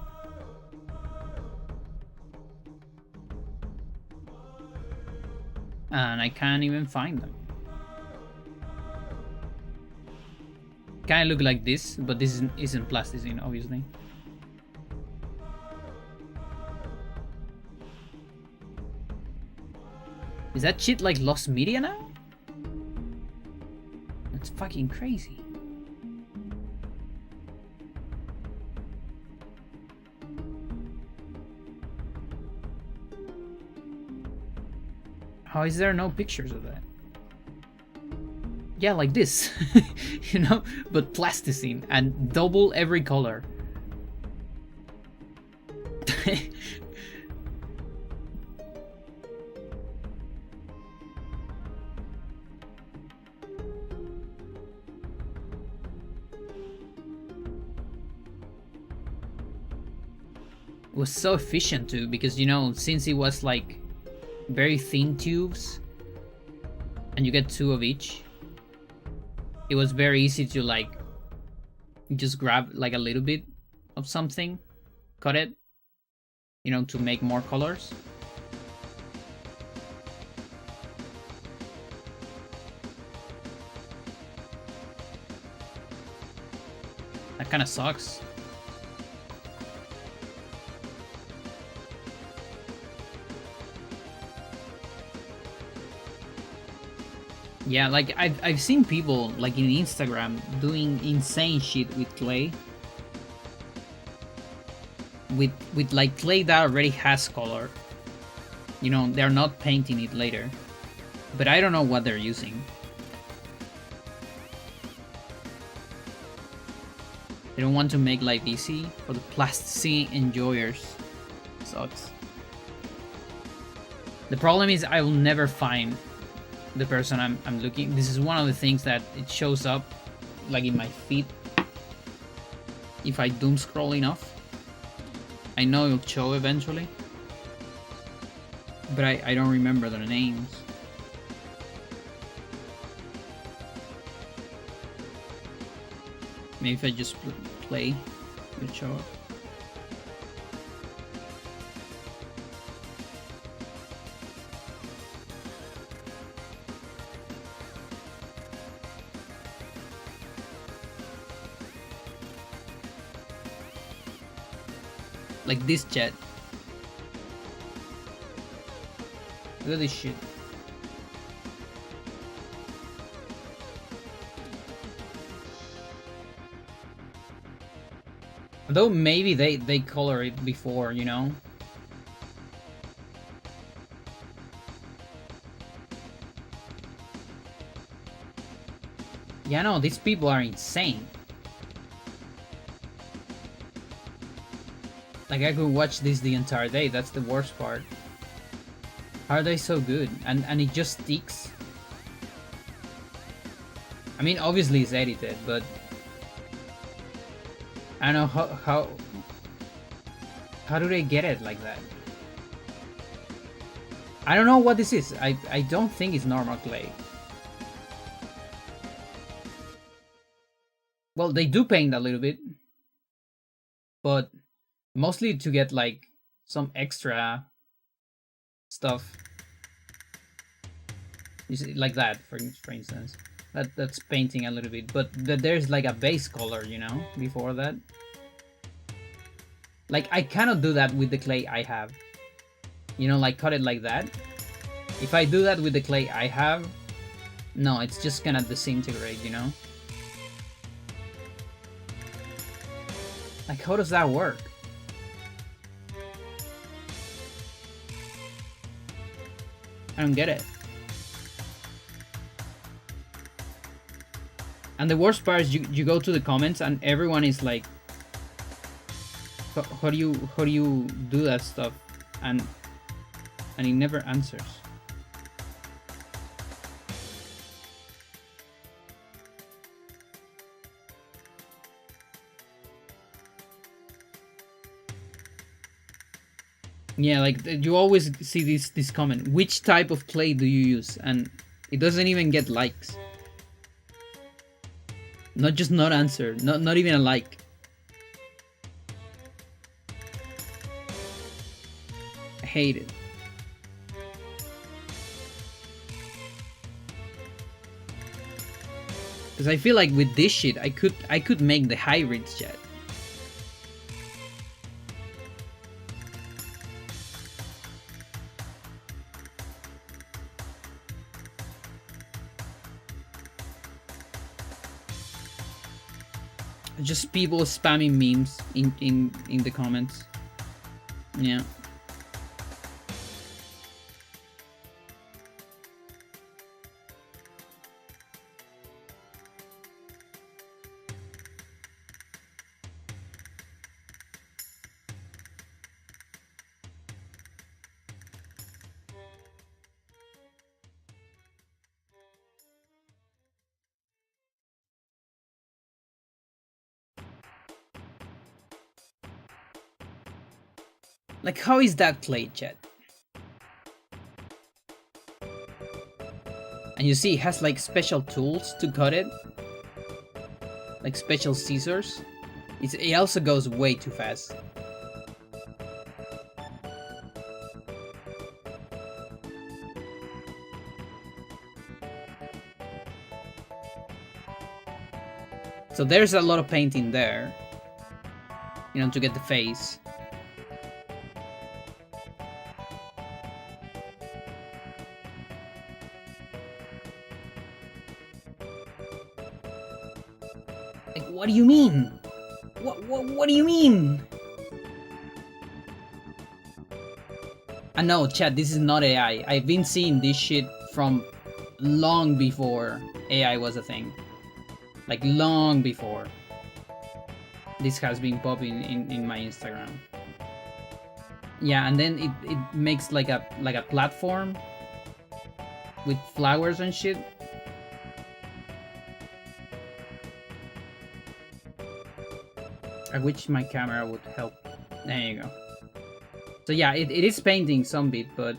And I can't even find them. Kind of look like this, but this isn't plasticine, obviously. Is that shit like lost media now? That's fucking crazy. How is there no pictures of that? Yeah, like this, you know, but plasticine and double every color. It was so efficient too, because, you know, since it was like very thin tubes and you get 2 of each, it was very easy to like just grab like a little bit of something, cut it, you know, to make more colors. That kind of sucks. Yeah, like I've seen people like in Instagram doing insane shit with clay. With like clay that already has color. You know, they're not painting it later. But I don't know what they're using. They don't want to make life easy for the plasticine enjoyers. Sucks. The problem is I will never find the person I'm looking. This is one of the things that it shows up like in my feed if I doom scroll enough. I know it'll show eventually, but I don't remember their names. Maybe if I just play, it'll show up. Like this jet. Look at this shit. Though maybe they color it before, you know? Yeah, no, these people are insane. Like, I could watch this the entire day, that's the worst part. How are they so good? And it just sticks. I mean, obviously it's edited, but I don't know how do they get it like that? I don't know what this is. I don't think it's normal clay. Well, they do paint a little bit, but mostly to get like some extra stuff. You see, like that, for instance. That's painting a little bit, but there's like a base color, you know, before that. Like, I cannot do that with the clay I have. You know, like cut it like that. If I do that with the clay I have, no, it's just gonna disintegrate, you know? Like, how does that work? I don't get it. And the worst part is you go to the comments and everyone is like, how do you do that stuff? And he never answers. Yeah, like you always see this comment. Which type of clay do you use? And it doesn't even get likes. Not just not answered. Not even a like. I hate it. Because I feel like with this shit, I could make the hybrids jet. Just people spamming memes in the comments. Yeah. Like, how is that clay, chat? And you see, it has like special tools to cut it, like special scissors. It also goes way too fast. So there's a lot of painting there, you know, to get the face. Like, what do you mean? What do you mean? I know, chat, this is not AI. I've been seeing this shit from long before AI was a thing. Like, long before. This has been popping in my Instagram. Yeah, and then it makes like a platform with flowers and shit. I wish my camera would help. There you go. So yeah, it is painting some bit, but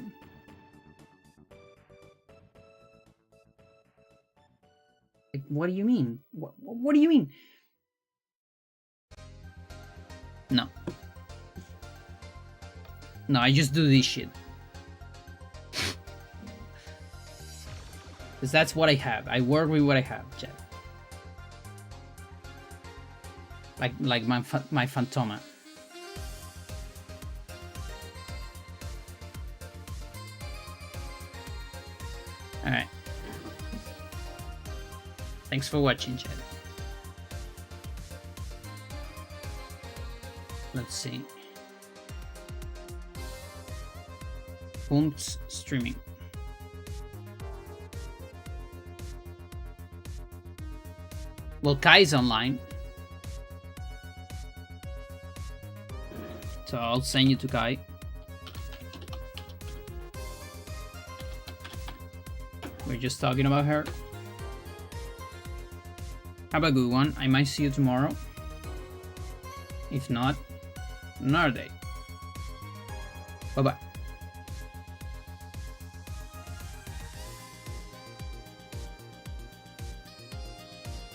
like, what do you mean? What do you mean? No. No, I just do this shit. Because that's what I have. I work with what I have, chat. Like my Phantoma. Alright. Thanks for watching, chat. Let's see. Pumped streaming. Well, Kai's online. So I'll send you to Kai. We're just talking about her. Have a good one. I might see you tomorrow. If not, another day. Bye-bye.